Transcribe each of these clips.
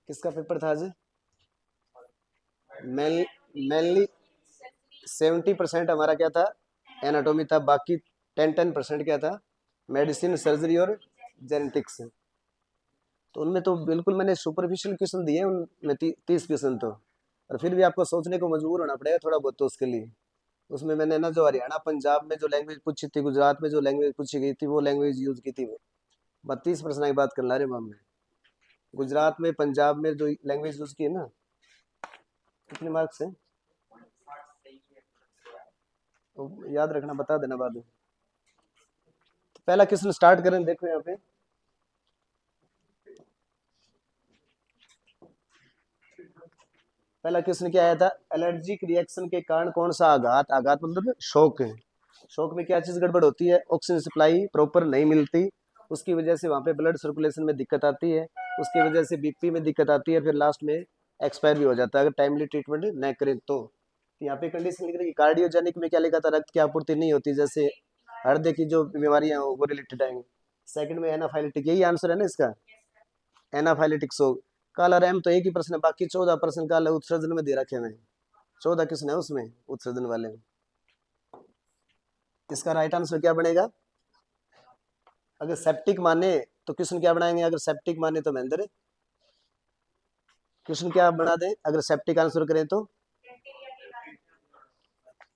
किसका पेपर था आज? मेनली 70% हमारा क्या था, एनाटॉमी था, बाकी 10% क्या था, मेडिसिन, सर्जरी और जेनेटिक्स। तो उनमें तो बिल्कुल मैंने सुपरफिशियल क्वेश्चन दिए उनमें 30 क्वेश्चन तो, और फिर भी आपको सोचने को मजबूर होना पड़ेगा थोड़ा बहुत तो उसके लिए। उसमें मैंने ना जो हरियाणा पंजाब में जो लैंग्वेज पूछी थी, गुजरात में जो लैंग्वेज पूछी गई थी, वो लैंग्वेज यूज की थी। 32% की बात कर ला रहे मैम में, गुजरात में पंजाब में जो लैंग्वेज यूज की है ना। कितने मार्क्स है तो याद रखना, बता देना बाद में। तो पहला क्वेश्चन स्टार्ट करें, देखो यहाँ पे। पहला क्वेश्चन क्या आया था, एलर्जिक रिएक्शन के कारण कौन सा आघात, आघात मतलब शौक है, शौक में क्या चीज गड़बड़ होती है, ऑक्सीजन सप्लाई प्रॉपर नहीं मिलती, उसकी वजह से वहां पे ब्लड सर्कुलेशन में दिक्कत आती है, उसकी वजह से बीपी में दिक्कत आती है, फिर लास्ट में एक्सपायर भी हो जाता है अगर टाइमली ट्रीटमेंट न करें तो। यहाँ पे कंडीशन लिख रही है कार्डियोजेनिक में क्या लिखा था, रक्त की आपूर्ति नहीं होती, जैसे हृदय की जो बीमारियां हो वो रिलेटेड आएंगे। सेकंड में एनाफाइलेटिक, यही आंसर है ना इसका, एनाफाइलेटिक शोक। काला रैम तो एक ही प्रश्न है, बाकी 14% काला उत्सर्जन में दे रखे हैं, 14 किसने है उसमें उत्सर्जन वाले में। इसका राइट आंसर क्या बनेगा, अगर सेप्टिक माने तो क्वेश्चन क्या बनाएंगे, अगर सेप्टिक माने तो महेंद्र क्वेश्चन क्या बना दे, अगर सेप्टिक आंसर करें तो।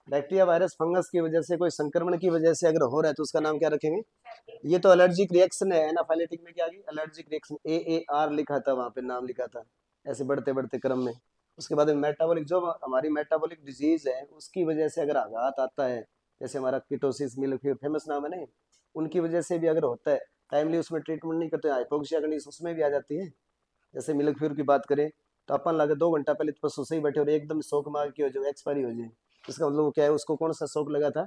बैक्टीरिया, वायरस, फंगस की वजह से, कोई संक्रमण की वजह से अगर हो रहा है तो उसका नाम क्या रखेंगे। ये तो एलर्जिक रिएक्शन है, एनाफाइलेटिक में क्या आ गई, एलर्जिक रिएक्शन, AAR लिखा था वहां पे, नाम लिखा था ऐसे बढ़ते बढ़ते क्रम में। उसके बाद में मेटाबॉलिक, जो हमारी मेटाबॉलिक डिजीज है उसकी वजह से अगर आघात आता है, जैसे हमारा कीटोसिस, मिल्क फीवर, फेमस नाम है ना, उनकी वजह से भी अगर होता है, टाइमली उसमें ट्रीटमेंट नहीं करते, हाइपोक्सिया कंडीशन उसमें भी आ जाती है। जैसे मिल्क फीवर की बात करें तो अपन लगे 2 घंटा पहले तो बस सही बैठे और एकदम शौक मार के हो जाए, एक्सपायरी हो जाए, इसका मतलब वो क्या है, उसको कौन सा शौक लगा था,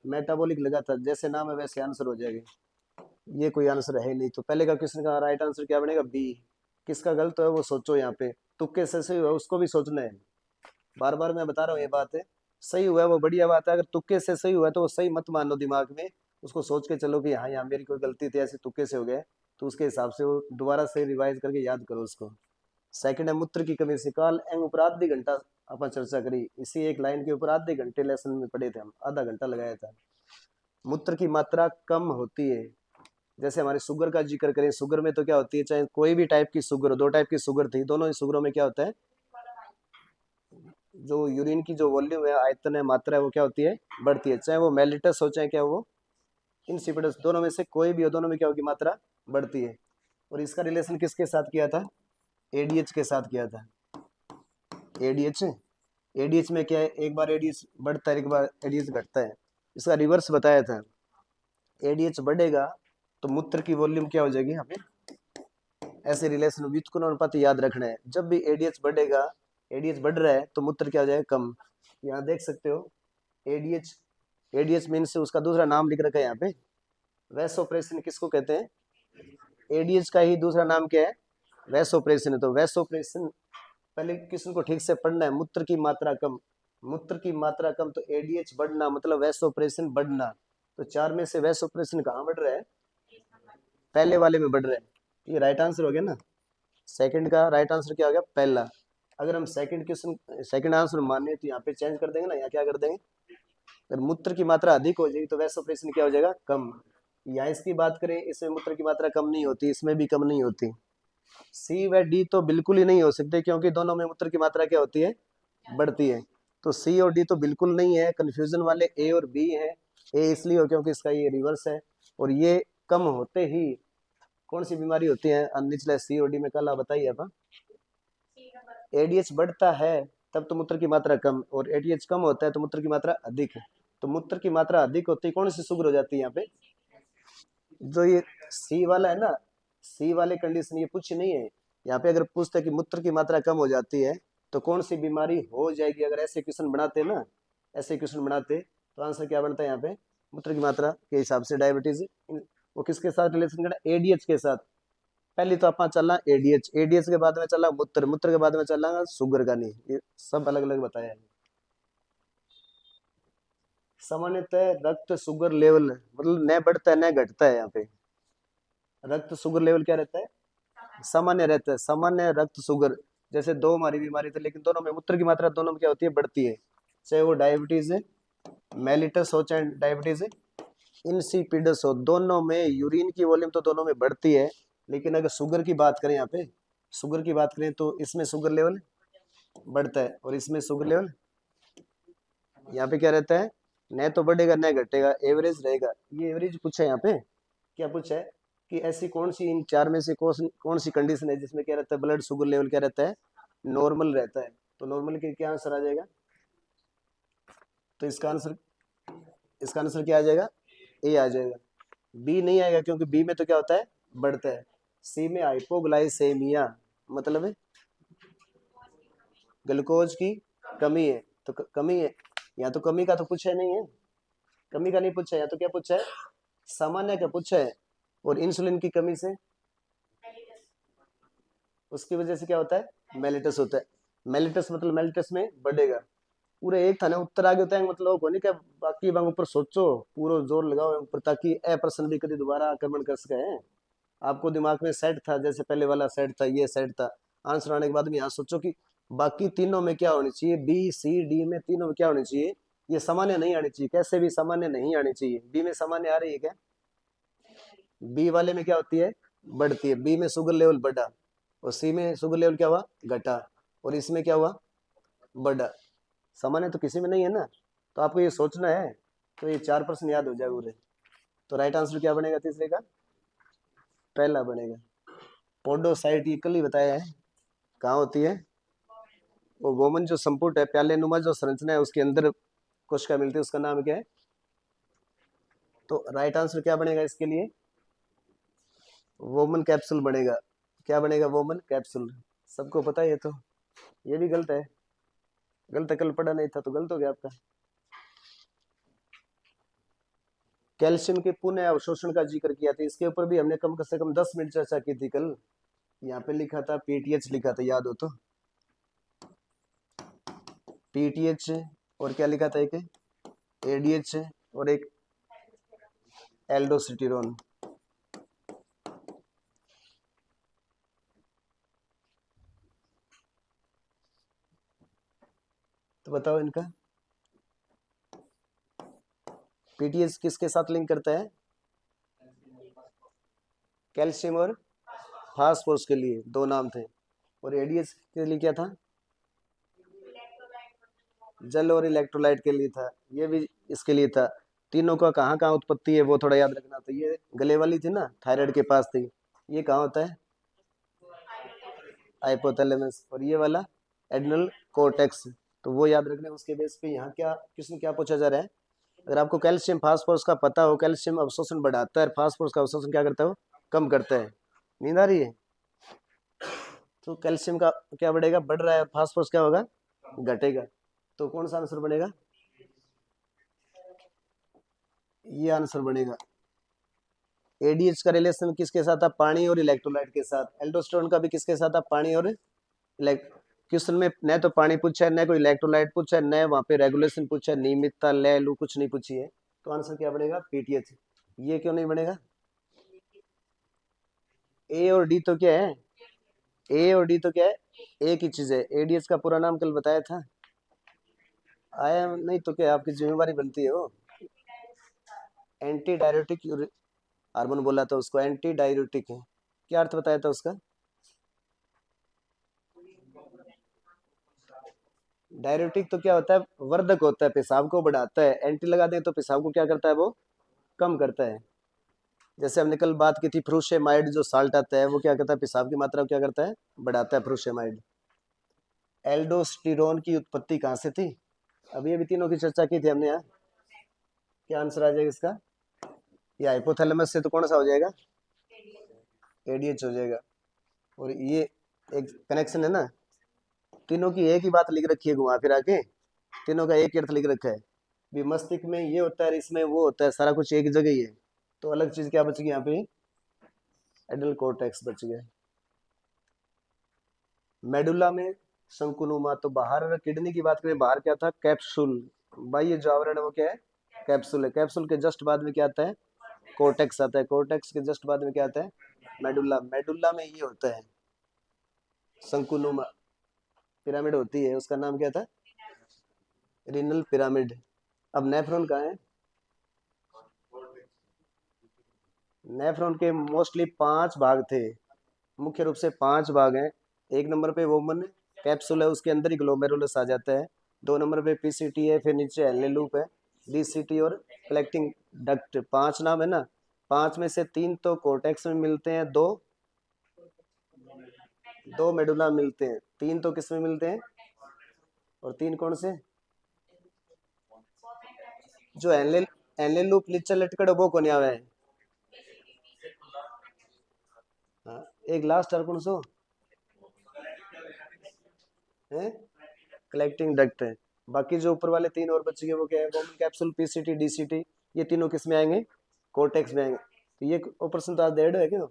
मेटाबॉलिक लगा था, जैसे नाम है वैसे आंसर हो जाएगा। ये कोई आंसर है नहीं, तो पहले का क्वेश्चन का राइट आंसर क्या बनेगा, बी। किसका गलत है वो सोचो, यहाँ पे तुक्के से सही हुआ उसको भी सोचना है, बार बार मैं बता रहा हूँ ये बात है। सही हुआ है वो बढ़िया बात है, अगर तुक्के से सही हुआ है तो वो सही मत मानो दिमाग में, उसको सोच के चलो कि हाँ यहाँ मेरी कोई गलती थी, ऐसे तुक्के से हो गए, तो उसके हिसाब से वो दोबारा से रिवाइज करके याद करो उसको। सेकंड है मूत्र की कमी से, काल एंग ऊपर आधे घंटा अपन चर्चा करी, इसी एक लाइन के ऊपर आधे घंटे लेसन में पढ़े थे हम, आधा घंटा लगाया था। मूत्र की मात्रा कम होती है, जैसे हमारे शुगर का जिक्र करें, शुगर में तो क्या होती है, चाहे कोई भी टाइप की शुगर हो, 2 टाइप की शुगर थी, दोनों ही शुगरों में क्या होता है, जो यूरिन की जो वॉल्यूम है, आयतन है, मात्रा है, वो क्या होती है, बढ़ती है, चाहे वो मेलिटस हो चाहे क्या वो इंसिपिडस, दोनों में से कोई भी हो, दोनों में क्या होगी, मात्रा बढ़ती है। और इसका रिलेशन किसके साथ किया था, एडीएच के साथ किया था। एडीएच, एडीएच में क्या है, एक बार एडीएच बढ़ता है, एक बार एडीएच घटता है, इसका रिवर्स बताया था। एडीएच बढ़ेगा तो मूत्र की वॉल्यूम क्या हो जाएगी, यहाँ पे ऐसे रिलेशन व्युत्पन्न अनुपात याद रखना है, जब भी एडीएच बढ़ेगा, एडीएच बढ़ रहा है तो मूत्र क्या हो जाएगा, कम। यहाँ देख सकते हो एडीएच, एडीएच मीन से उसका दूसरा नाम लिख रखा है यहाँ पे, वैसोप्रेसिन किसको कहते हैं, एडीएच का ही दूसरा नाम क्या है, वैसोप्रेसिन है। तो वैसोप्रेसिन, पहले किसी को ठीक से पढ़ना है, मूत्र की मात्रा कम, मूत्र की मात्रा कम तो एडीएच बढ़ना मतलब वैसोप्रेसिन बढ़ना। तो 4 में से वैसोप्रेसिन कहाँ बढ़ रहा है, पहले वाले में बढ़ रहा है, ये राइट आंसर हो गया ना। सेकंड का राइट आंसर क्या हो गया, पहला। अगर हम सेकंड क्वेश्चन सेकंड आंसर माने तो यहाँ पे चेंज कर देंगे ना, यहाँ क्या कर देंगे, अगर मूत्र की मात्रा अधिक हो जाएगी तो वैसोप्रेसिन क्या हो जाएगा, कम। यहाँ इसकी बात करें, इसमें मूत्र की मात्रा कम नहीं होती, इसमें भी कम नहीं होती। सी व डी तो बिल्कुल ही नहीं हो सकते, क्योंकि दोनों में मूत्र की मात्रा क्या होती है, बढ़ती है। तो सी और डी तो बिल्कुल नहीं है, कंफ्यूजन वाले ए और बी है। ए इसलिए हो क्योंकि इसका ये रिवर्स है, और ये कम होते ही कौन सी बीमारी होती है, निचले सी और डी में कल बताइए आप। एडीएच बढ़ता है तब तो मूत्र की मात्रा कम, और एडीएच कम होता है तो मूत्र की मात्रा अधिक है। तो मूत्र की मात्रा अधिक होती है, कौन सी शुगर हो जाती है यहाँ पे, जो ये सी वाला है ना, सी वाले कंडीशन ये पूछी नहीं है। यहाँ पे अगर पूछते कि मूत्र की मात्रा कम हो जाती है तो कौन सी बीमारी हो जाएगी, अगर ऐसे क्वेश्चन बनाते ना, ऐसे क्वेश्चन बनाते तो आंसर क्या बनता है यहाँ पे, मूत्र की मात्रा के हिसाब से डायबिटीज। वो किसके साथ रिलेशन करना, एडीएच के साथ। पहले तो अपना चलना एडीएच, एडीएच के बाद में चला मूत्र, मूत्र के बाद में चला शुगर का, नहीं ये सब अलग अलग बताया है। सामान्यतः रक्त शुगर लेवल मतलब न बढ़ता है न घटता है, यहाँ पे रक्त शुगर लेवल क्या रहता है, सामान्य रहता है, सामान्य रक्त शुगर, जैसे दो हमारी बीमारी थी लेकिन दोनों में मूत्र की मात्रा दोनों में क्या होती है, बढ़ती है, चाहे वो डायबिटीज है मेलिटस हो चाहे डायबिटीज इंसिपिडस हो, दोनों में यूरिन की वॉल्यूम तो दोनों में बढ़ती है। लेकिन अगर शुगर की बात करें, यहाँ पे शुगर की बात करें तो इसमें शुगर लेवल बढ़ता है और इसमें शुगर लेवल यहाँ पे क्या रहता है, न तो बढ़ेगा न घटेगा, एवरेज रहेगा। ये एवरेज पूछा है यहाँ पे, क्या पूछा है कि ऐसी कौन सी इन चार में से कौन सी कंडीशन है जिसमें क्या रहता है, ब्लड शुगर लेवल क्या रहता है, नॉर्मल रहता है। तो नॉर्मल के क्या आंसर आ जाएगा, तो इसका आंसर क्या आ जाएगा, ए आ जाएगा। बी नहीं आएगा क्योंकि बी में तो क्या होता है, बढ़ता है। सी में हाइपोग्लाइसेमिया मतलब है ग्लूकोज की कमी है, तो कमी है, यहाँ तो कमी का तो पूछा ही नहीं है, कमी का नहीं पूछा है, यहाँ तो क्या पूछा है, सामान्य का पूछा है। और इंसुलिन की कमी से उसकी वजह से क्या होता है, मेलिटस होता है। मेलिटस मतलब मेलिटस में बढ़ेगा। पूरे एक था ना उत्तर आगे होता है, मतलब को नहीं क्या, बाकी बांग ऊपर सोचो, पूरा जोर लगाओ ऊपर, ताकि ए प्रश्न भी कभी दोबारा आक्रमण कर सके। आपको दिमाग में सेट था, जैसे पहले वाला सेट था, ये सेट था, आंसर आने के बाद में यहाँ सोचो कि बाकी तीनों में क्या होनी चाहिए, बी सी डी में तीनों में क्या होनी चाहिए, ये सामान्य नहीं आनी चाहिए, कैसे भी सामान्य नहीं आनी चाहिए। बी में सामान्य आ रही है क्या, बी वाले में क्या होती है, बढ़ती है, बी में शुगर लेवल बढ़ा और सी में शुगर लेवल क्या हुआ, घटा, और इसमें क्या हुआ, बढ़ा। सामान्य तो किसी में नहीं है ना, तो आपको ये सोचना है, तो ये 4% याद हो जाए पूरे। तो राइट आंसर क्या बनेगा तीसरे का, पहला बनेगा। पोडोसाइट ये कल ही बताया है, कहाँ होती है, वो वोमन जो संपुट है, प्याले नुमा जो संरचना है उसके अंदर कोशिका मिलती है, उसका नाम क्या है। तो राइट आंसर क्या बनेगा इसके लिए, वोमन कैप्सूल बनेगा। क्या बनेगा, वोमन कैप्सूल। सबको पता है ये तो, ये भी गलत है, गलत है, कल पढ़ा नहीं था तो गलत हो गया आपका। कैल्शियम के पुनः अवशोषण का जिक्र किया था, इसके ऊपर भी हमने कम से कम 10 मिनट चर्चा की थी कल। यहाँ पे लिखा था पीटीएच लिखा था, याद हो तो, पीटीएच और क्या लिखा था, एक एडीएच और एक एल्डोस्टिरोन। तो बताओ इनका, पीटीएच किसके साथ लिंक करता है, कैल्शियम और फास्फोरस के लिए दो नाम थे, और एडीएच के लिए क्या था, जल और इलेक्ट्रोलाइट के लिए था, ये भी इसके लिए था। तीनों का कहाँ कहाँ उत्पत्ति है वो थोड़ा याद रखना। तो ये गले वाली थी ना, थायराइड के पास थी, ये कहाँ होता है, हाइपोथैलेमस, और ये वाला एड्रिनल कोर्टेक्स। तो वो याद रखना, उसके बेस पे यहाँ क्या किसने क्या पूछा जा रहा है। अगर आपको कैल्शियम फास्फोरस का पता हो, कैल्शियम अवशोषण बढ़ाता है, फास्फोरस का अवशोषण क्या करता है, वो कम करता है। नींद आ रही है, तो कैल्शियम का क्या बढ़ेगा, बढ़ रहा है, फास्फोरस क्या होगा, घटेगा। तो कौन सा आंसर बनेगा, ये आंसर बनेगा। एडीएच का रिलेशन किसके साथ था, पानी और इलेक्ट्रोलाइट के साथ। एल्डोस्टेरोन का भी किसके साथ था, पानी और क्वेश्चन में न तो पानी पूछा है, न कोई इलेक्ट्रोलाइट पूछा है, न वहाँ पे रेगुलेशन पूछा है, नियमितता ले लू कुछ नहीं पूछी है। तो आंसर क्या बनेगा, पीटीएच। ये क्यों नहीं बनेगा, ए और डी तो क्या है, ए और डी तो क्या है, एक ही चीज है। एडीएच का पूरा नाम कल बताया था, आया नहीं तो क्या आपकी जिम्मेवारी बनती है वो, एंटी डायरेटिक हार्मोन बोला था उसको, एंटी डायरेटिक है। क्या अर्थ बताया था उसका, डायरेटिक तो क्या होता है, वर्धक होता है, पेशाब को बढ़ाता है। एंटी लगा दें तो पेशाब को क्या करता है, वो कम करता है। जैसे हमने कल बात की थी, फ्रूशेमाइड जो साल्ट आता है वो क्या करता है, पेशाब की मात्रा को क्या करता है, बढ़ाता है, फ्रूशेमाइड। एल्डोस्टिरोन की उत्पत्ति कहाँ से थी, अभी अभी तीनों की चर्चा की थी हमने यहाँ। क्या आंसर आ जाएगा इसका, ये हाइपोथैलेमस से तो कौन सा हो जाएगा, एडीएच हो जाएगा। और ये एक कनेक्शन है ना, तीनों की एक ही बात लिख रखी है घुमा फिरा के, तीनों का एक ही अर्थ लिख रखा है। भी मस्तिष्क में ये होता है, इसमें वो होता है, सारा कुछ एक जगह ही है। तो अलग चीज क्या बच गई यहाँ पे, एडल कोर्टेक्स बच गया। मेडुला में शंकुनुमा, तो बाहर किडनी की बात करें, बाहर क्या था, कैप्सूल। भाई ये जो आवरण है वो क्या है, कैप्सूल है। कैप्सूल के जस्ट बाद में क्या आता है, कोर्टेक्स आता है। कोर्टेक्स के जस्ट बाद में क्या आता है, मेडुला। मेडुला में ये होता है, शंकुनुमा पिरामिड होती है, उसका नाम क्या था? Renal pyramid. अब नेफ्रॉन कहाँ है? नेफ्रॉन के मोस्टली 5 भाग थे, मुख्य रूप से 5 भाग हैं। एक नंबर पे वोमन कैप्सूल है, उसके अंदर ही ग्लोमेरुलस आ जाता है। 2 नंबर पे पीसीटी है, फिर नीचे एनले लूप है, डीसीटी और कलेक्टिंग डक्ट। 5 नाम है ना, 5 में से 3 तो कोर्टेक्स में मिलते हैं, दो दो मेडुला में मिलते हैं, 3 तो किस में मिलते हैं? और 3 कौन से? जो एनले एनले लूप नीचे लटकड़ वो कौन आवे है? हाँ, एक लास्ट और कौन सो है? कलेक्टिंग डक्ट है। बाकी जो ऊपर वाले 3 और बच गए वो क्या है? वोमन कैप्सूल, पीसीटी, डीसीटी, ये तीनों किस में आएंगे? कोर्टेक्स में आएंगे। तो ये ऑपरेशन तो आज डेढ़ है क्यों?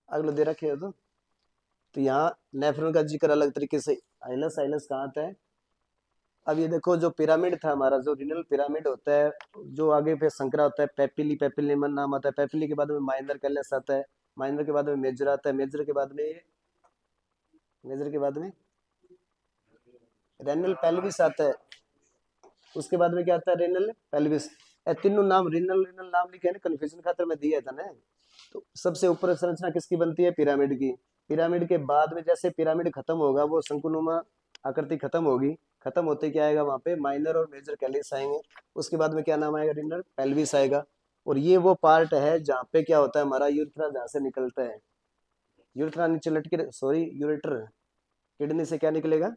अगले दे रखे हो तो यहाँ नेफ्रॉन का जिक्र अलग तरीके से। आइलस आइलस कहाँ आता है? अब ये देखो, जो पिरामिड था हमारा, जो रिनल पिरामिड होता है, जो आगे पे संकरा होता है, पेपिली पेपिलेमन नाम आता है। पेपिली के बाद में माइनर कैलस आता है, माइनर के बाद में मेजर आता है, मेजर के बाद में रेनल पेल्विस आता है। उसके बाद में क्या आता है? Renal pelvis. ए तीनों नाम रिनल रिनल नाम लिखे हैं ना, कन्फ्यूजन खातर मैं दिया था ना। तो सबसे ऊपर संरचना किसकी बनती है? पिरामिड की। पिरामिड के बाद में जैसे पिरामिड खत्म होगा, वो शंकुनुमा आकृति खत्म होगी, खत्म होते क्या आएगा? वहां पे माइनर और मेजर कैलिस आएंगे। उसके बाद में क्या नाम आएगा? रिनल पेल्विस आएगा। और ये वो पार्ट है जहाँ पे क्या होता है हमारा यूरेथ्रा, जहाँ से निकलता है। यूरेथ्रा नीचे लटके, सॉरी यूरेटर, किडनी से क्या निकलेगा?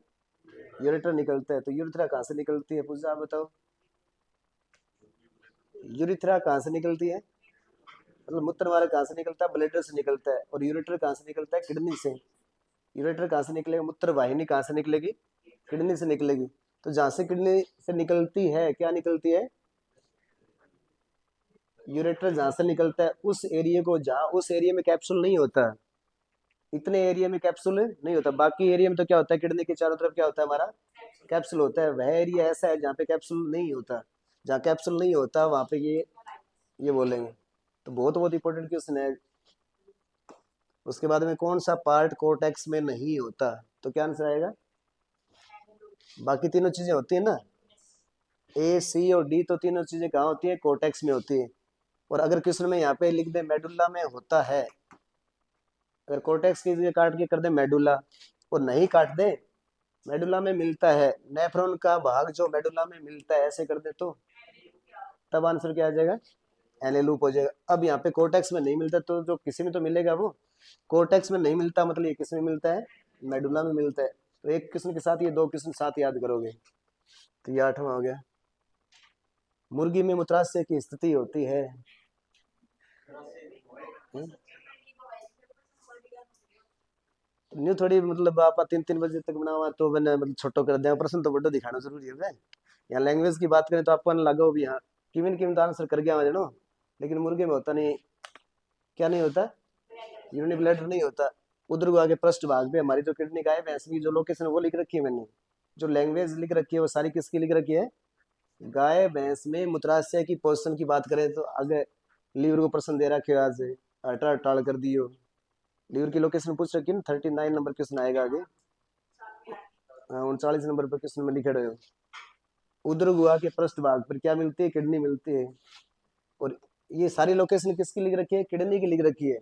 यूरेटर निकलता है। तो यूरेथ्रा कहाँ से निकलती है? पूछा, आप बताओ। यूरेथ्रा कहाँ से निकलती है? मतलब मूत्र हमारा कहाँ से निकलता है? ब्लैडर से निकलता है। और यूरेटर कहाँ से निकलता है? किडनी से। यूरेटर कहाँ से निकलेगा? मूत्र वाहिनी कहाँ से निकलेगी? किडनी से निकलेगी। तो जहाँ से किडनी से निकलती है, क्या निकलती है? यूरेटर जहाँ से निकलता है उस एरिया को, जहाँ उस एरिया में कैप्सूल नहीं होता, इतने एरिया में कैप्सूल नहीं होता। बाकी एरिया में तो क्या होता है? किडनी के चारों तरफ क्या होता है हमारा? कैप्सूल होता है। वह एरिया ऐसा है जहाँ पे कैप्सूल नहीं होता। जहाँ कैप्सूल नहीं होता वहाँ पे ये बोलेंगे। तो बहुत बहुत इंपॉर्टेंट क्वेश्चन है। उसके बाद में कौन सा पार्ट कोर्टेक्स में नहीं होता? तो क्या आंसर आएगा? बाकी तीनों चीजें होती है ना, ए सी और डी, तो तीनों चीजें कहाँ होती है? कोर्टेक्स में होती है। और अगर क्वेश्चन में यहाँ पे लिख दे मेडुल्ला में होता है, अगर कोर्टेक्स की जगह काट के कर दे मेडुला, और नहीं काट दे मेडुला में मिलता है, नेफ्रॉन का भाग जो मेडुला में मिलता है, ऐसे कर दे तो तब आंसर क्या आ जाएगा? एने लूप हो जाएगा। अब यहाँ पे कोर्टेक्स में नहीं मिलता, तो जो किसी में तो मिलेगा वो। कोर्टेक्स में नहीं मिलता मतलब ये किस में मिलता है? मेडुला में मिलता है। तो एक किस्म के साथ ये दो किस्म साथ याद करोगे। तो ये 8वां हो गया। मुर्गी में मूत्राशय की स्थिति होती है। हम्म? न्यू थोड़ी मतलब आप 3-3 बजे तक बनावा तो मैंने मतलब छोटो कर दिया प्रश्न, तो बड़ो दिखाना जरूरी है भाई। यहाँ लैंग्वेज की बात करें तो आपको लगा भी, हाँ किमिन किमिन तो आंसर कर गया मैं जानो। लेकिन मुर्गे में होता नहीं। क्या नहीं होता? यूनिब्लैडर नहीं होता। उधर को आगे पृष्ठ भाग पे हमारी जो किडनी का है, भैंस की जो लोकेशन वो लिख रखी है मैंने। जो लैंग्वेज लिख रखी है वो सारी किसकी लिख रखी है? गाय भैंस में मूत्राशय की पोजीशन की बात करें तो आगे लीवर को प्रश्न दे रखे हो आज, अल्ट्रा टाल कर दियो। लीवर की लोकेशन पूछ रखी है ना, 39 नंबर क्वेश्चन आएगा आगे। 39 नंबर पर क्वेश्चन में लिखे रहे हो। उदर गुहा के पृष्ठ भाग पर क्या मिलती है? किडनी मिलती है। और ये सारी लोकेशन किसकी लिख रखी है? किडनी की लिख रखी है।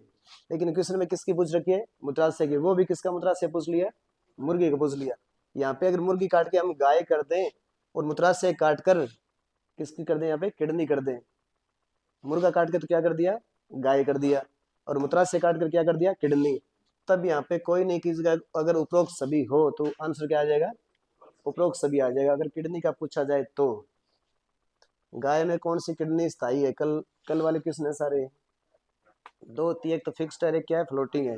लेकिन क्वेश्चन में किसकी पूछ रखी है? मूत्राशय की। वो भी किसका मूत्राशय पूछ लिया? मुर्गी का पूछ लिया। यहाँ पे अगर मुर्गी काट के हम गाय कर दें और मूत्राशय काट कर किसकी कर दें? यहाँ पे किडनी कर दें। मुर्गा काट के तो क्या कर दिया? गाय कर दिया। और मूत्राशय काट कर क्या कर दिया? किडनी। तब यहाँ पे कोई नहीं की जगह अगर उपरोक्त सभी हो तो आंसर क्या आ जाएगा? उपरोक्त सभी आ जाएगा, अगर किडनी का पूछा जाए तो। गाय में कौन सी किडनी स्थायी है? कल कल वाले किसने सारे दो होती है, एक तो फिक्स्ड है, एक क्या है? फ्लोटिंग है।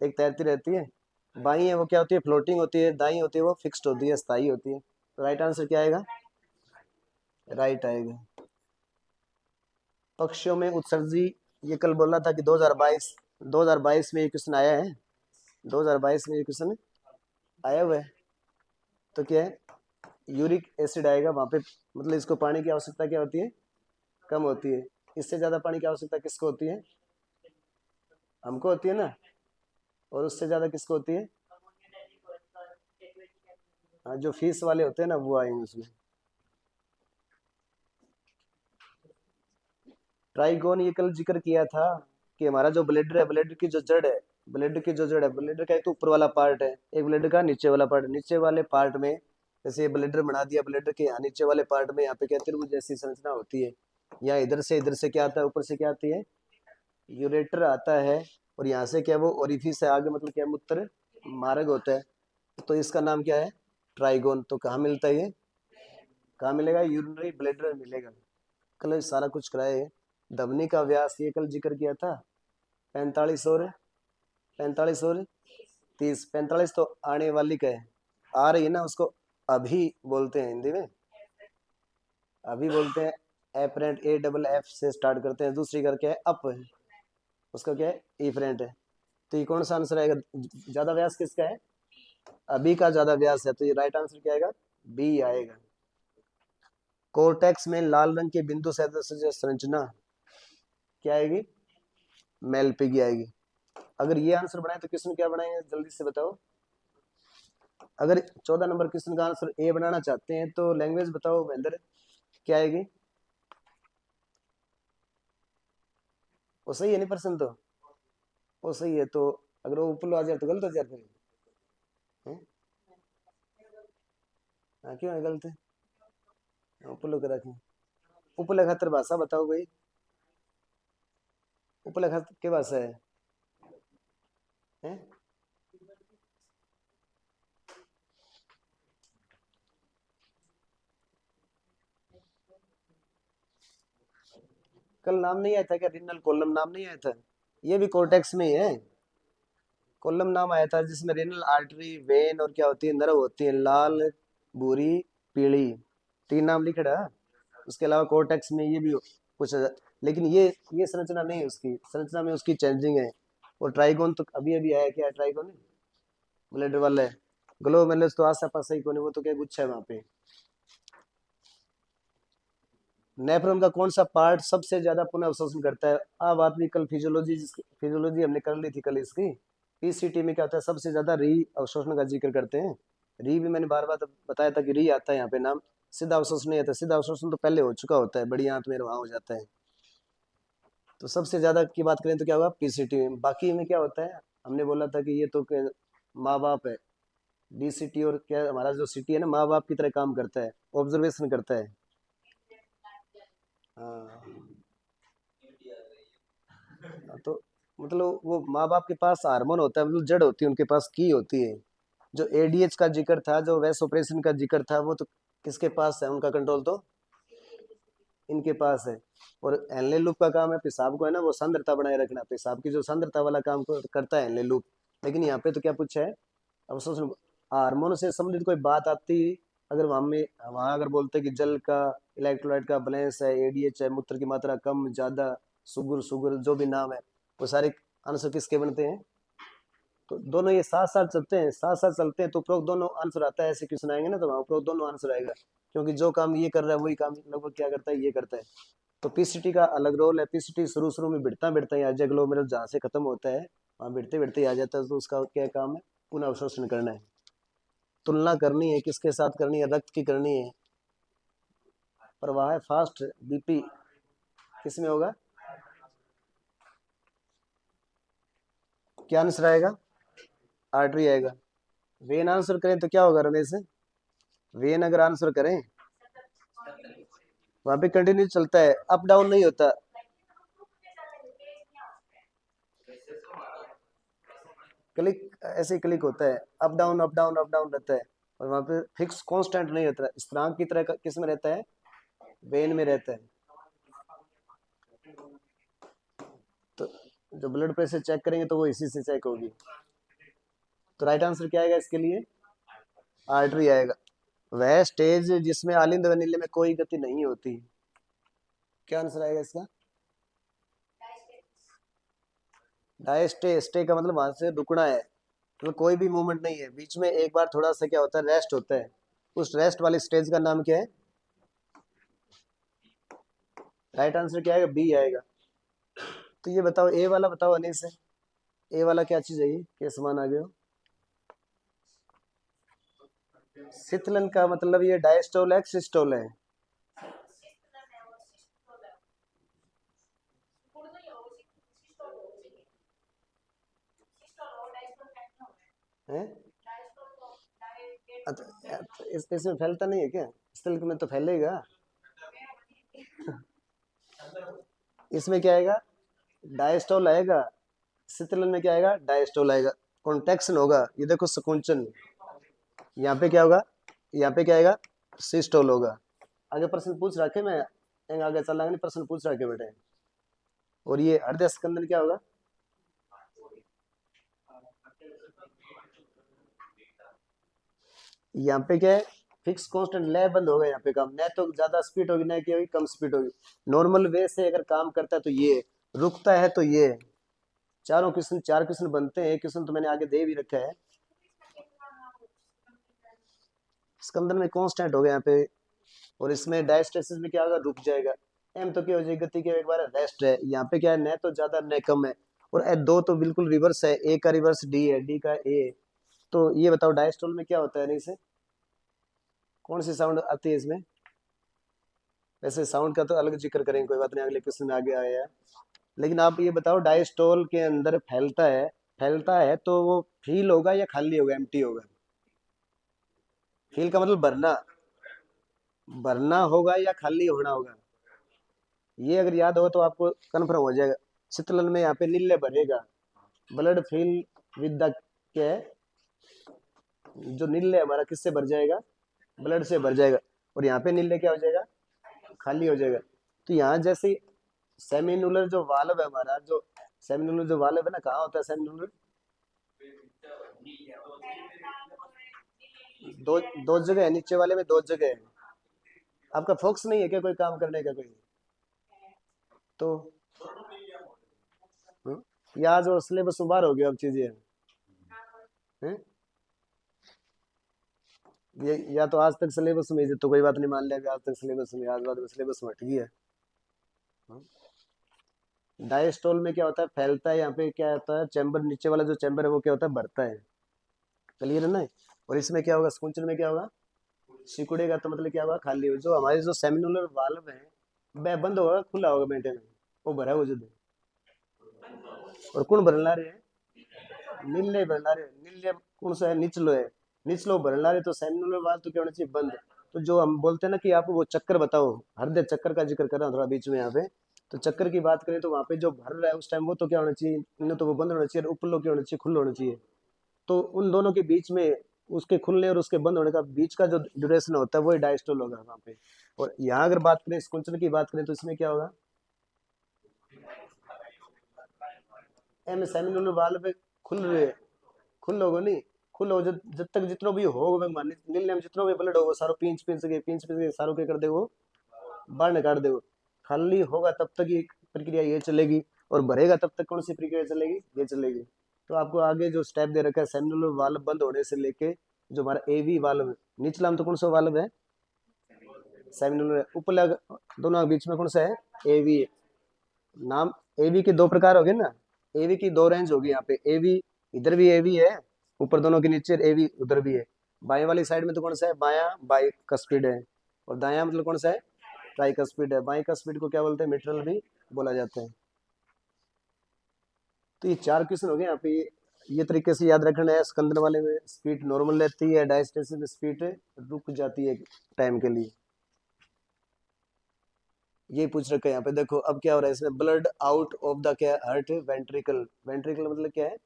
एक तैरती रहती है, बाई है वो क्या होती है? फ्लोटिंग होती है। दाई होती है वो फिक्स्ड होती है, स्थायी होती है। तो राइट आंसर क्या आएगा? राइट आएगा। पक्षियों में उत्सर्जी, ये कल बोला था कि 2022 में ये क्वेश्चन आया है। 2022 में ये क्वेश्चन आया हुआ है। तो क्या है? यूरिक एसिड आएगा वहां पे। मतलब इसको पानी की आवश्यकता क्या होती है? कम होती है। इससे ज्यादा पानी की आवश्यकता किसको होती है? हमको होती है ना। और उससे ज्यादा किसको होती है? हाँ, जो फीस वाले होते हैं ना वो आएंगे उसमें। ट्राइगोन ये कल जिक्र किया था कि हमारा जो ब्लेडर है, ब्लेडर की जो जड़ है, ब्लेडर की जो जड़ है, ब्लेडर का एक तो ऊपर वाला पार्ट है, एक ब्लेडर का नीचे वाला पार्ट। नीचे वाले पार्ट में जैसे ये ब्लेडर बना दिया, ब्लेडर के यहाँ नीचे वाले पार्ट में यहाँ पे क्या त्रिभुज जैसी संरचना होती है। यहाँ इधर से क्या आता है, ऊपर से क्या आती है, यूरेटर आता है। और यहाँ से क्या वो ओरिफिस है आगे, मतलब क्या मूत्र मार्ग होता है। तो इसका नाम क्या है, ट्राइगोन। तो कहाँ मिलता है ये, कहाँ मिलेगा, यूरिनरी ब्लेडर में मिलेगा। कल सारा कुछ कराए। धमनी का व्यास ये कल जिक्र किया था, 45 और 45 तो आने वाली का है, आ रही है ना, उसको अभी बोलते हैं हिंदी में, अभी बोलते हैं। एपरेंट ए डबल एफ से स्टार्ट करते हैं। दूसरी करके है अप है, उसका क्या है, इफरेंट है। तो ये कौन सा आंसर आएगा, ज्यादा व्यास किसका है, अभी का ज्यादा व्यास है। तो ये राइट आंसर क्या आएगा, बी आएगा। कोर्टेक्स में लाल रंग के बिंदु सदृश संरचना क्या आएगी, मेलपिगी आएगी। अगर ये आंसर बनाए तो क्वेश्चन क्या बनाएंगे, जल्दी से बताओ। अगर 14 नंबर क्वेश्चन का आंसर ए बनाना चाहते हैं तो लैंग्वेज बताओ महेंद्र, क्या आएगी। वो सही है नहीं, प्रश्न तो वो सही है। तो अगर वो ऊपर आ जाए तो गलत हो जाए फिर, हैं? हाँ, क्यों है गलत है, ऊपर कर रखें। ऊपर खातर भाषा बताओ भाई, ऊपर खातर क्या भाषा है, हैं? कल नाम नहीं आया था क्या, रिनल कॉलम नाम नहीं आया था, ये भी कोर्टेक्स में ही है। कॉलम नाम आया था जिसमें रेनल आर्टरी, वेन और क्या होती है, नर्व होती है, लाल, भूरी, पीली, तीन नाम लिख रहा है। उसके अलावा कोर्टेक्स में ये भी कुछ है। लेकिन ये संरचना नहीं है, उसकी संरचना में उसकी चेंजिंग है। और ट्राइगोन तो अभी अभी आया, क्या ट्राइगोन है, ब्लेडर वाला है। ग्लोमेरुलस तो आस पास ही कोने, वो तो क्या गुच्छा है वहां पे। नेफ्रॉन का कौन सा पार्ट सबसे ज्यादा पुनः अवशोषण करता है। अब बात भी कल फिजियोलॉजी, फिजियोलॉजी हमने कर ली थी कल इसकी। पीसीटी में क्या होता है, सबसे ज्यादा री अवशोषण का जिक्र करते हैं। री भी मैंने बार बार बताया था कि री आता है यहाँ पे नाम, सीधा अवशोषण नहीं आता। सीधा अवशोषण तो पहले हो चुका होता है, बड़ी आंत में वहां हो जाता है। तो सबसे ज्यादा की बात करें तो क्या होगा, पीसीटी में। बाकी में क्या होता है, हमने बोला था कि ये तो माँ बाप है, डीसीटी और क्या हमारा जो सिटी है ना, माँ बाप की तरह काम करता है, ऑब्जर्वेशन करता है। हाँ, तो मतलब वो माँ बाप के पास हार्मोन होता है, मतलब जड़ होती है उनके पास, की होती है। जो एडीएच का जिक्र था, जो वैस ऑपरेशन का जिक्र था, वो तो किसके पास है, उनका कंट्रोल तो इनके पास है। और एनले लूप का काम है पेशाब को है ना, वो सांद्रता बनाए रखना, पेशाब की जो सांद्रता वाला काम को करता है एनले लूप। लेकिन यहाँ पे तो क्या पूछा है, अवशोषण हार्मोन से संबंधित कोई बात आती, अगर वहां अगर बोलते कि जल का, इलेक्ट्रोलाइट का बैलेंस है, एडीएच है, मूत्र की मात्रा कम ज्यादा, सुगर सुगर जो भी नाम है, वो सारे आंसर किसके बनते हैं। तो दोनों ये साथ साथ चलते हैं, साथ साथ चलते हैं तो उपरोक्त दोनों आंसर आता है। ऐसे क्वेश्चन आएंगे ना तो वहाँ उपरोक्त दोनों आंसर आएगा, क्योंकि जो काम ये कर रहा है वही काम लगभग क्या करता है, ये करता है। तो पीसीटी का अलग रोल है। पीसीटी शुरू शुरू में भिड़ता भिड़ता ही आ जाए, ग्लोमेरुलस जहाँ से खत्म होता है वहाँ भिड़ते भिड़ते ही आ जाता है। तो उसका क्या काम है, पुनः अवशोषण करना है, तुलना करनी है, किसके साथ करनी है, रक्त की करनी है। प्रवाह है फास्ट, बीपी किस में होगा, क्या आंसर आएगा, आर्टरी आएगा। वेन आंसर करें तो क्या होगा रमेश, वेन अगर आंसर करें वहां पे कंटिन्यू चलता है, अप डाउन नहीं होता। क्लिक ऐसे क्लिक होता है, up down up down up down रहता है। और वहां पे फिक्स कांस्टेंट नहीं होता, स्थिरांक की तरह किस में रहता है, वेन में रहता है। तो जो ब्लड प्रेशर चेक करेंगे तो वो इसी से चेक होगी। तो राइट आंसर क्या आएगा इसके लिए, आर्टरी आएगा। वह स्टेज जिसमें आलिंद वनीले में कोई गति नहीं होती, क्या आंसर आएगा इसका, डायस्टे, स्टे का मतलब वहां से रुकना है, मतलब कोई भी मूवमेंट नहीं है बीच में, एक बार थोड़ा सा क्या होता है, रेस्ट होता है। उस रेस्ट वाली स्टेज का नाम क्या है, राइट आंसर क्या आएगा, बी आएगा। तो ये बताओ, ए वाला बताओ अनिल से, ए वाला क्या चीज है, ये क्या समान आ गया? शीतलन का मतलब ये डायस्टोल है, सिस्टोल है? हैं? अच्छा, इसमें फैलता नहीं है क्या? सिल्क में तो फैलेगा। इसमें क्या आएगा? डायस्टोल आएगा। शीतलन में क्या आएगा? डायस्टोल आएगा। कॉन्ट्रैक्शन होगा, ये देखो संकुंचन। यहाँ पे क्या होगा? यहाँ पे क्या आएगा? सिस्टोल होगा। आगे प्रश्न पूछ रखे मैं, आगे चला नहीं, प्रश्न पूछ रखे बेटे। और ये हृदय स्कंदन क्या होगा? यहाँ पे क्या है? फिक्स कांस्टेंट लय बंद होगा यहाँ पे काम, न तो ज्यादा स्पीड होगी ना कि होगी कम स्पीड होगी। नॉर्मल वे से अगर काम करता है तो ये है, रुकता है तो ये है। चारों क्वेश्चन, चार क्वेश्चन बनते हैं, एक क्वेश्चन तो मैंने आगे दे भी रखा है। स्कंदन में कांस्टेंट हो गया यहाँ पे। और इसमें डायस्टेसिस में क्या होगा? रुक जाएगा। एम तो क्या हो जाएगी? गति के एक बार रेस्ट है। यहाँ पे क्या है? न तो ज्यादा न कम है। और दो तो बिल्कुल रिवर्स है, ए का रिवर्स डी है, डी का ए। तो ये बताओ डायस्टोल में क्या होता है? नहीं से कौन सी साउंड आती है इसमें? वैसे साउंड का तो अलग जिक्र करेंगे, कोई बात नहीं, अगले क्वेश्चन में आगे आया है। लेकिन आप ये बताओ डायस्टोल के अंदर फैलता है तो वो फील होगा या खाली होगा, एम्प्टी होगा? फील का मतलब भरना, भरना होगा या खाली होना होगा? ये अगर याद हो तो आपको कन्फर्म हो जाएगा। शीतलन में यहाँ पे नीले भरेगा, ब्लड फिल विद द, क्या है? जो नीले हमारा किससे भर जाएगा? ब्लड से भर जाएगा। और यहाँ पे नीले क्या हो जाएगा? खाली हो जाएगा। तो यहाँ जैसे सेमिनुलर जो वाल्व है हमारा, जो सेमिनुलर जो वाल्व है ना, कहाँ होता है सेमिनुलर? दो, दो जगह है, नीचे वाले में दो जगह है। आपका फोकस नहीं है क्या कोई काम करने का कोई? तो हम्म? या जो सिलेबस में बाहर हो गया अब चीजें हैं? ये या तो आज तक सिलेबस में ही थी, तो कोई बात नहीं, मान लिया कि आज तक सिलेबस में, आज बाद में सिलेबस में हट गया। डायस्टोल में क्या होता है? फैलता है। यहाँ पे क्या होता है? चैम्बर, नीचे वाला जो चैम्बर है वो क्या होता है? भरता है। क्लियर है ना? और इसमें क्या होगा? स्कुंचन में क्या होगा? सिकुड़ेगा, तो मतलब क्या होगा? खाली हो। जो हमारे जो सेमिनुलर वाल्व है वह बंद होगा, खुला होगा मेंटेन, वो भरा हो जो। और कौन भरना रहे हैं? नीले भरना रहे। नीले कौन सा है? निचलो है। निचलो भरना रहे तो सेमिनुलर वाल्व तो क्या होना चाहिए? बंद। तो जो हम बोलते हैं ना कि आप वो चक्कर बताओ, हृदय चक्कर का जिक्र कर रहा हूँ थोड़ा बीच में यहाँ पे। तो चक्कर की बात करें तो वहां पे जो भर रहा है उस टाइम वो तो क्या होना चाहिए? न तो वो बंद होना चाहिए, ऊपर लो क्या होना चाहिए? खुला होना चाहिए। तो उन दोनों के बीच में, उसके खुलने और उसके बंद होने का बीच का जो ड्यूरेशन होता है वो डायस्टोल होगा वहाँ पे। और यहाँ अगर बात करें, स्कुंचन की बात करें, तो इसमें क्या होगा? एम सेमिनुलर वाल्व पे खुल रहे, खुल होगा नहीं, खुल हो जब जब तक जितनो भी हो मान नील में जितनो भी ब्लड होगा सारो पींच पींच के सारो के कर देगो, बाहर निकाल देगो। खाली होगा तब तक ये प्रक्रिया ये चलेगी, और भरेगा तब तक कौन सी प्रक्रिया चलेगी? ये चलेगी। तो आपको आगे जो स्टेप दे रखा है, सेमिनुलर वाल्व बंद होने से लेके जो हमारा एवी वाल्व है, निचला में तो कौन सा वाल्व है? सेमिनुलर। ऊपर दोनों के बीच में कौन सा है? एवी। नाम, एवी के दो प्रकार हो गए ना, एवी की दो रेंज होगी यहाँ पे। एवी इधर भी एवी है, ऊपर दोनों के नीचे एवी उधर भी है। बाएं वाली साइड में तो कौन सा है? बायां बाई कस्पिड है। और दायां मतलब कौन सा है? ट्राई कस्पिड है। बाई कस्पिड को क्या बोलते हैं? मिट्रल भी बोला जाता है। तो ये चार क्वेश्चन हो गए यहाँ पे। ये तरीके से याद रखना है। स्कंदन वाले में स्पीड नॉर्मल रहती है, डायस्टेसिस में स्पीड रुक जाती है टाइम के लिए। ये पूछ रखा है यहाँ पे। देखो अब क्या हो रहा है इसमें, ब्लड आउट ऑफ द क्या, हार्ट वेंट्रिकल। वेंट्रिकल मतलब क्या है?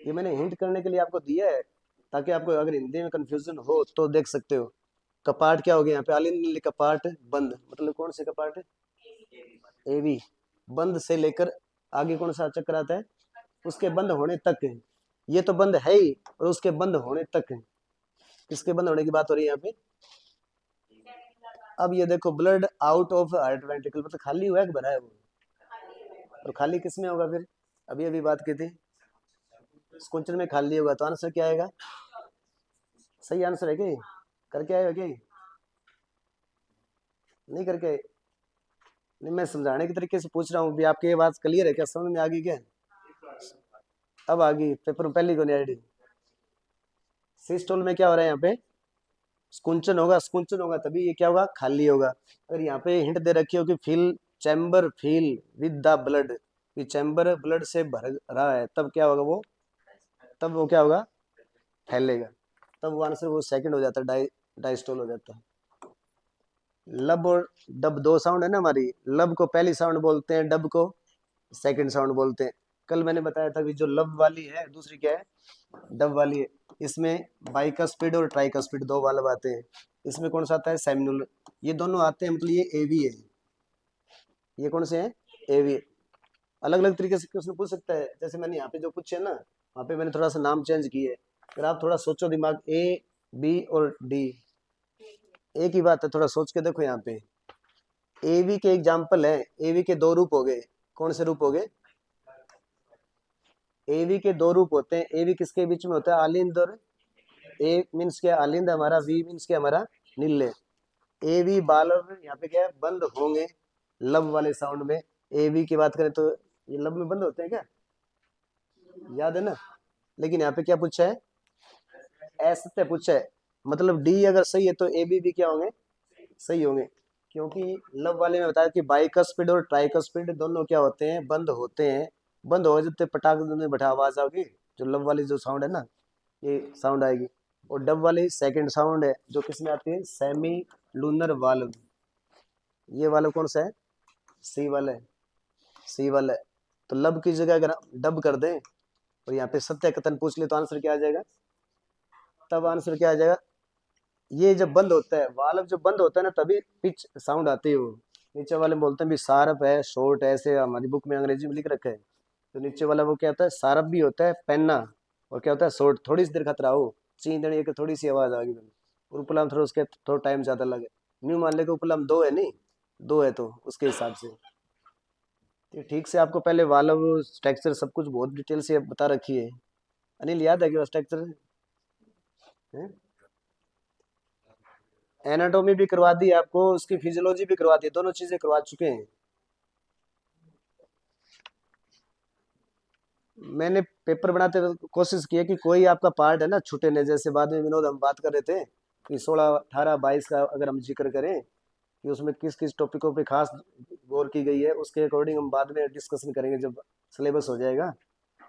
ये मैंने हिंट करने के लिए आपको दिया है, ताकि आपको अगर हिंदी में कंफ्यूजन हो तो देख सकते हो। कपाट क्या हो गया यहाँ पे? आलिंद नीली कपाट बंद, मतलब कौन से कपाट? एवी। बंद से लेकर आगे कौन सा चक्कर आता है? उसके बंद होने तक है। ये तो बंद है ही, और उसके बंद होने तक है। किसके बंद होने की बात हो रही है यहाँ पे? अब ये देखो, blood out of heart ventricle मतलब खाली हुआ है कि भरा है वो? और खाली किस में होगा फिर? अभी अभी बात की थी, क्वेश्चन में खाली होगा, तो आंसर क्या आएगा? सही आंसर है क्या ये? करके आए हो क्या ये? नहीं करके आए? नहीं, मैं समझाने के तरीके से पूछ रहा हूँ भी, आपकी ये बात क्लियर है क्या? समझ में आ गई क्या? अब आ गई पेपर में पहली कौन आईडी। सिस्टोल में क्या हो रहा है यहाँ पे, स्कुंचन होगा, स्कुंचन होगा तभी ये क्या होगा, खाली होगा। अगर यहाँ पे हिंट दे रखी हो कि fill chamber fill with the blood, कि चैम्बर ब्लड से भर रहा है, तब क्या होगा वो, तब वो क्या होगा, फैलेगा। तब वो आंसर वो सेकंड हो जाता है, डाइस्टोल हो जाता है। लब और डब दो साउंड है ना हमारी, लब को पहली साउंड बोलते हैं, डब को सेकंड साउंड बोलते हैं। कल मैंने बताया था कि जो लब वाली है दूसरी क्या है, डब वाली है। इसमें बाइकस्पिड और ट्राइकस्पिड दो वाल्व आते हैं। इसमें कौन सा आता है, सेमिनुलर। ये दोनों आते हैं, मतलब ये एवी है। ये कौन से हैं, एवी। अलग अलग तरीके से क्वेश्चन पूछ सकता है, जैसे मैंने यहाँ पे जो पूछे ना, वहाँ पे मैंने थोड़ा सा नाम चेंज किए। अगर आप थोड़ा सोचो दिमाग, ए बी और डी एक ही बात है, थोड़ा सोच के देखो। यहाँ पे एवी के एग्जाम्पल है, एवी के दो रूप हो गए। कौन से रूप हो गए, एवी के दो रूप होते हैं। एवी किसके बीच में होता है, आलिंद और, ए मीन्स क्या, आलिंद हमारा, वी मीन्स क्या हमारा, नीले। एवी बालव यहाँ पे क्या है, बंद होंगे लब वाले साउंड में। एवी की बात करें तो ये लब में बंद होते हैं क्या, याद है ना। लेकिन यहाँ पे क्या पूछा है, असत्य पूछा है। मतलब डी अगर सही है तो ए बी भी क्या होंगे, सही होंगे। क्योंकि लब वाले में बताया कि बाइकस्पिड और ट्राइकस्पिड दोनों क्या होते हैं, बंद होते हैं। बंद हो जाते पटाख में बैठा आवाज आओगी, जो लब वाली जो साउंड है ना, ये साउंड आएगी। और डब वाली सेकंड साउंड है, जो किस में आती है, सेमी लूनर वाल्व। ये वाल्व कौन सा है, सी वाला है, सी वाला है। तो लब की जगह अगर डब कर दें और यहाँ पे सत्य कथन पूछ ले तो आंसर क्या आ जाएगा, तब आंसर क्या आ जाएगा, ये जब बंद होता है वाल्व, जब बंद होता है ना तभी पिच साउंड आती है। वो नीचे वाले में बोलते हैं भी सारप है, शॉर्ट है, ऐसे हमारी बुक में अंग्रेजी में लिख रखा है। तो नीचे वाला वो क्या होता है, सारप भी होता है पेन्ना, और क्या होता है, शॉर्ट। थोड़ी सी देर खतरा हो, चीन देने एक थोड़ी सी आवाज आ गई, और उपलाम थोड़ा उसके थोड़ा टाइम ज्यादा लगे। न्यू मान ले के उपलाम दो है, नहीं दो है, तो उसके हिसाब से तो ठीक से आपको पहले वाल्व स्ट्रक्चर सब कुछ बहुत डिटेल से बता रखी है। अनिल याद है कि स्ट्रक्चर है, एनाटोमी भी करवा दी आपको, उसकी फिजियोलॉजी भी करवा दी, दोनों चीजें करवा चुके हैं। मैंने पेपर बनाते वक्त कोशिश की है कि कोई आपका पार्ट है ना छूटे नहीं। जैसे बाद में विनोद हम बात कर रहे थे कि 16 18 22 का अगर हम जिक्र करें कि उसमें किस किस टॉपिकों पे खास गौर की गई है, उसके अकॉर्डिंग हम बाद में डिस्कशन करेंगे जब सिलेबस हो जाएगा।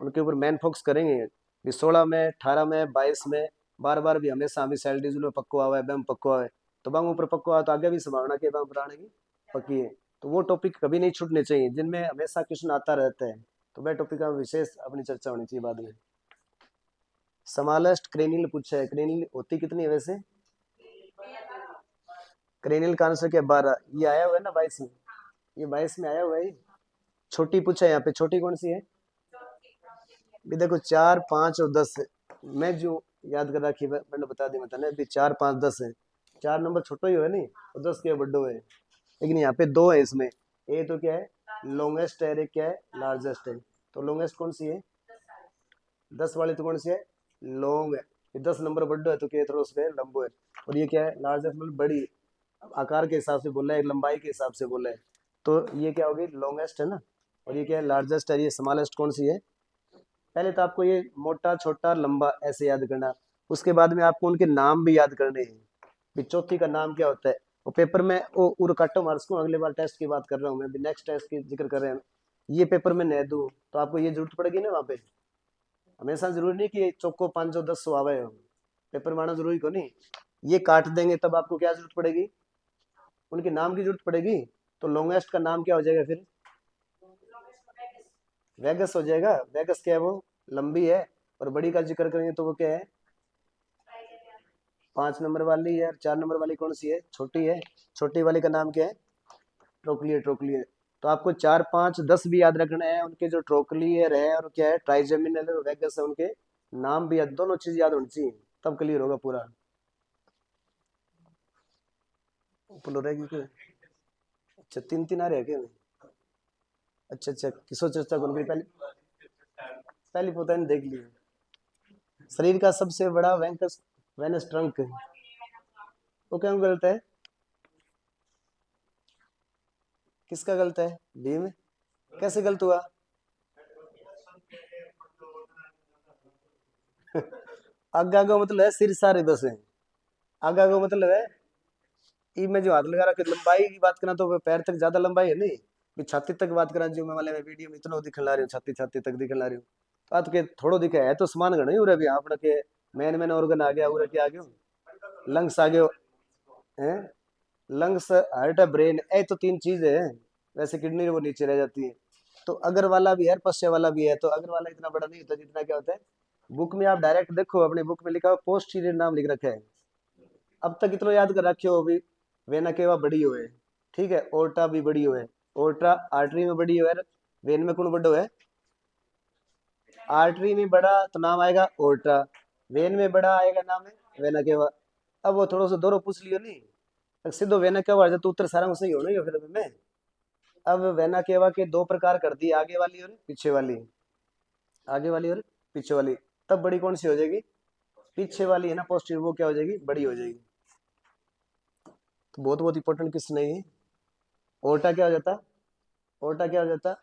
उनके ऊपर मेन फोकस करेंगे कि 16 में, 18 में, 22 में। बार बार भी हमेशा हमें सेल डिजिल में पक्को आवा है, बैम पक्को आवा है, तो बंग ऊपर पक्को आवा तो आगे भी संभावना कि बंग पुराने की पक्की है। तो वो टॉपिक कभी नहीं छूटने चाहिए जिनमें हमेशा क्वेश्चन आता रहता है। तो वह टॉपिक का विशेष अपनी चर्चा होनी चाहिए बाद में। स्मॉलेस्ट क्रेनियल पूछा है, क्रेनियल होती कितनी है वैसे, क्रेनियल का आंसर क्या, 12। ये आया हुआ है ना 22 में, ये 22 में आया हुआ है। छोटी पूछा है यहाँ पे, छोटी कौन सी है, भी देखो 4 5 और 10 है। मैं जो याद कर रखी मैंने बता दी, मतलब अभी 4 5 10 है। 4 नंबर छोटो ही है नहीं, और 10 क्या बड्डो है। लेकिन यहाँ पे दो है इसमें, ए तो क्या है लॉन्गेस्ट है, एक क्या है लार्जेस्ट है। तो लॉन्गेस्ट कौन सी है, 10 वाली तो कौन सी है, लॉन्ग है। ये 10 नंबर बड्डो है तो क्या थोड़ा उसमें लंबो है। और ये क्या है लार्जेस्ट, मतलब बड़ी, आकार के हिसाब से बोला है, लंबाई के हिसाब से बोला है। तो ये क्या होगी, लॉन्गेस्ट है ना। और ये क्या है लार्जेस्ट है। ये स्मॉलेस्ट कौन सी है, पहले तो आपको ये मोटा छोटा लंबा ऐसे याद करना, उसके बाद में आपको उनके नाम भी याद करने हैं। भी चौथी का नाम क्या होता है, वो पेपर में वो उर काटो मार्क्स को, अगले बार टेस्ट की बात कर रहा हूँ मैं, नेक्स्ट टेस्ट की जिक्र कर रहे हैं। ये पेपर में नहीं दूँ तो आपको ये जरूरत पड़ेगी ना वहाँ पे। हमेशा जरूरी नहीं कि चौको 500 1000 आवे हो, पेपर में आना जरूरी को नहीं। ये काट देंगे तब आपको क्या जरूरत पड़ेगी, उनके नाम की जरूरत पड़ेगी। तो लॉन्गेस्ट का नाम क्या हो जाएगा फिर, वेगस हो जाएगा। वेगस क्या है, वो लंबी है। और बड़ी का जिक्र करेंगे तो वो क्या है, 5 नंबर वाली है। 4 नंबर वाली कौन सी है, छोटी है। छोटी वाली का नाम क्या है, ट्रोक्लियर, ट्रोक्लियर। तो आपको 4 5 10 भी याद रखना है, उनके जो ट्रोक्लियर है और क्या है ट्राइजेमिनल और वेगस है, उनके नाम भी याद, दोनों चीज याद होनी चाहिए, तब क्लियर होगा पूरा। ऊपर हो रहेगी क्या, अच्छा 3 3 आ रहे हैं क्या, अच्छा अच्छा किसो चर्चा कौन करी पहले, पहली पता नहीं देख लिया। शरीर का सबसे बड़ा वेंकस वेनस ट्रंक, वो क्यों गलत है, किसका गलत है, बी में, कैसे गलत हुआ, आगा मतलब है सिर सारे बस है। आगा मतलब है ई में जो हाथ लगा रहा कि लंबाई की बात करा तो पैर तक ज्यादा लंबाई है नहीं, भी छाती तक बात करा जो मैं वाले में वीडियो में इतना दिखला रही हूँ, छाती छाती तक दिखला रही हूँ। तो आप के थोड़ो दिखे है तो समान गण उरे भी आपने के मेन मेन ऑर्गन आ गया, उरे के आ गयो लंग्स आ गयो हैं, लंग्स हार्ट ब्रेन, ए तो तीन चीज है। वैसे किडनी वो नीचे रह जाती है। तो अगर वाला भी है पश्चे वाला भी है, तो अगर वाला इतना बड़ा नहीं होता जितना क्या होता है। बुक में आप डायरेक्ट देखो, अपनी बुक में लिखा हुआ पोस्टीरियर नाम लिख रखा है। अब तक इतना याद कर रखे हो भी, वेना केवा बड़ी हुए, ठीक है, ओर्टा भी बड़ी हुए, ओर्टा आर्टरी में बड़ी हुए, वेन में कौन बड़ो है, आर्टरी में बड़ा तो नाम आएगा ओर्टा, वेन में बड़ा आएगा नाम है वेना केवा। अब वो थोड़ा सा दोनों पूछ लियो नहीं, अब सीधो वेना केवा तो उत्तर सारा सही होना ही हो फिर में। अब वेना केवा के दो प्रकार कर दिए, आगे वाली और पीछे वाली, आगे वाली और पीछे वाली। तब बड़ी कौन सी हो जाएगी, पीछे वाली है ना पोस्टीरियर, वो क्या हो जाएगी, बड़ी हो जाएगी। तो बहुत बहुत इंपॉर्टेंट किस नहीं है, ओर्टा क्या हो जाता, ओर्टा क्या हो जाता,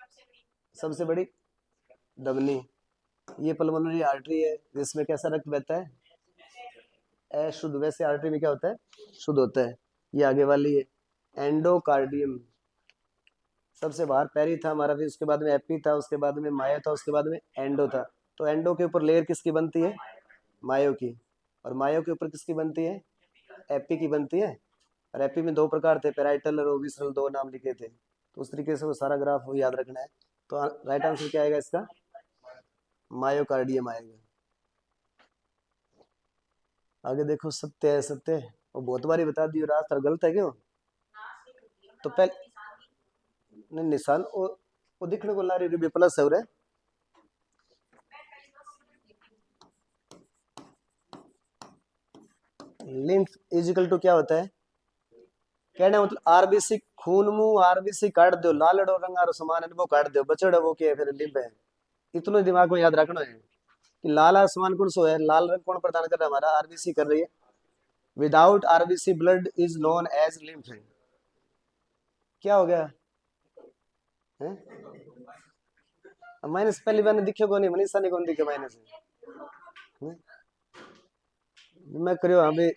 सबसे बड़ी धमनी। ये पल्मोनरी आर्टरी है जिसमें कैसा रक्त बहता है, अशुद्ध, वैसे आर्टरी में क्या होता है, शुद्ध होता है। ये आगे वाली है एंडोकार्डियम, सबसे बाहर पैरी था हमारा, फिर उसके बाद में एपी था, उसके बाद में मायो था, उसके बाद में एंडो था। तो एंडो के ऊपर लेयर किसकी बनती है, मायो की, और मायो के ऊपर किसकी बनती है, एपी की बनती है। और एपी में दो प्रकार थे, पेराइटल और ओविसरल, दो नाम लिखे थे। तो उस तरीके से वो सारा ग्राफ वो याद रखना है। तो राइट आंसर क्या आएगा इसका, मायोकार्डियम आएगा। आगे देखो, सत्य है सत्य, वो बहुत बारी बता दियो, रास्ता गलत है क्यों। तो पहले नहीं, निशान वो दिखने को ला रही है प्लस है उरे, लिम्फ इजिकल टू क्या होता है, कहने मतलब आरबीसी खून मुंह आरबीसी काट दो, लालड़ो रंगारो समान है वो काट दो, बचड़ो वो क्या है फिर लिम्फ है। इतना दिमाग में याद रखना है कि लाल आसमान कौन सो है, लाल रंग कौन प्रदान कर रहा है, हमारा आरबीसी कर रही है। Without RBC blood is known as lymph है। क्या हो गया है, माइनस पहली बार दिखे को नहीं, मनीषा ने कौन दिखे माइनस, मैं करियो अभी।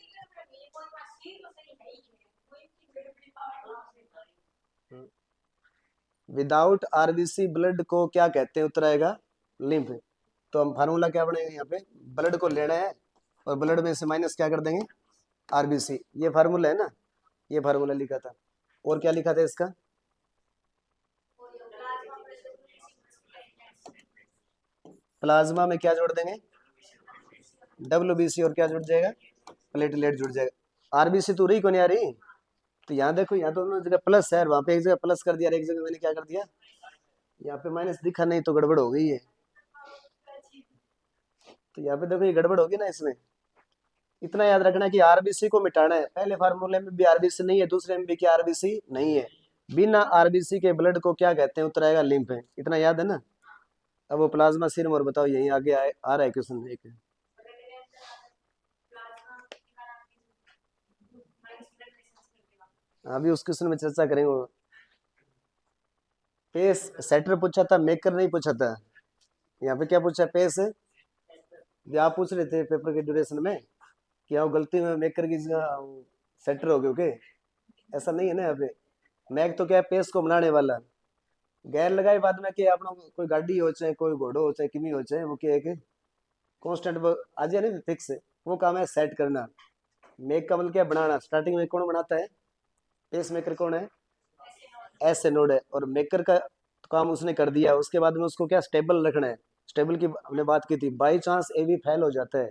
विदाउट आरबीसी ब्लड को क्या कहते हैं, उत्तर आएगा लिम्फ। तो हम फार्मूला क्या बनाएंगे यहाँ पे, ब्लड को लेना है और ब्लड में से माइनस क्या कर देंगे, आरबीसी। ये फार्मूला है ना, ये फार्मूला लिखा था। और क्या लिखा था इसका, प्लाज्मा में क्या जोड़ देंगे, डब्ल्यूबीसी, और क्या जुड़ जाएगा, प्लेटलेट जुड़ जाएगा। आरबीसी तो रही को नहीं आ रही। तो यहाँ देखो, यहाँ तो उन्होंने जगह प्लस है, वहां पे एक जगह प्लस कर दिया और एक जगह मैंने क्या कर दिया, यहाँ पे माइनस दिखा नहीं, तो गड़बड़ हो गई है। तो यहाँ पे देखो ये गड़बड़ होगी ना इसमें। इतना याद रखना कि आरबीसी को मिटाना है, पहले फार्मूले में भी आरबीसी नहीं है, दूसरे में भी क्या आरबीसी नहीं है। बिना आरबीसी के ब्लड को क्या कहते हैं, उत्तर आएगा लिम्फ है, इतना याद है ना। अब वो प्लाज्मा सीरम और बताओ, यही आगे आ रहा है क्वेश्चन एक। अभी उस क्वेश्चन में चर्चा करेंगे। पेस सेटर पूछा था, मेकर नहीं पूछा था। यहाँ पे क्या पूछा, पेस है। ये आप पूछ रहे थे पेपर के ड्यूरेशन में कि आप गलती में मेकर की जगह सेटर हो गए के, ऐसा नहीं है ना। यहाँ पे मैक तो क्या है, पेस को बनाने वाला। गैर लगाए बाद में कि आपने कोई गाड़ी हो चाहे कोई घोड़ो हो चाहे किमी हो चाहे, वो क्या है कि कांस्टेंट आ जाए नहीं फिक्स, वो काम है सेट करना। मेक का मतलब क्या, बनाना। स्टार्टिंग में कौन बनाता है, पेस मेकर कौन है, एस ए नोड है, और मेकर का काम उसने कर दिया। उसके बाद में उसको क्या स्टेबल रखना है। स्टेबल की हमने बात की थी, बाई चांस ए भी फेल हो जाता है,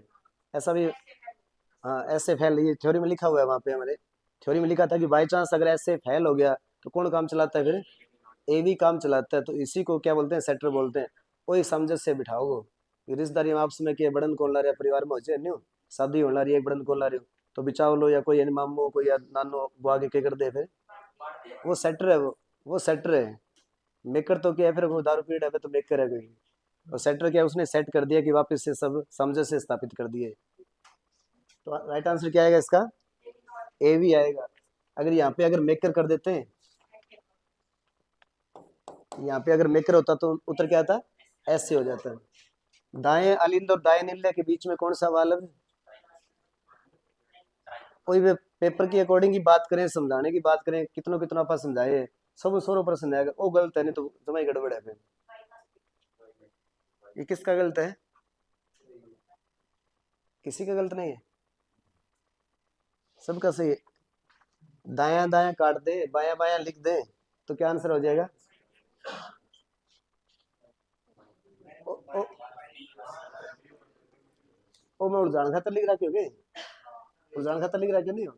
ऐसा भी। हाँ ऐसे फेल, ये थ्योरी में लिखा हुआ है, वहाँ पे हमारे थ्योरी में लिखा था कि बाई चांस अगर ऐसे फेल हो गया तो कौन काम चलाता है फिर, ए भी काम चलाता है। तो इसी को क्या बोलते हैं, सेटर बोलते हैं। वही समझ से बिठाओ वो, ये रिश्तेदारी में आपस में कि बड़न कौन ला रहा है, परिवार में हो जाए न्यू शादी हो ला रही है, एक बड़न कौन ला रही हो, तो बिचाव लो, या कोई मामो कोई या नानो बुआ के क्या कर दे फिर, वो सेटर है। वो सेटर है। मेकर तो क्या है फिर, वो दारू पीड़ है तो मेकर है कोई। और सेटर क्या है, उसने सेट कर दिया कि वापस से सब समझ से स्थापित कर दिए। तो राइट आंसर क्या आएगा इसका, ए भी आएगा। अगर यहाँ पे अगर मेकर कर देते हैं, यहाँ पे अगर मेकर होता तो उत्तर क्या आता, एस से हो जाता है। दाएं अलिंद और दाएं नील्य के बीच में कौन सा वाल्व है? कोई भी पेपर की अकॉर्डिंग की बात करें, समझाने की बात करें, कितनों कितना अपन समझाए, सब 100% समझाएगा। वो गलत है, नहीं तो तुम्हें गड़बड़ है फिर। ये किसका गलत है? किसी का गलत नहीं है, सबका सही है। दाया दाया काट दे, बाया बाया लिख दे, तो क्या आंसर हो जाएगा? ओ, ओ, ओ मैं उड़ान खाता लिख रहा क्यों के? उड़ान खाता लिख रहा क्यों नहीं हो?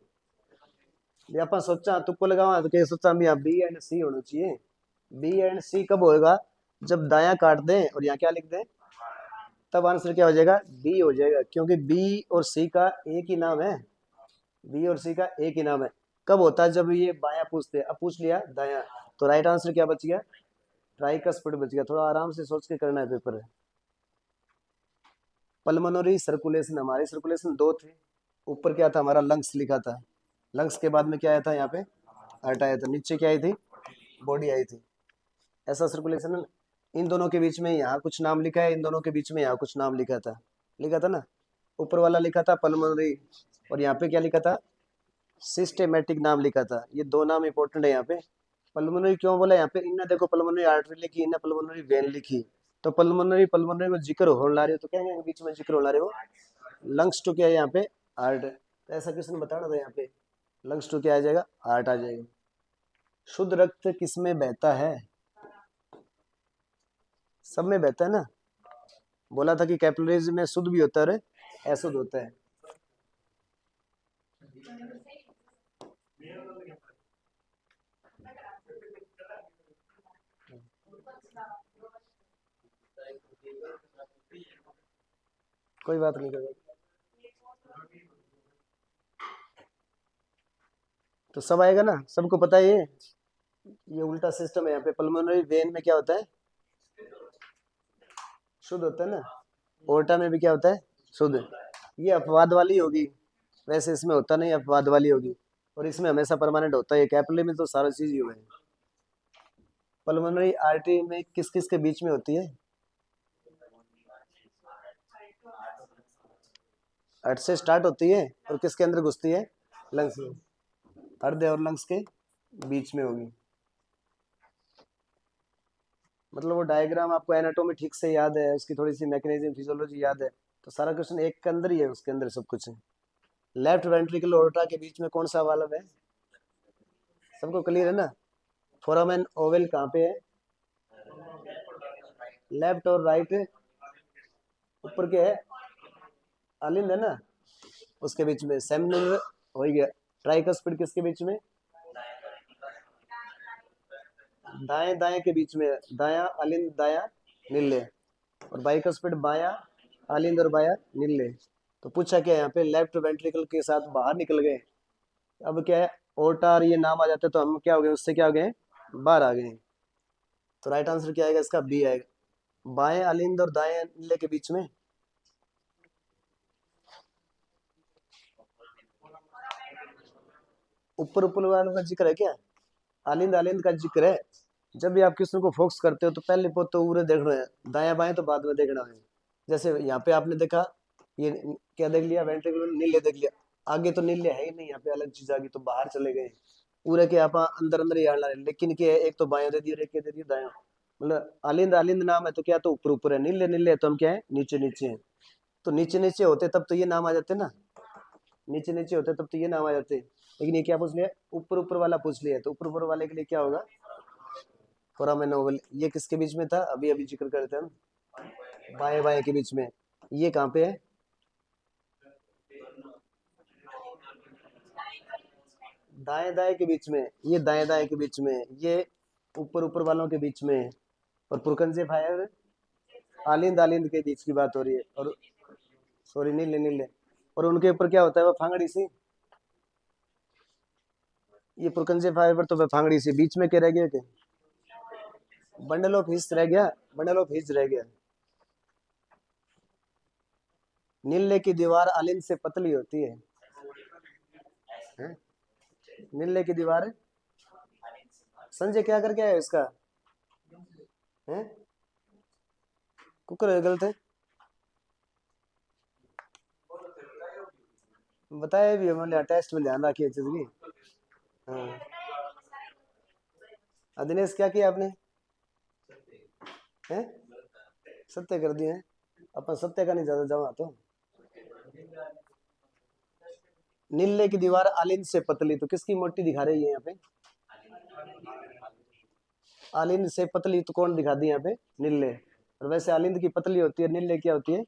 ये अपन सोचा तुक्को लगावा तो क्या सोचा भी, बी एंड सी होना चाहिए। बी एंड सी कब होएगा? जब दाया काट दें और यहाँ क्या लिख दें, तब आंसर क्या हो जाएगा? बी हो जाएगा, क्योंकि बी और सी का एक ही नाम है। बी और सी का एक ही नाम है। कब होता है? जब ये बाया पूछते हैं। अब पूछ लिया दाया, तो राइट आंसर क्या बच गया? ट्राइकस्पिड बच गया। थोड़ा आराम से सोच के करना है पेपर। पल्मोनरी सर्कुलेशन, हमारी सर्कुलेशन दो थे। ऊपर क्या था हमारा? लंग्स लिखा था। लंग्स के बाद में क्या आया था? यहाँ पे हार्ट आया था। नीचे क्या आई थी? बॉडी आई थी। ऐसा सर्कुलेशन है। इन दोनों के बीच में यहाँ कुछ नाम लिखा है, इन दोनों के बीच में यहाँ कुछ नाम लिखा था। लिखा था ना? ऊपर वाला लिखा था पल्मोनरी, और यहाँ पे क्या लिखा था? सिस्टेमेटिक नाम लिखा था। ये दो नाम इंपॉर्टेंट है यहाँ पे। पल्मोनरी क्यों बोला यहाँ पे? इनने देखो पल्मोनरी आर्टरी लिखी, इनने पल्मोनरी वेन लिखी, तो पल्मोनरी पल्मोनरी में जिक्र हो ला रहे हो, तो क्या है बीच में जिक्र हो ला रहे हो? लंग्स टू क्या है यहाँ पे? हार्ट। तो ऐसा किसने बताना था? यहाँ पे लंग्स टू क्या आ जाएगा? हार्ट आ जाएगा। शुद्ध रक्त किस में बहता है? सब में बहता है ना। बोला था कि कैपिलरीज में शुद्ध भी होता है और अशुद्ध होता है। कोई बात नहीं, कोई बात। तो सब आएगा ना, सबको पता है ये उल्टा सिस्टम है। यहाँ पे पल्मोनरी वेन में क्या होता है? शुद्ध होता है ना। ओर्टा में भी क्या होता है? शुद्ध। ये अपवाद वाली होगी, वैसे इसमें होता नहीं, अपवाद वाली होगी। और इसमें हमेशा परमानेंट होता है। कैपिलरी में तो सारा चीज ही हुआ है। पल्मोनरी आर्टरी में किस किस के बीच में होती है? हार्ट से स्टार्ट होती है और किसके अंदर घुसती है? लंग्स में। हृदय और लंग्स के बीच में होगी। मतलब वो डायग्राम आपको एनाटोमी ठीक से याद है, उसकी थोड़ी सी मैकेनिज्म फिजियोलॉजी याद है, तो सारा क्वेश्चन एक के अंदर ही है, उसके अंदर सब कुछ है। लेफ्ट वेंट्रिकल ओर्टा के बीच में कौन सा वाल्व है? सबको क्लियर है ना? फोरामेन ओवल कहाँ पे है? लेफ्ट और राइट। ऊपर के है अलिंद है ना, उसके बीच में सेमिनल हो गया। ट्राइकस्पिड किसके बीच में? दाएं दाएं के बीच में। दाया अलिंद दाया नीले, और बाइकस्पिड बाया अलिंद और बाया नीले। तो पूछा क्या यहाँ पे? लेफ्ट वेंट्रिकल के साथ बाहर निकल गए। अब क्या है? ओर्टा और ये नाम आ जाते तो हम क्या हो गए? उससे क्या हो गए? बाहर आ गए। तो राइट आंसर क्या आएगा इसका? बी आएगा। बाएं अलिंद और दाएं नीले के बीच में ऊपर ऊपर वालों का जिक्र है क्या? अलिंद अलिंद का जिक्र है। जब भी आप किसी को फोकस करते हो तो पहले तो उरे देखना है, दाया बाएं तो बाद में देखना है। जैसे यहाँ पे आपने देखा, ये क्या देख लिया? वेंट्रिकुलर नीले देख लिया। आगे तो नीले है ही नहीं, यहाँ पे अलग चीज आ गई तो बाहर चले गए। पूरे के आप अंदर अंदर ही आना है, लेकिन क्या है, एक तो बाएं दे दिया, एक के दे दिया दाया। मतलब अलिंद अलिंद नाम है तो क्या? तो ऊपर ऊपर है। नीले नीले है तो हम क्या है? नीचे नीचे है। तो नीचे नीचे होते तब तो ये नाम आ जाते ना। नीचे नीचे होते तब तो ये नाम आ जाते। लेकिन ये क्या पूछ लिया? ऊपर ऊपर वाला पूछ लिया, तो ऊपर ऊपर वाले के लिए क्या होगा? Foramen novel. ये किसके बीच में था? अभी अभी जिक्र करते हैं हम, बाएं बाएं के बीच में। ये कहाँ पे है? दाएं दाएं के बीच में। ये दाएं दाएं के बीच में, ये ऊपर ऊपर वालों के बीच में। और पुरकन फायर आलिंद आलिंद के बीच की बात हो रही है। और सॉरी नीले नीले, और उनके ऊपर क्या होता है? वो फांगड़ी सी। ये पुरकन फाइबर तो फांगड़ी सी। बीच में क्या रह गया? क्या बंडल ऑफ हिस्स रह गया? बंडल ऑफ हिस्स रह गया। नीले की दीवार आलिंद से पतली होती है? नीले की दीवार संजय क्या करके आया इसका? है कुकर गलत है। बताया भी हमने, टेस्ट में ध्यान रखिए चीज की। हाँ। दिनेश क्या किया आपने? हैं? सत्य कर दिए हैं। अपन सत्य का नहीं ज्यादा जमा तो। नीले की दीवार आलिंद से पतली, तो किसकी मोटी दिखा रही है यहाँ पे? आलिंद से पतली तो कौन दिखा दी यहाँ पे? नीले। और वैसे आलिंद की पतली होती है, नीले क्या होती है?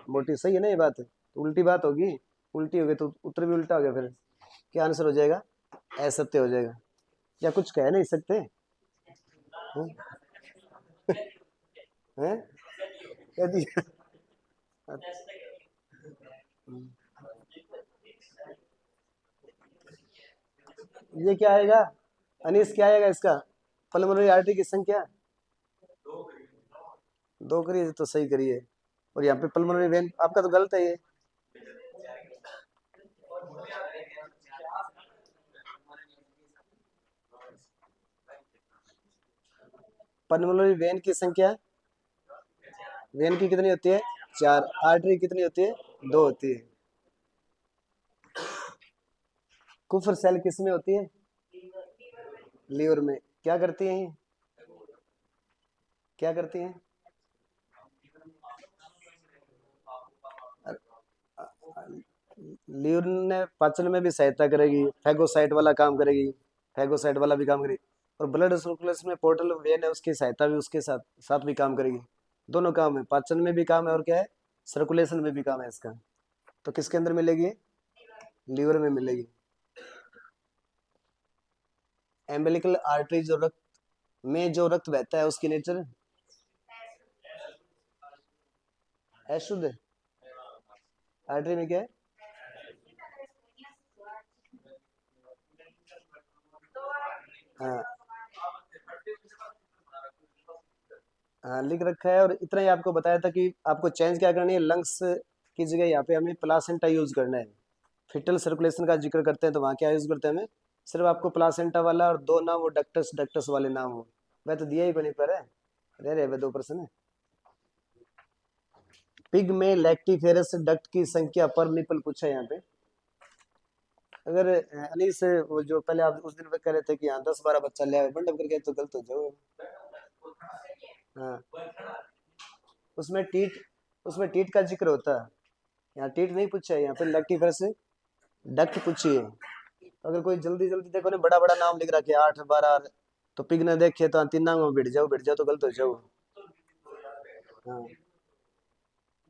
मोटी। सही है ना ये बात? तो उल्टी बात होगी। उल्टी हो गई तो उत्तर भी उल्टा हो गया फिर। क्या आंसर हो जाएगा? असत्य हो जाएगा। या कुछ कह नहीं सकते? हैं? हैं? कह दिया। ये क्या आएगा? अनीस क्या आएगा इसका? पल्मोनरी आर्टरी की संख्या? दो करिए तो सही करिए। और यहाँ पे पल्मोनरी वेन आपका तो गलत है ये। पल्मोनरी वेन की संख्या, वेन की कितनी होती है? चार। आर्टरी कितनी होती है? दो होती है। कुफर सेल किस में होती है? लीवर में। क्या करती है ये? क्या करती हैं? ल्यूरिन पाचन में भी सहायता करेगी, फैगोसाइट वाला काम करेगी, फैगोसाइट वाला भी काम करेगी। और ब्लड सर्कुलेशन में पोर्टल वेन है, उसकी सहायता भी उसके साथ साथ भी काम करेगी। दोनों काम है, पाचन में भी काम है और क्या है, सर्कुलेशन में भी काम है इसका। तो किसके अंदर मिलेगी? लीवर में मिलेगी। एम्बिलिकल आर्टरी जो रक्त में जो रक्त बहता है उसकी नेचर अशुद्ध। आर्टरी में क्या है? हाँ। हाँ लिख रखा है, और इतना ही आपको बताया था कि आपको चेंज क्या करनी है, लंग्स की जगह यहाँ पे हमें प्लासेंटा यूज करना है। फिटल सर्कुलेशन का जिक्र करते हैं तो वहाँ क्या यूज करते हैं हमें? सिर्फ आपको प्लासेंटा वाला और दो नाम वो डक्टस डक्टस वाले नाम हो। वह तो दिया ही बनी पर है, रह वह 2% है। पिग में लैक्टिफेरस डक्ट की संख्या पर निपल पूछा है यहाँ पे। अगर अनीस वो जो पहले आप उस दिन कह रहे थे कि हाँ 10-12 बच्चा ले आए मंडप करके, तो गलत हो जाओ। हाँ। उसमें टीट, उसमें टीट का जिक्र होता है। यहाँ टीट नहीं पूछा है, यहाँ पे लैक्टिफेरस डक्ट पूछी है। अगर कोई जल्दी जल्दी देखो ना, बड़ा बड़ा नाम लिख रखे 8-12, तो पिग ने देखे तो तीन नाम में भिड़ जाओ तो गलत हो जाओ। हाँ।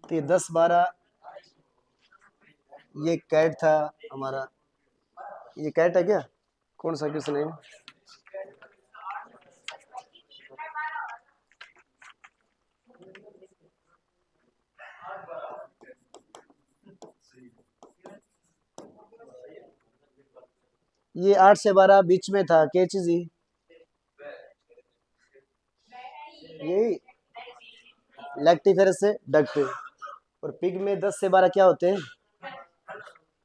तो ये 10-12, ये कैट था हमारा। ये कैट है क्या? कौन सा क्वेश्चन है? ये 8 से 12 बीच में था, क्या चीज ही? यही लैक्टिफेरस से डक्ट। और पिग में 10 से 12 क्या होते हैं?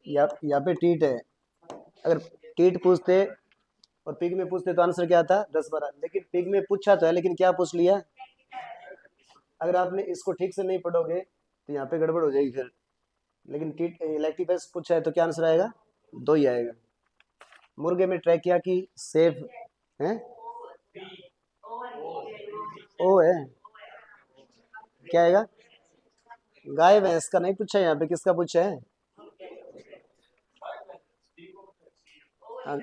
यहाँ पे टीट है। अगर टीट पूछते और पिग में पूछते तो आंसर क्या था? 10-12। लेकिन पिग में पूछा तो है, लेकिन क्या पूछ लिया? अगर आपने इसको ठीक से नहीं पढ़ोगे तो यहाँ पे गड़बड़ हो जाएगी फिर। लेकिन टीट इलेक्ट्रिफाइस पूछा है तो क्या आंसर आएगा? दो ही आएगा। मुर्गे में ट्रैकिया की सेफ है? ओ है। क्या आएगा? गाय भैंस का नहीं पूछा है यहाँ पे, किसका पूछा है? हाँ,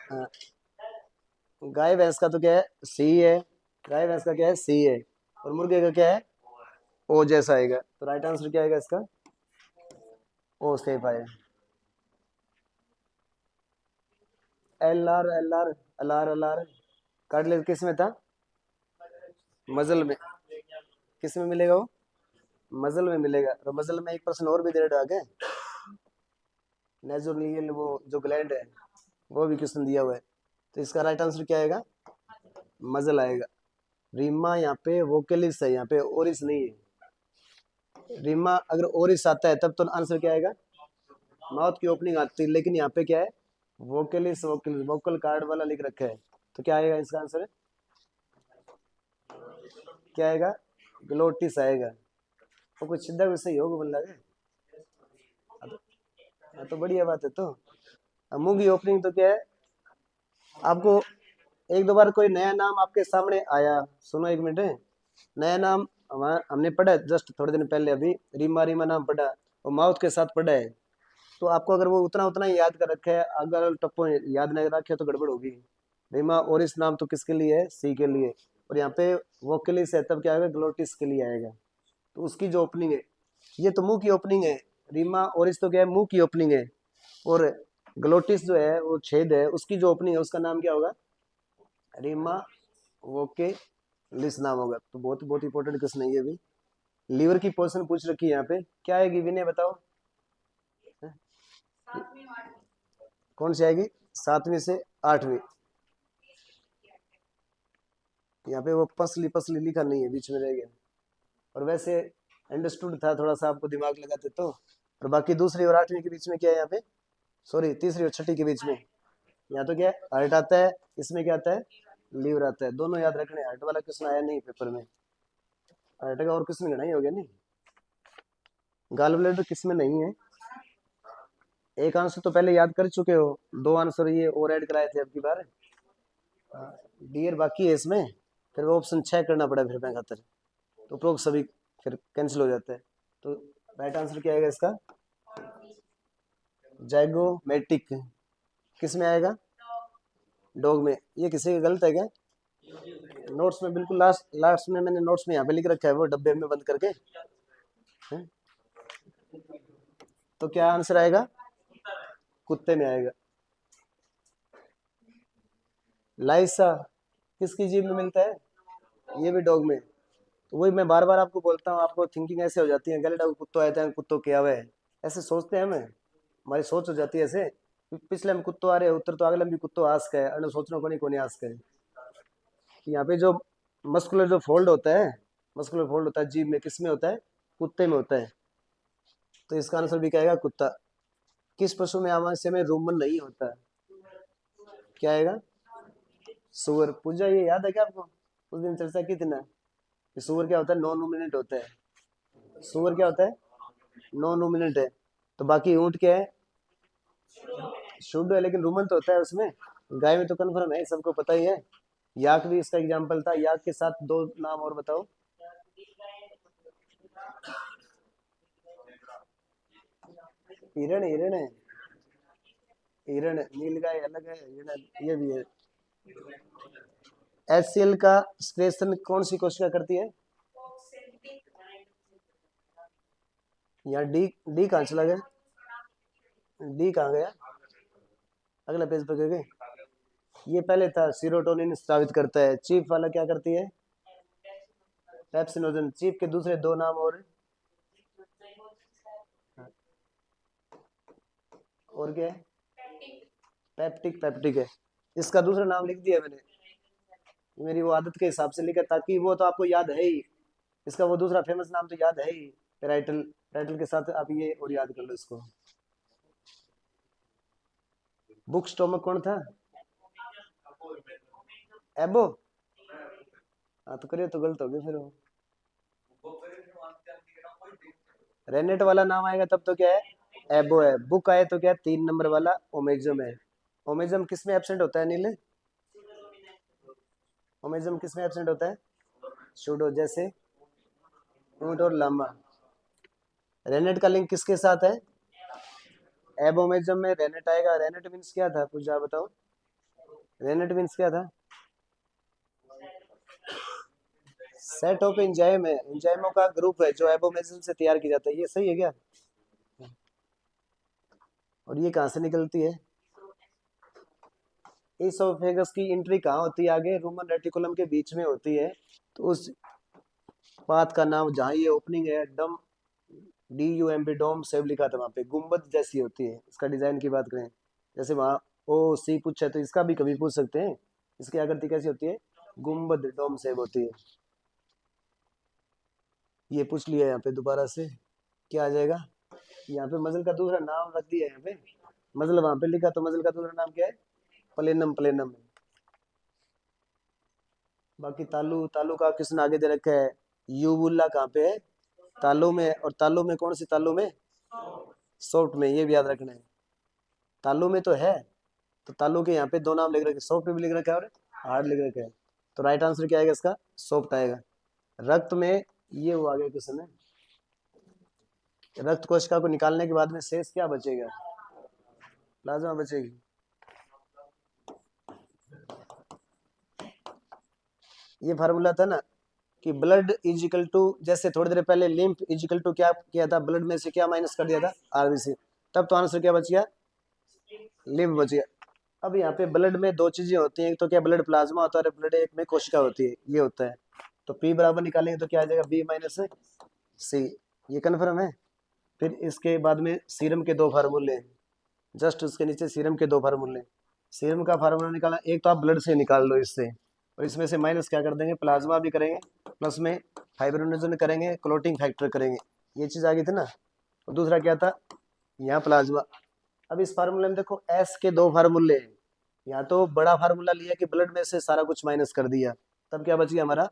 हाँ, गाय भैंस का तो क्या है? सी है। गाय भैंस का क्या है? सी है। और मुर्गे का क्या है? ओ जैसा आएगा। तो राइट आंसर क्या आएगा इसका? ओ सेफ आएगा। एल आर कार्टिलेज किस में था? मजल में। किस में मिलेगा वो? मजल में मिलेगा। तो मजल में 1% और भी दे रहा है। नेजोनियल वो जो ग्लैंड है, वो भी क्वेश्चन दिया हुआ है। तो इसका राइट आंसर क्या आएगा? मजल आएगा। रीमा यहाँ पे वोकलिस है, यहाँ पे ओरिस नहीं है। रीमा अगर ओरिस आता है तब तो आंसर क्या आएगा? माउथ की ओपनिंग आती है, लेकिन यहाँ पे क्या है? वोकलिस, वोकलिस वोकल कार्ड वाला लिख रखा है। तो क्या आएगा इसका आंसर? क्या आएगा? ग्लोटिस आएगा। तो कुछ सीधा वैसे ही होगा बन लगे। हाँ, तो बढ़िया बात है। तो अब मुंह की ओपनिंग तो क्या है, आपको एक दो बार कोई नया नाम आपके सामने आया, सुनो एक मिनट, नया नाम हमने पढ़ा जस्ट थोड़े दिन पहले अभी, रीमा रीमा नाम पढ़ा, वो माउथ के साथ पढ़ा है। तो आपको अगर वो उतना उतना ही याद कर रखा है, अगर टप्पो याद नहीं रखे तो गड़बड़ होगी। रीमा और इस नाम तो किसके लिए है, सी के लिए, और यहाँ पे वोकलिस है तब क्या आएगा, ग्लोटिस के लिए आएगा। तो उसकी जो ओपनिंग है, ये तो मुंह की ओपनिंग है, रीमा और इस तो क्या है, मुंह की ओपनिंग है, और ग्लोटिस जो है वो छेद है, उसकी जो ओपनिंग है उसका नाम क्या होगा, रीमा वोके लिस नाम होगा। तो बहुत बहुत इंपॉर्टेंट क्वेश्चन है ये भी। लीवर की पोजीशन पूछ रखी है यहाँ पे, क्या आएगी विनय बताओ। हैं? कौन सी आएगी, सातवीं से आठवीं। यहाँ पे वो पसली पसली लिखा नहीं है, बीच में रह गया। और वैसे अंडरस्टूड था, थोड़ा सा आपको दिमाग लगाते तो। और बाकी दूसरी और आठवीं के बीच में क्या है यहाँ पे, सॉरी तीसरी और छठी के बीच में, यहाँ तो क्या है, हार्ट आता है, इसमें क्या आता है, लीवर आता है। दोनों याद रखने, हार्ट वाला क्वेश्चन आया नहीं पेपर में, हार्ट का और किस में नहीं हो गया नहीं, गाल ब्लैडर किस में नहीं है। एक आंसर तो पहले याद कर चुके हो, दो आंसर ये और ऐड कराए थे अब की बार। डियर बाकी है इसमें, फिर वो ऑप्शन 6 करना पड़ा फिर मैं खातर, तो प्रोग सभी फिर कैंसिल हो जाता है। तो राइट आंसर क्या आएगा इसका, जैगोमेटिक। किस में आएगा, डॉग में। ये किसी का गलत है क्या, नोट्स में बिल्कुल लास्ट लास्ट में मैंने नोट्स में यहाँ पे लिख रखा है वो डब्बे में बंद करके है? तो क्या आंसर आएगा, कुत्ते में आएगा। लाइसा किसकी जीभ में मिलता है, ये भी डॉग में। तो वही मैं बार बार आपको बोलता हूँ, आपको थिंकिंग ऐसे हो जाती है, गलत कुत्तो आए थे कुत्तो क्या हुआ है, ऐसे सोचते हैं हमें, हमारी सोच हो जाती है ऐसे। पिछले में कुत्तो आ रहे उत्तर तो अगले में भी कुत्तो आस का है, अरे सोचना को नहीं कोनी आस का है। कि यहाँ पे जो मस्कुलर जो फोल्ड होता है, मस्कुलर फोल्ड होता है जीभ में, किस में होता है, कुत्ते में होता है। तो इसका आंसर भी क्या आएगा, कुत्ता। किस पशु में आमाशय में रुमन नहीं होता, क्या आएगा, सुअर। पूजा ये याद है क्या आपको, उस दिन चर्चा की थी ना, कि सुअर क्या होता है, नॉन रूमिनेंट होता है। सुअर क्या होता है, नॉन रूमिनेंट है। तो बाकी ऊंट क्या है, शुद्ध है, लेकिन रुमन तो होता है उसमें। गाय में तो कन्फर्म है, सबको पता ही है। याक भी इसका एग्जाम्पल था, याक के साथ दो नाम और बताओ। हिरण, हिरण है, हिरण नील गाय अलग है, हिरण ये भी है। HCl का स्क्रेशन कौन सी कोशिका करती है, यहाँ डी, डी कहाँ चला गया, डी कहाँ गया, अगला पेज पर गए। ये पहले था, सीरोटोनिन स्रावित करता है, चीफ वाला क्या करती है, पेप्सिनोजन। चीफ के दूसरे दो नाम और क्या है, पेप्टिक, पेप्टिक है। इसका दूसरा नाम लिख दिया मैंने, मेरी वो आदत के हिसाब से लिखा, ताकि वो तो आपको याद है ही, इसका वो दूसरा फेमस नाम तो याद है ही, पेराइटल। पेराइटल के साथ आप ये और याद कर लो इसको। बुक स्टोमक कौन था, एबो। हाँ तो करिए, तो गलत हो गया फिर वो। रेनेट वाला नाम आएगा तब तो क्या है, एबो है। बुक आए तो क्या, 3 नंबर वाला ओमेजम है। ओमेजम किस में एब्सेंट होता है नीले, ओमेजम किस में एब्सेंट होता है, शूडो, जैसे ऊंट और लामा। रेनेट का लिंक किसके साथ है, एबोमेजम में रेनेट आएगा। रेनेट मीन्स क्या था, कुछ आप बताओ, रेनेट मीन्स क्या था, सेट ऑफ एंजाइम है, एंजाइमों का ग्रुप है जो एबोमेजम से तैयार की जाता है। ये सही है क्या, और ये कहाँ से निकलती है, इसोफेगस की एंट्री कहाँ होती है, आगे रूमन रेटिकुलम के बीच में होती है। तो उस पाथ का नाम, जहाँ ये ओपनिंग है, डम, DUMB, डोम सेव लिखा था, वहाँ पे गुम्बद जैसी होती है। इसका डिजाइन की बात करें, जैसे वहाँ OC पूछा है तो इसका भी कभी पूछ सकते हैं, इसकी आकृति कैसी होती है, गुम्बद डोम सेव होती है। ये पूछ लिया यहाँ पे दोबारा से, क्या आ जाएगा, यहाँ पे मजल का दूसरा नाम रख दिया है यहाँ पे, मजल वहां पे लिखा, तो मजल का दूसरा नाम क्या है, प्लेनम, प्लेनम। बाकी तालु, तालु का किसने आगे दे रखा है, यूबुला कहाँ पे है, तालु में। और तालु में कौन सी तालु में, सॉफ्ट में, ये भी याद रखना है। तालु में तो है, तो तालु के यहाँ पे दो नाम लिख रखे, सॉफ्ट भी लिख रखा है और हार्ड लिख रखा है, तो राइट आंसर क्या आएगा इसका? सॉफ्ट आएगा। रक्त में ये वो आ गया क्वेश्चन है, रक्त कोशिका को निकालने के बाद में शेष क्या बचेगा? प्लाज्मा बचेगी। ये फार्मूला था ना कि ब्लड इज इक्वल टू, जैसे थोड़ी देर पहले लिम्फ इज इक्वल टू क्या किया था, ब्लड में से क्या माइनस कर दिया था? आरबीसी। तब तो आंसर क्या बच गया? लिम्फ बच गया। अब यहाँ पे ब्लड में दो चीजें होती हैं, एक तो क्या ब्लड प्लाज्मा होता है और ब्लड एक में कोशिका होती है, ये होता है। तो P बराबर निकालेंगे तो क्या आ जाएगा? B माइनस सी। ये कन्फर्म है। फिर इसके बाद में सीरम के दो फार्मूले हैं, जस्ट उसके नीचे सीरम के दो फार्मूले। सीरम का फार्मूला निकालना, एक तो आप ब्लड से निकाल लो इससे, और इसमें से माइनस क्या कर देंगे? प्लाज्मा भी करेंगे, प्लस में फाइब्रोनोजन करेंगे, क्लोटिंग फैक्टर करेंगे, ये चीज आ गई थी ना। और दूसरा क्या था? यहाँ प्लाज्मा। अब इस फार्मूले में देखो एस के दो फार्मूले हैं, यहाँ तो बड़ा फार्मूला लिया कि ब्लड में से सारा कुछ माइनस कर दिया, तब क्या बच गया हमारा?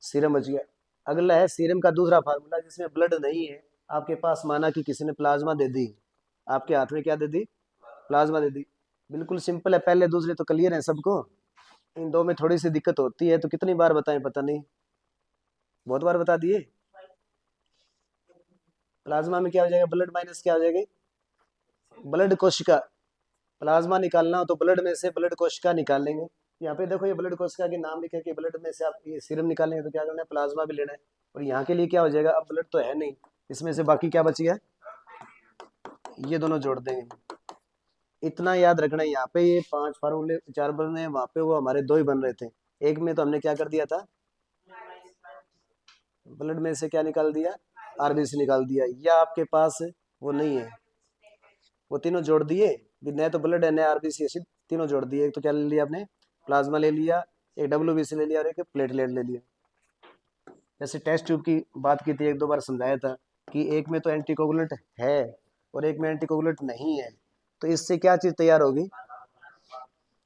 सीरम बच गया। अगला है सीरम का दूसरा फार्मूला, जिसमें ब्लड नहीं है, आपके पास माना कि किसी ने प्लाज्मा दे दी, आपके हाथ में क्या दे दी? प्लाज्मा दे दी। बिल्कुल सिंपल है, पहले दूसरे तो क्लियर है सबको, इन दो में थोड़ी सी दिक्कत होती है, तो कितनी बार बताएं पता नहीं, बहुत बार बता दिए। प्लाज्मा में क्या हो जाएगा? ब्लड माइनस क्या हो जाएगी? ब्लड कोशिका। प्लाज्मा निकालना हो तो ब्लड में से ब्लड कोशिका निकाल लेंगे। यहाँ पे देखो ये ब्लड कोशिका के नाम लिखे कि ब्लड में से आप ये सीरम निकालेंगे तो क्या करना है? प्लाज्मा भी लेना है। और यहाँ के लिए क्या हो जाएगा? अब ब्लड तो है नहीं, इसमें से बाकी क्या बच गया? ये दोनों जोड़ देंगे। इतना याद रखना है, यहाँ पे ये 5 फार्मूले 4 बन रहे हैं, वहां पे वो हमारे 2 ही बन रहे थे। एक में तो हमने क्या कर दिया था? ब्लड में से क्या निकाल दिया? आरबीसी निकाल दिया। या आपके पास वो नहीं है, वो तीनों जोड़ दिए, नया तो ब्लड है नया आरबीसी है, तीनों जोड़ दिए। एक तो क्या ले लिया आपने? प्लाज्मा ले लिया, एक डब्ल्यूबीसी ले लिया और एक प्लेटलेट ले लिया। जैसे टेस्ट ट्यूब की बात की थी, 1-2 बार समझाया था कि एक में तो एंटीकोगुलेंट है और एक में एंटीकोगुलेंट नहीं है, तो इससे क्या चीज तैयार होगी?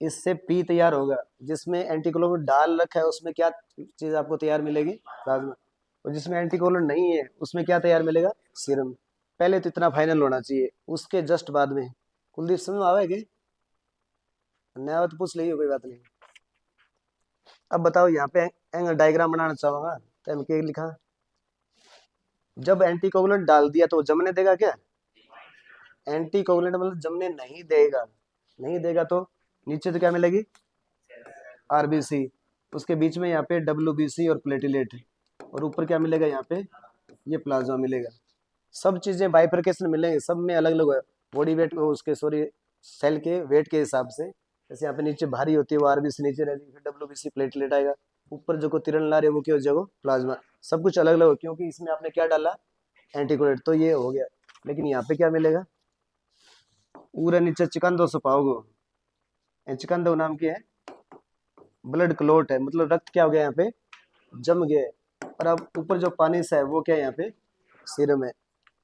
इससे पी तैयार होगा। जिसमें एंटीकोगुलेंट डाल रखा है उसमें क्या चीज आपको तैयार मिलेगी? प्लाज्मा। और जिसमें एंटीकोगुलेंट नहीं है उसमें क्या तैयार मिलेगा? सीरम। पहले तो इतना फाइनल होना चाहिए, उसके जस्ट बाद में कुलदीप समझ में आवेगी? नया तो पूछ लीजिए, कोई बात नहीं। अब बताओ, यहाँ पे एंगल डायग्राम बनाना चाहूंगा, तो एम लिखा, जब एंटीकोगुलेंट डाल दिया तो वो जमने देगा क्या? एंटीकोगुलेंट मतलब जमने नहीं देगा, नहीं देगा तो नीचे तो क्या मिलेगी? आरबीसी। उसके बीच में यहाँ पे डब्ल्यूबीसी और प्लेटलेट, और ऊपर क्या मिलेगा? यहाँ पे ये प्लाज्मा मिलेगा। सब चीजें बाइफरकेशन मिलेंगे, सब में अलग अलग बॉडी वेट उसके सॉरी सेल के वेट के हिसाब से। जैसे यहाँ पे नीचे भारी होती है वो आरबीसी नीचे रहेगी, फिर डब्ल्यूबीसी प्लेटलेट आएगा, ऊपर जो को तिरन ला रहे वो क्या हो जाएगा? प्लाज्मा। सब कुछ अलग अलग हो, क्योंकि इसमें आपने क्या डाला? एंटीकोगुलेंट, तो ये हो गया। लेकिन यहाँ पे क्या मिलेगा? पूरा नीचे चिकन सौ पाओगे, चिकन नाम की है, ब्लड क्लोट है, मतलब रक्त क्या हो गया? यहाँ पे जम गया है। और अब ऊपर जो पानी सा है वो क्या है? यहाँ पे सीरम है।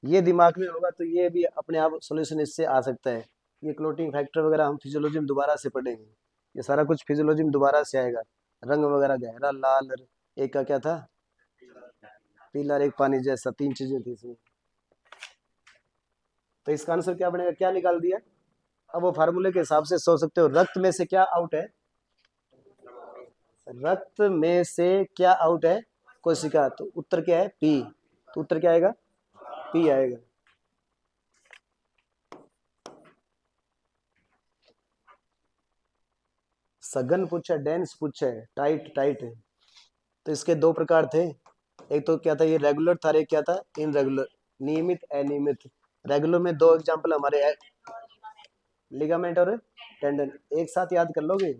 ये दिमाग में होगा तो ये भी अपने आप सॉल्यूशन इससे आ सकता है। ये क्लोटिंग फैक्टर वगैरह हम फिजियोलॉजी में दोबारा से पढ़ेंगे, ये सारा कुछ फिजियोलॉजी में दोबारा से आएगा। रंग वगैरह गहरा लाल, एक का क्या था? पीला, एक पानी जैसा, 3 चीजें थी इसमें। तो इसका आंसर क्या बनेगा? क्या निकाल दिया? अब वो फार्मूले के हिसाब से सोच सकते हो, रक्त में से क्या आउट है? रक्त में से क्या आउट है? कोशिका। तो उत्तर क्या है? पी। तो उत्तर क्या आएगा? पी आएगा। सघन पूछा, डेंस पूछा है, टाइट टाइट है। तो इसके दो प्रकार थे, एक तो क्या था? ये रेगुलर था, एक क्या था? इनरेगुलर, नियमित अनियमित। रेगुलर में दो एग्जांपल हमारे है, लिगामेंट और टेंडन। एक साथ याद कर लोगे,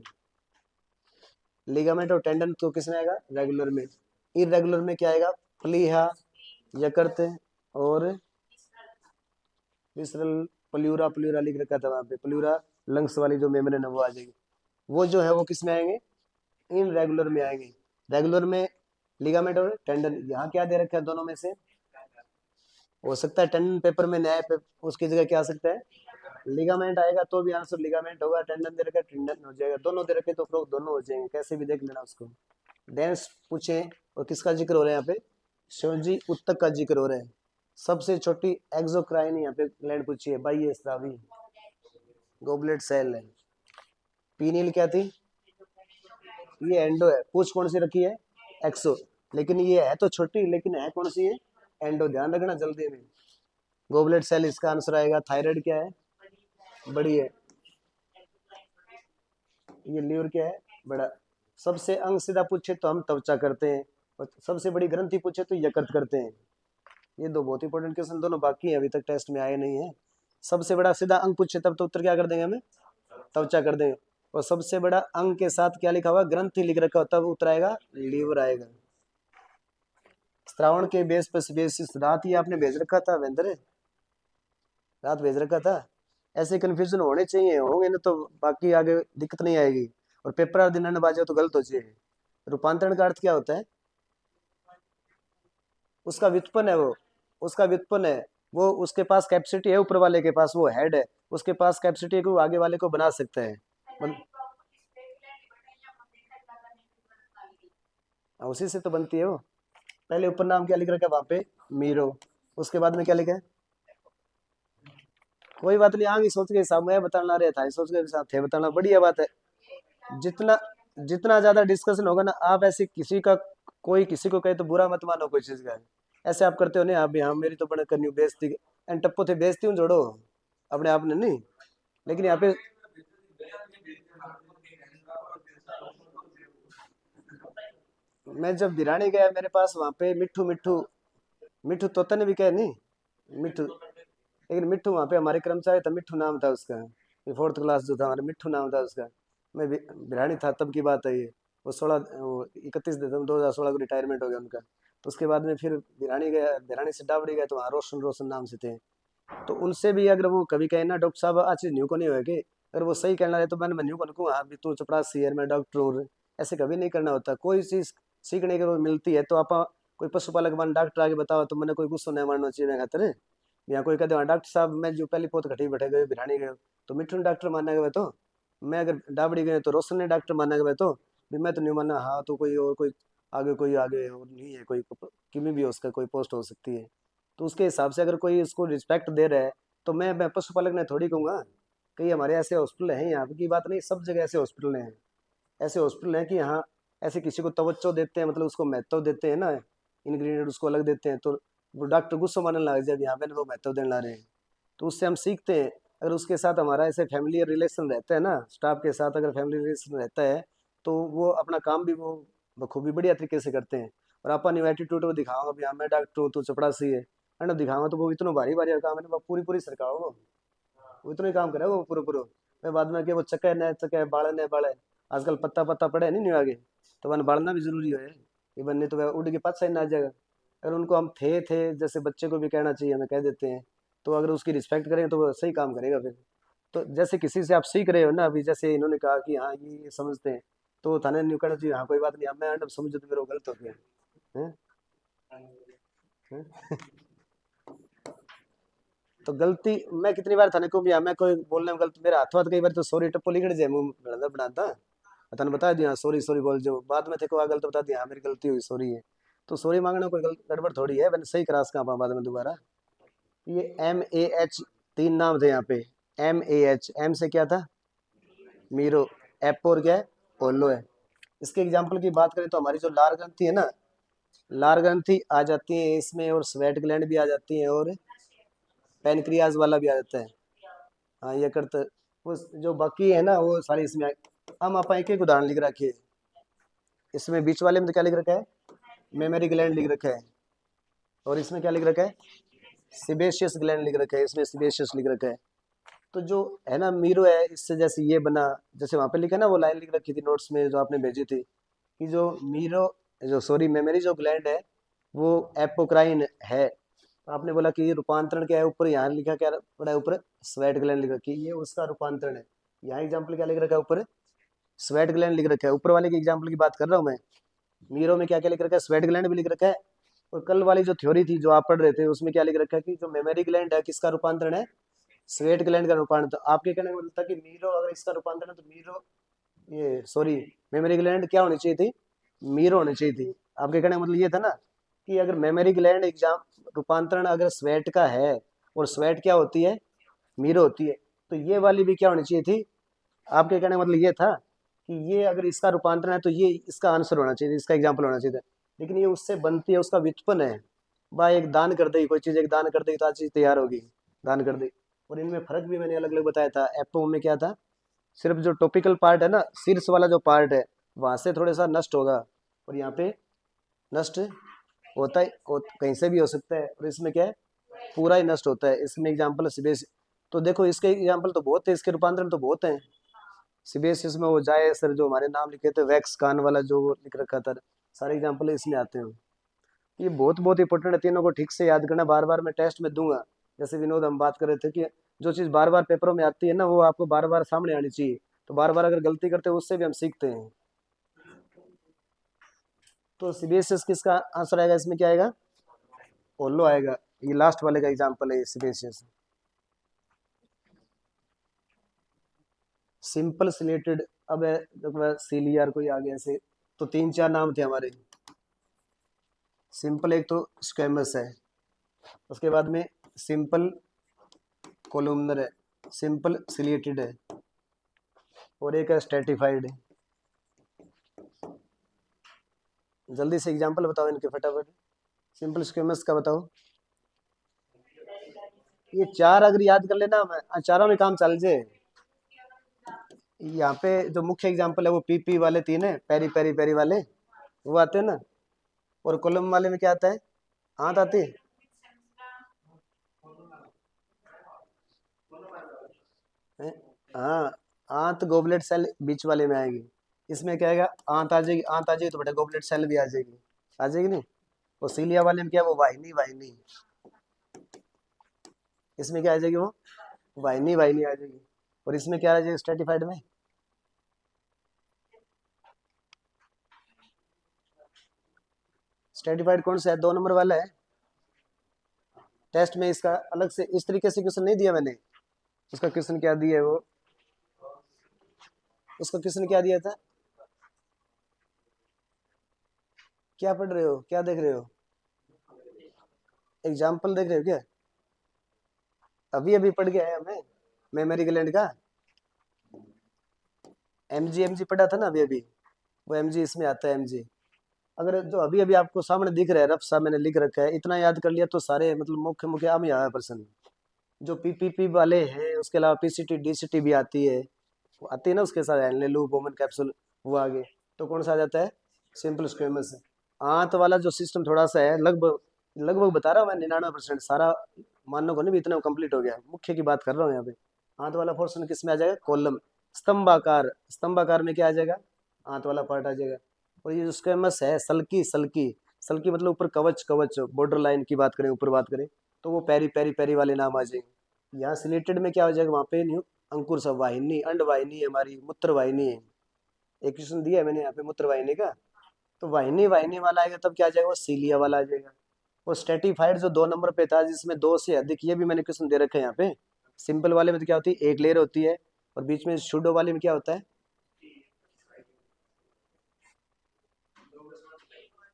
लिगामेंट और टेंडन तो किसमें आएगा? रेगुलर में। इरेगुलर में क्या आएगा? प्लीहा, यकृत और विसरल प्लूरा। प्लूरा लिख रखा था वहां पे, प्लूरा लंग्स वाली जो मेम्ब्रेन है वो आ जाएगी। वो जो है वो किस में आएंगे? इन रेगुलर में आएंगे। रेगुलर में लिगामेंट और टेंडन। यहाँ क्या दे रखा है दोनों में से? हो सकता है टेंडन पेपर में न्याय पे उसकी जगह क्या आ सकता है? लिगामेंट आएगा, तो भी आंसर लिगामेंट होगा। टेंडन दे रखा है, टेंडन हो जाएगा। दोनों दे रखे तो फ्लोक दोनों हो जाएंगे, कैसे भी देख लेना उसको। डेंस पूछे, और किसका जिक्र हो रहा है यहाँ पे? शिवजी उत्तक का जिक्र हो रहा है। सबसे छोटी एक्सोक्राइन यहाँ पे ग्लैंड पूछी है, बाह्य स्रावी, गोबलेट सेल है। पीनियल क्या थी, ये एंडो है। पूछ कौन सी रखी है, एक्सो, लेकिन ये है तो छोटी, लेकिन है कौन सी है, एंडो, ध्यान रखना जल्दी में। गोबलेट सेल इसका आंसर आएगा। थायराइड क्या है, बड़ी है। ये लीवर क्या है, बड़ा। सबसे अंग सीधा पूछे तो हम त्वचा करते हैं, और सबसे बड़ी ग्रंथि पूछे तो यकृत करते हैं। ये दो बहुत इंपॉर्टेंट क्वेश्चन, दोनों बाकी हैं, अभी तक टेस्ट में आए नहीं है। सबसे बड़ा सीधा अंग पूछे तब तो उत्तर क्या कर देंगे हमें, त्वचा कर देंगे। और सबसे बड़ा अंग के साथ क्या लिखा हुआ, ग्रंथि लिख रखा हो, तब उत्तर आएगा लीवर आएगा। श्रावण के बेस पर बेसिस रात ही आपने भेज रखा था वेंद्र, रात भेज रखा था। ऐसे कंफ्यूजन होने चाहिए, होंगे ना तो बाकी आगे दिक्कत नहीं आएगी। और पेपर हर दिन बाजे तो गलत हो जाए। रूपांतरण का अर्थ क्या होता है, उसका व्युत्पन्न है वो, उसका व्युत्पन्न है वो। उसके पास कैपेसिटी है, ऊपर वाले के पास वो हेड है, उसके पास कैपेसिटी है कि वो आगे वाले को बना सकते हैं। उसी से तो बनती है वो। पहले ऊपर नाम क्या लिख रखा है वहां पे, मीरो, उसके बाद में क्या लिखा है, कोई बात नहीं, आगे सोच के हिसाब में बताना रहा था, सोच के हिसाब थे बताना, बढ़िया बात है। जितना जितना ज्यादा डिस्कशन होगा ना, आप ऐसे किसी का, कोई किसी को कहे तो बुरा मत मानो कोई चीज का। ऐसे आप करते हो नहीं, आप भी, हाँ मेरी तो बड़ा करनी बेइज्जती, एंड टप्पो थे बेइज्जती हूँ जोड़ो, अपने आप ने नहीं। लेकिन यहाँ पे मैं जब भिरानी गया मेरे पास वहां पे मिट्ठू मिट्ठू, मिट्ठू तोता ने भी कहा नहीं, मिट्ठू, लेकिन मिट्ठू वहाँ पे हमारे कर्मचारी था, मिट्ठू नाम था उसका, ये फोर्थ क्लास जो था हमारे, मिट्ठू नाम था उसका। मैं भिरानी था तब की बात है ये। वो 31 दिसंबर 2016 को रिटायरमेंट हो गया उनका। तो उसके बाद में फिर भिरानी गया, भिरानी से डाबड़ी गया तो वहाँ रोशन रोशन नाम से थे। तो उनसे भी अगर वो कभी कहे ना डॉक्टर साहब आज न्यू को नहीं होएगी, अगर वो सही कहना है तो मैंने न्यू को कहूँ, हाँ भी तू चपरासी है मैं डॉक्टर हूँ। ऐसे कभी नहीं करना होता, कोई चीज़ सीखने को मिलती है तो आप, कोई पशुपालक बन डॉक्टर आगे बताओ तो मैंने कोई गुस्सा नहीं मारना चाहिए मैं खातर। या कोई कहते हैं डॉक्टर साहब मैं जो पहली पोत घटी बैठे गए भिरानी गए, तो मिठू ने डॉक्टर माना गया तो, मैं अगर डाबड़ी गए तो रोशन ने डॉक्टर माना गया तो भी मैं तो नहीं माना, हाँ तो कोई और कोई आगे, कोई आगे और नहीं है, कोई किमी भी उसका कोई पोस्ट हो सकती है। तो उसके हिसाब से अगर कोई इसको रिस्पेक्ट दे रहा है तो मैं पशुपालक ने थोड़ी कहूँगा। कई हमारे ऐसे हॉस्पिटल हैं, यहाँ की बात नहीं, सब जगह ऐसे हॉस्पिटल हैं, ऐसे हॉस्पिटल हैं कि यहाँ ऐसे किसी को तवज्जो देते हैं, मतलब उसको महत्व देते हैं ना, इंग्रेडिएंट उसको अलग देते हैं, तो वो डॉक्टर गुस्सा मानने लग जाए यहाँ पे वो महत्व देने ला रहे हैं। तो उससे हम सीखते हैं। अगर उसके साथ हमारा ऐसे फैमिली रिलेशन रहता है ना, स्टाफ के साथ अगर फैमिली रिलेशन रहता है, तो वो अपना काम भी वो बखूबी बढ़िया तरीके से करते हैं। और अपन न्यू एटीट्यूड वो दिखाओ, अभी हाँ मैं डॉक्टर हूँ तो चपड़ासी है ना, दिखावा तो वो इतना भारी भारी काम है ना, वो पूरी पूरी सरकाओ वो इतना ही काम करे वो पूरा पूरा। मैं बाद में कि वो चके न चके बाड़े न बाड़े, आजकल पत्ता पत्ता पड़े नहीं नहीं आगे, तो वन बाढ़ना भी जरूरी है। ये बनने तो वह उड़ के पास ही ना आ जाएगा। अगर उनको हम थे जैसे बच्चे को भी कहना चाहिए, हमें कह देते हैं, तो अगर उसकी रिस्पेक्ट करें तो वो सही काम करेगा फिर। तो जैसे किसी से आप सीख रहे हो ना, अभी जैसे इन्होंने कहा कि हाँ ये समझते हैं, तो थाने न्यू कहना चाहिए हाँ कोई बात नहीं, अब मैं समझो तो मेरा गलत हो गया है। हैं? तो गलती मैं कितनी बार थाने को भी, हाँ मैं कोई बोलने में गलत, मेरा हाथ हाथ कई बार तो सॉरी टप्पो लिखड़ जाए मुंह बनाता बनाता, तने बता दिया सॉरी सॉरी बोल, जो बाद में थे को गलत बता दिया हाँ मेरी गलती हुई सॉरी है। तो सॉरी मांगना कोई गड़बड़ थोड़ी है, मैंने सही क्रास कहाँ बाद में दोबारा। ये MAH, तीन नाम थे यहाँ पे। MAH, एम से क्या था, मीरो, एप और क्या है, पोलो है। इसके एग्जाम्पल की बात करें तो हमारी जो लार ग्रंथि है ना, लार ग्रंथि आ जाती है इसमें, और स्वेट ग्लैंड भी आ जाती है, और पेनक्रियाज वाला भी आ जाता है। हाँ ये करते, वो जो बाकी है ना वो सारी इसमें हम आप एक एक उदाहरण लिख रखिए। इसमें बीच वाले में तो क्या लिख रखा है, मेमोरी ग्लैंड लिख रखा है, और इसमें क्या लिख रखा है, सिबेशियस ग्लैंड लिख रखा है, इसमें सिबेशियस लिख रखा है। तो जो है ना मीरो है, इससे जैसे ये बना, जैसे वहां पे लिखा है ना, वो लाइन लिख रखी थी नोट्स में जो आपने भेजी थी, कि जो मीरो, जो सॉरी मेमोरी जो ग्लैंड है वो एपोक्राइन है। तो आपने बोला कि ये रूपांतरण क्या है, ऊपर यहाँ लिखा क्या पड़ा है, ऊपर स्वेट ग्लैंड लिख रखी है, ये उसका रूपांतरण है। यहाँ एग्जाम्पल क्या लिख रखा है, ऊपर स्वेट ग्लैंड लिख रखा है, ऊपर वाले के एग्जाम्पल की बात कर रहा हूँ मैं। मीरो में क्या क्या लिख रखा है, स्वेट ग्लैंड भी लिख रखा है। और कल वाली जो थ्योरी थी जो आप पढ़ रहे थे, उसमें क्या लिख रखा है कि जो मेमोरी ग्लैंड है किसका रूपांतरण है, स्वेट ग्लैंड का रूपांतरण। तो आपके कहने का मतलब था कि मीरो अगर इसका रूपांतरण है तो मीरो, ये सॉरी मेमोरी ग्लैंड क्या होनी चाहिए थी, मीरो होनी चाहिए थी। आपके कहने का मतलब ये था ना कि अगर मेमोरी ग्लैंड एग्जाम रूपांतरण अगर स्वेट का है और स्वेट क्या होती है, मीरो होती है, तो ये वाली भी क्या होनी चाहिए थी। आपके कहने का मतलब ये था कि ये अगर इसका रूपांतरण है तो ये इसका आंसर होना चाहिए, इसका एग्जाम्पल होना चाहिए था। लेकिन ये उससे बनती है, उसका व्युत्पन्न है। भाई एक दान कर देगी कोई चीज़, एक दान कर देगी तो आज चीज़ तैयार होगी, दान कर देगी। और इनमें फर्क भी मैंने अलग अलग बताया था। एपोम में क्या था, सिर्फ जो टॉपिकल पार्ट है ना, शीर्ष वाला जो पार्ट है वहां से थोड़ा सा नष्ट होगा, और यहाँ पे नष्ट होता है, कहीं से भी हो सकता है। और इसमें क्या है, पूरा ही नष्ट होता है। इसमें एग्जाम्पल सीबीएस, तो देखो इसके एग्जाम्पल तो बहुत है, इसके रूपांतरण तो बहुत हैं। सीबीएसई में वो जाए सर जो हमारे नाम लिखे थे, वैक्स कान वाला जो वो लिख रखा था, सारे एग्जाम्पल इसमें आते हैं। ये बहुत बहुत इंपॉर्टेंट है, तीनों को ठीक से याद करना। बार बार मैं टेस्ट में दूंगा। जैसे विनोद हम बात कर रहे थे कि जो चीज़ बार बार पेपरों में आती है ना, वो आपको बार बार सामने आनी चाहिए। तो बार बार अगर गलती करते हैं उससे भी हम सीखते हैं। तो सीबीएसई किसका आंसर आएगा, इसमें क्या आएगा, ओलो आएगा। ये लास्ट वाले का एग्जाम्पल है सीबीएसई। सिंपल सिलेटेड, अब सीलियर कोई आ गया ऐसे, तो तीन चार नाम थे हमारे। सिंपल एक तो स्क्वेमस है, उसके बाद में सिंपल कोलुमनर है, सिंपल सिलिएटेड है, और एक है स्ट्रेटिफाइड है। जल्दी से एग्जांपल बताओ इनके फटाफट। सिंपल स्क्वेमस का बताओ। ये चार अगर याद कर लेना, चारों में काम चल जाए। यहाँ पे जो मुख्य एग्जांपल है वो पीपी वाले तीन है, पेरी पेरी पेरी वाले वो आते हैं ना। और कॉलम वाले में क्या आता है, आंत आती है। हैं? हाँ, आंत गोबलेट सेल बीच वाले में आएगी। इसमें क्या आएगा, आंत आ जाएगी, आंत आ जाएगी तो बेटा गोबलेट सेल भी आ जाएगी, आ जाएगी नहीं। और सीलिया वाले में क्या है, वो वाहिनी वाहिनी, इसमें क्या आ जाएगी, वो वाहिनी वाहिनी आ जाएगी। और इसमें क्या आ जाएगी स्ट्रेटिफाइड में, स्ट्रेटिफाइड कौन सा है, 2 नंबर वाला है। टेस्ट में इसका अलग से इस तरीके से क्वेश्चन नहीं दिया मैंने। उसका क्वेश्चन क्या दिया है वो, उसका क्वेश्चन क्या दिया था, क्या पढ़ रहे हो, क्या देख रहे हो, एग्जाम्पल देख रहे हो क्या। अभी अभी पढ़ गया है हमें, मेमोरी ग्लैंड का एमजी पढ़ा था ना अभी अभी, वो एमजी इसमें आता है एमजी। अगर जो अभी अभी आपको सामने दिख रहा है रफ सा मैंने लिख रखा है, इतना याद कर लिया तो सारे मतलब मुख्य मुख्य आम ही आया प्रश्न। जो पीपीपी वाले हैं उसके अलावा पीसीटी डीसीटी भी आती है, वो आती है ना उसके साथ एनलेलू बोमन कैप्सूल, वो आगे। तो कौन सा आ जाता है, सिंपल स्क्वेमस। आंत वाला जो सिस्टम थोड़ा सा है, लगभग लगभग बता रहा हूँ मैं, 99% सारा मानने को नहीं भी इतना कंप्लीट हो गया, मुख्य की बात कर रहा हूँ यहाँ पे। आंत वाला पोर्शन किस में आ जाएगा, कॉलम। स्तंभाकार, स्तंभाकार में क्या आ जाएगा, आंत वाला पार्ट आ जाएगा। और ये जो स्क्वेमस है, सल्की सल्की, सल्की मतलब ऊपर कवच कवच बॉर्डर लाइन की बात करें, ऊपर बात करें तो वो पेरी पेरी पेरी वाले नाम आ जाएंगे। यहाँ सिलेटेड में क्या हो जाएगा, वहाँ पे न्यू अंकुर सब वाहिनी, अंड वाहिनी है हमारी, मूत्र वाहिनी है। एक क्वेश्चन दिया है मैंने यहाँ पे मूत्र वाहिनी का, तो वाहिनी वाहिनी वाला आएगा तब क्या आ जाएगा, वो सीलिया वाला आ जाएगा। वो स्ट्रेटिफाइड जो 2 नंबर पे था जिसमें दो से अधिक, ये भी मैंने क्वेश्चन दे रखा है यहाँ पे। सिंपल वाले में तो क्या होती है, एक लेयर होती है, और बीच में शूडो वाले में क्या होता है,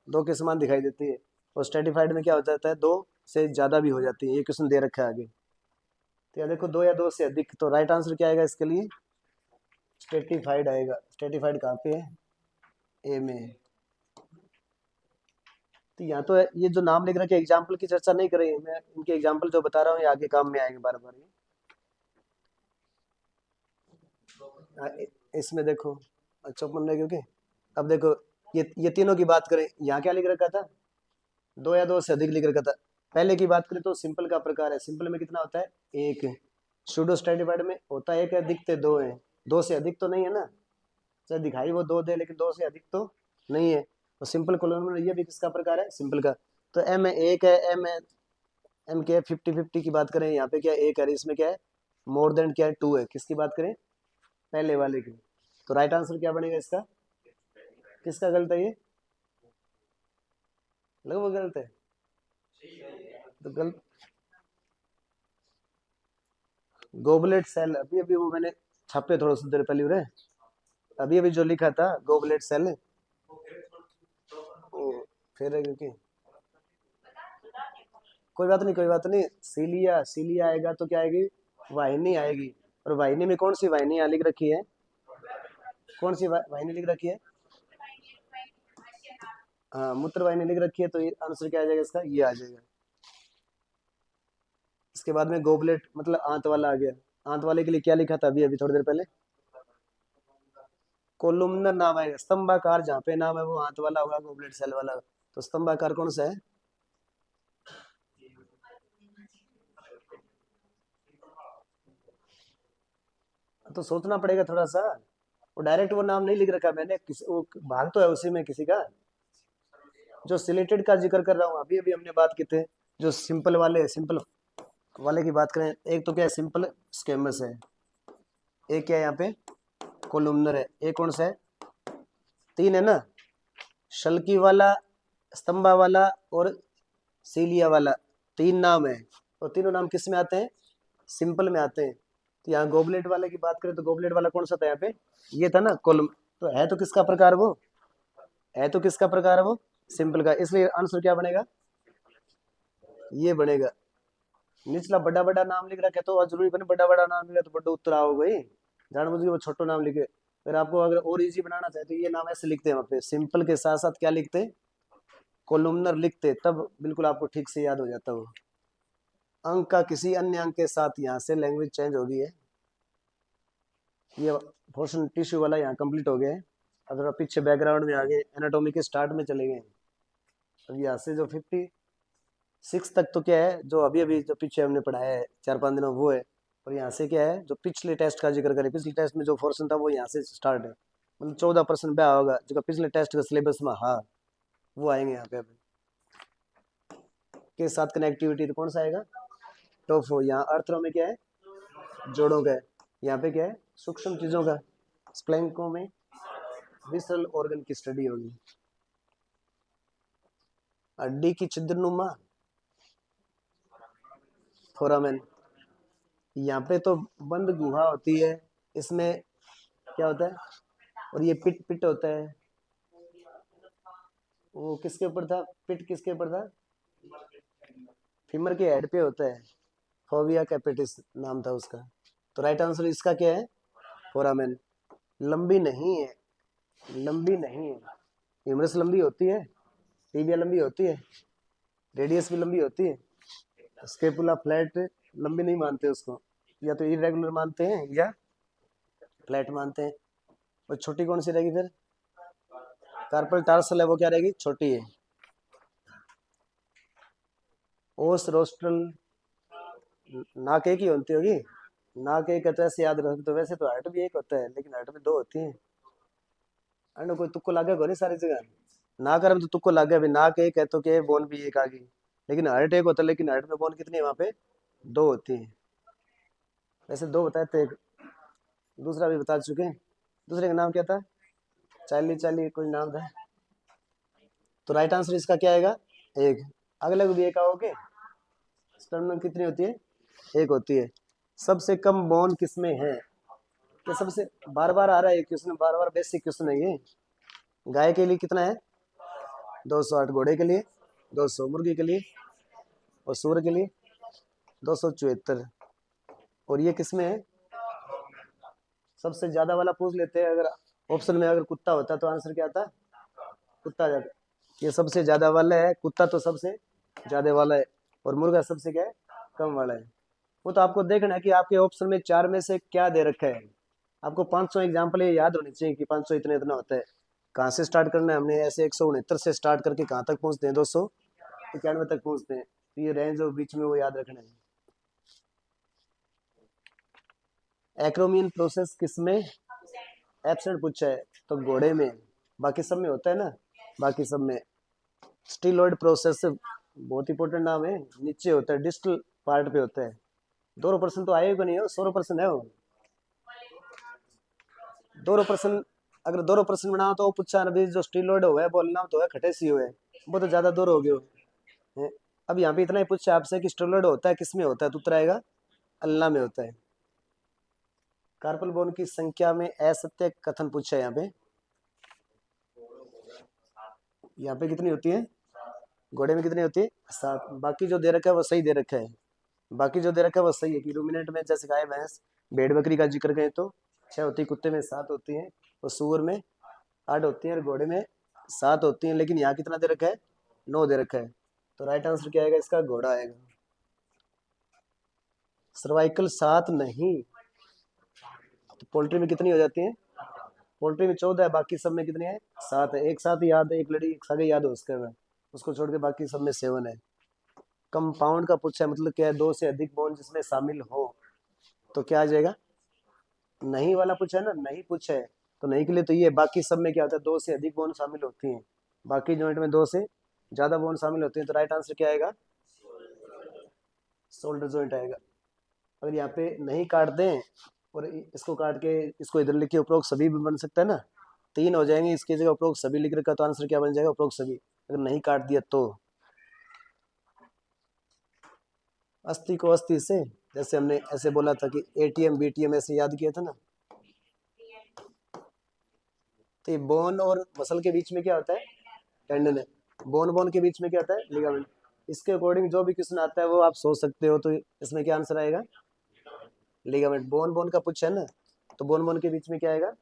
दो के समान दिखाई देती है। और स्ट्रेटिफाइड में क्या हो जाता है, दो से ज्यादा भी हो जाती है। ये क्वेश्चन दे रखा है आगे। तो यहाँ देखो, दो या दो से अधिक, तो राइट आंसर क्या आएगा इसके लिए, स्ट्रेटिफाइड आएगा। स्ट्रेटिफाइड कहाँ पे है, ए में है। तो यहाँ तो ये जो नाम लिख रखे एग्जाम्पल की चर्चा नहीं करेंगे, मैं इनके एग्जाम्पल जो बता रहा हूँ ये आगे काम में आएंगे बार बार। इसमें देखो, अच्छा मन रहे क्योंकि अब देखो, ये तीनों की बात करें, यहाँ क्या लिख रखा था, दो या दो से अधिक लिख रखा था। पहले की बात करें तो सिंपल का प्रकार है, सिंपल में कितना होता है, एक। सूडो स्ट्रेटिफाइड में होता है एक है, दिखते दो है, दो से अधिक तो नहीं है ना। चाहे दिखाई वो दो दे लेकिन दो से अधिक तो नहीं है। तो सिंपल कोलोन में ये भी किसका प्रकार है, सिंपल का। तो एम है एक है, एम है, एम क्या है 50-50 की बात करें, यहाँ पे क्या है, एक है, इसमें क्या है मोर देन क्या है, टू है। किसकी बात करें, पहले वाले की। तो राइट आंसर क्या बनेगा इसका, किसका गलत है ये, लगभग गलत है। तो गलत, गोबलेट सेल, अभी अभी वो मैंने छापे थोड़ा सा देर पहले रहे, अभी अभी जो लिखा था गोबलेट सेल, वो फिर है क्योंकि कोई बात नहीं, कोई बात नहीं। सीलिया, सीलिया आएगा तो क्या आएगी? वाहिनी आएगी। और वाहिनी में कौन सी वाहिनी यहाँ लिख रखी है? कौन सी वाहिनी लिख रखी है? हाँ, मूत्र वाहिनी लिख रखी है, तो ये आंसर क्या आ जाएगा इसका? ये आ जाएगा। इसके बाद में गोबलेट मतलब आंत वाला आ गया। आंत वाले के लिए क्या लिखा था अभी अभी थोड़ी देर पहले? कोलुमनर नाम है। स्तंभाकार जहाँ पे नाम है वो आंत वाला होगा, गोबलेट सेल वाला। तो स्तंभाकार कौन सा है? तो सोचना पड़ेगा थोड़ा सा। वो डायरेक्ट वो नाम नहीं लिख रखा मैंने, किसी वो भाग तो है उसी में किसी का। जो सिलेटेड का जिक्र कर रहा हूँ, अभी अभी हमने बात की थे। जो सिंपल वाले, सिंपल वाले की बात करें, एक तो क्या है? सिंपल स्केमस है। एक क्या है यहाँ पे? कोलुमनर है। एक कौन सा है? तीन है ना, शल्की वाला, स्तंभा वाला और सीलिया वाला। तीन नाम है। और तीनों नाम किस में आते हैं? सिंपल में आते हैं। तो यहाँ गोबलेट वाले की बात करें तो गोबलेट वाला कौन सा था यहाँ पे? ये था ना कोलम। तो है तो किसका प्रकार वो? है तो किसका प्रकार है वो? सिंपल का। इसलिए आंसर क्या बनेगा? ये बनेगा। निचला बड़ा बड़ा नाम लिख रखा है तो जरूरी बने बड़ा बड़ा नाम लिखा तो बड़ा उत्तर आओ गई। जानबूझ के वो छोटो नाम लिखे। अगर आपको अगर और इजी बनाना चाहे तो ये नाम ऐसे लिखते हैं वहाँ पे, सिंपल के साथ साथ क्या लिखते? कोलुमनर लिखते, तब बिल्कुल आपको ठीक से याद हो जाता वो। अंक का किसी अन्य अंक के साथ यहाँ से लैंग्वेज चेंज हो गई है। ये पोर्शन टिश्यू वाला यहाँ कंप्लीट हो गया है। अब थोड़ा पीछे बैकग्राउंड में आगे एनाटॉमी के स्टार्ट में चले गए। अब यहाँ से जो 56 तक तो क्या है, जो अभी अभी जो पीछे हमने पढ़ाया है 4-5 दिनों वो है। और यहाँ से क्या है, जो पिछले टेस्ट का जिक्र करें, पिछले टेस्ट में जो पोर्शन था वो यहाँ से स्टार्ट है। मतलब 14% ब्याह होगा जो पिछले टेस्ट का सिलेबस में। हाँ, वो आएंगे यहाँ पे अभी। के साथ कनेक्टिविटी तो कौन सा आएगा? टोफो। यहाँ अर्थरों में क्या है? जोड़ों का है। यहाँ पे क्या है? सूक्ष्म चीजों का। स्प्लैंको में विसरल ऑर्गन की स्टडी होगी। हड्डी की छिद्रनुमा फोरामेन। यहाँ पे तो बंद गुहा होती है, इसमें क्या होता है? और ये पिट पिट होता है। वो किसके ऊपर था? पिट किसके ऊपर था? फीमर के हेड पे होता है। फोविया कैपिटिस नाम था उसका। तो राइट आंसर इसका क्या है? फोरामेन। लंबी नहीं है, लंबी नहीं है। ह्यूमरस लंबी होती है, टीबिया लंबी होती है, रेडियस भी लंबी होती है। स्केपुला फ्लैट लंबी नहीं मानते उसको, या तो इरेगुलर मानते हैं या फ्लैट मानते हैं। और छोटी कौन सी रहेगी फिर? कार्पल टार्सल है, वो क्या रहेगी? छोटी है। ओस रोस्ट्रल नाक एक ही होती होगी। नाक एक है तो ऐसे याद रख, तो वैसे तो हार्ट भी एक होता है लेकिन हार्ट में दो होती है। अरे कोई तुक्को लागे को नहीं सारी जगह। नाक में तो तुक्को लागे, अभी नाक एक है तो क्या बोन भी एक आ गई। लेकिन हार्ट एक होता है, लेकिन हार्ट में बोन कितनी है? वहाँ पे दो होती है। वैसे दो बताए थे, दूसरा भी बता चुके हैं। दूसरे का नाम क्या था? चार्ली चार्ली कोई नाम था। तो राइट आंसर इसका क्या आएगा? एक। अगले को भी एक आओगे। स्टर्नम कितनी होती है? एक होती है। सबसे कम बोन किसमें है? ये सबसे बार बार आ रहा है क्वेश्चन, बार बार बेसिक क्वेश्चन है ये। गाय के लिए कितना है? 208। घोड़े के लिए 200। मुर्गी के लिए और सूअर के लिए 274। और ये किसमें है? सबसे ज्यादा वाला पूछ लेते हैं। अगर ऑप्शन में अगर कुत्ता होता तो आंसर क्या आता? कुत्ता जाता। ये सबसे ज्यादा वाला है, कुत्ता तो सबसे ज्यादा वाला है। और मुर्गा सबसे क्या है? कम वाला है। वो तो आपको देखना है कि आपके ऑप्शन में चार में से क्या दे रखा है। आपको 500 एग्जाम्पल ये याद होनी चाहिए कि 500 इतना इतना होता है। कहाँ से स्टार्ट करना है? हमने ऐसे 169 से स्टार्ट करके कहाँ तक पहुँचते हैं? 291 तक पहुँचते हैं। तो ये रेंज और बीच में वो याद रखना है। एक्रोमियन प्रोसेस किसमें एब्सेंट पूछा है? तो घोड़े में। बाकी सब में होता है ना, बाकी सब में। स्टीलॉइड प्रोसेस बहुत इंपॉर्टेंट नाम है, नीचे होता है, डिस्टल पार्ट पे होता है। 2% तो आएगा नहीं हो, 100% है वो। 2% अगर 2% बनाओ तो पूछा ना भी, जो स्टीलॉइड हुआ है बोलना तो है खटे सी हुए, वो तो ज्यादा दूर हो गए। अब यहाँ पे इतना ही पूछा आपसे कि स्टीलॉइड होता है किस में होता है, तो उत्तर आएगा अल्लाह में होता है। कार्पल बोन की संख्या में असत्य कथन पूछा है यहाँ पे। यहाँ पे कितनी होती है? घोड़े में कितनी होती है? 7। बाकी जो दे रखा है वो सही दे रखा है, बाकी जो दे रखा है वो सही है कि रूमिनेंट में जैसे गाय भैंस भेड़ बकरी का जिक्र करें तो 6 होती है, कुत्ते में 7 होती हैं, और सूअर में 8 होती हैं, और घोड़े में 7 होती हैं, लेकिन यहाँ कितना दे रखा है? 9 दे रखा है। तो राइट आंसर क्या आएगा इसका? घोड़ा आएगा। सर्वाइकल 7 नहीं, तो पोल्ट्री में कितनी हो जाती है? पोल्ट्री में 14 है, बाकी सब में कितनी है? 7 है। एक साथ याद है, एक लड़ी एक साथ याद है उसके में, उसको छोड़ के बाकी सब में 7 है। कंपाउंड का पूछा है, मतलब क्या है? 2 से अधिक बॉन्ड जिसमें शामिल हो, तो क्या आ जाएगा? नहीं वाला पूछा है ना, नहीं पूछा है तो नहीं के लिए तो ये, बाकी सब में क्या होता है? 2 से अधिक बॉन्ड शामिल होती हैं, बाकी जॉइंट में 2 से ज्यादा बॉन्ड शामिल होते हैं, तो राइट आंसर क्या आएगा? शोल्डर जॉइंट आएगा। अगर यहाँ पे नहीं काट दें और इसको काट के इसको इधर लिखे उपरोक्त सभी भी बन सकता है ना, 3 हो जाएंगे, इसकी जगह उपरोक्त सभी लिख रखा, तो आंसर क्या बन जाएगा? उपरोक्त सभी। अगर नहीं काट दिया तो अस्थि को अस्थि से, जैसे हमने ऐसे बोला था कि एटीएम बीटीएम ऐसे याद किया था ना, तो ये बोन और मसल के बीच में क्या होता है? टेंडन है। बोन बोन के बीच में क्या होता है? लिगामेंट। इसके अकॉर्डिंग जो भी क्वेश्चन आता है वो आप सोच सकते हो, तो इसमें क्या आंसर आएगा? लिगामेंट। बोन बोन का पूछा है ना, तो बोन बोन के बीच में क्या आएगा?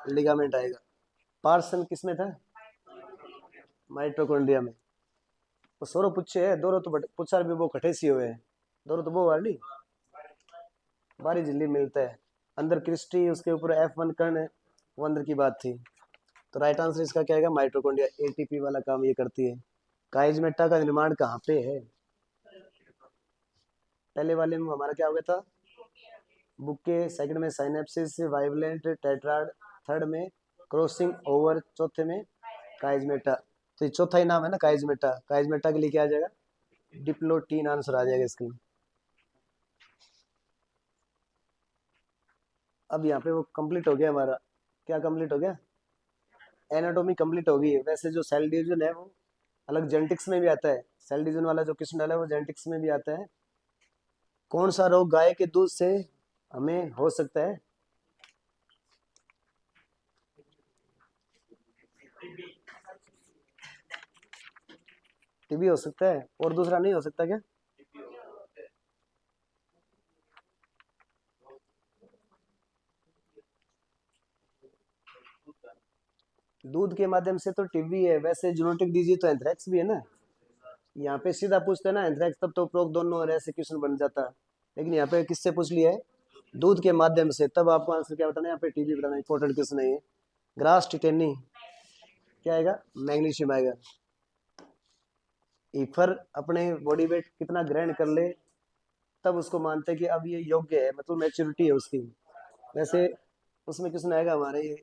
लिगामेंट आएगा। पार्सन किस में था? माइटोकॉन्ड्रिया में। वो सोरो पूछे है, दोनों तो पूछा भी वो कठे सी हुए हैं, दोनों तो वो वाली बारी झिल्ली मिलता है अंदर क्रिस्टी, उसके ऊपर F1 कर्ण, वो अंदर की बात थी। तो राइट आंसर इसका क्या आएगा? माइटोकॉन्ड्रिया एटीपी वाला काम ये करती है। काइजमेटा का निर्माण कहाँ पे है? पहले वाले में हमारा क्या हो गया था? बुके, सेकंड में साइनेप्सिस वाइवलेंट टेट्राड, थर्ड में क्रॉसिंग ओवर, चौथे में काइजमेटा। तो ये चौथा ही नाम है ना, काइजमेटा। काइजमेटा के लिए क्या आ जाएगा? डिप्लोटीन आंसर आ जाएगा इसका। अब यहाँ पे वो कंप्लीट हो गया हमारा। क्या कंप्लीट हो गया? एनाटॉमी कंप्लीट हो गई है। वैसे जो सेल डिवीजन है वो अलग जेनेटिक्स में भी आता है, सेल डिवीजन वाला जो क्वेश्चन डाला है वो जेनेटिक्स में भी आता है। कौन सा रोग गाय के दूध से हमें हो सकता है? टीबी हो सकता है, और दूसरा नहीं हो सकता क्या? दूध के माध्यम से तो टीबी है, वैसे जूनोटिक डिजीज तो एंथ्रेक्स भी है ना। यहाँ पे सीधा पूछते ना एंथ्रेक्स, तब तो उपरोक्त दोनों और ऐसे क्वेश्चन बन जाता, लेकिन यहाँ पे किससे पूछ लिया है? दूध के माध्यम से, तब आपको आंसर क्या बताना है? यहाँ पे टीबी बताना इंपॉर्टेंट क्वेश्चन है ये। ग्रास टिटेनी क्या आएगा? मैग्नीशियम आएगा। ईफर अपने बॉडी वेट कितना ग्रहण कर ले तब उसको मानते हैं कि अब ये योग्य है, मतलब मैच्योरिटी है उसकी। वैसे उसमें क्वेश्चन आएगा हमारे ये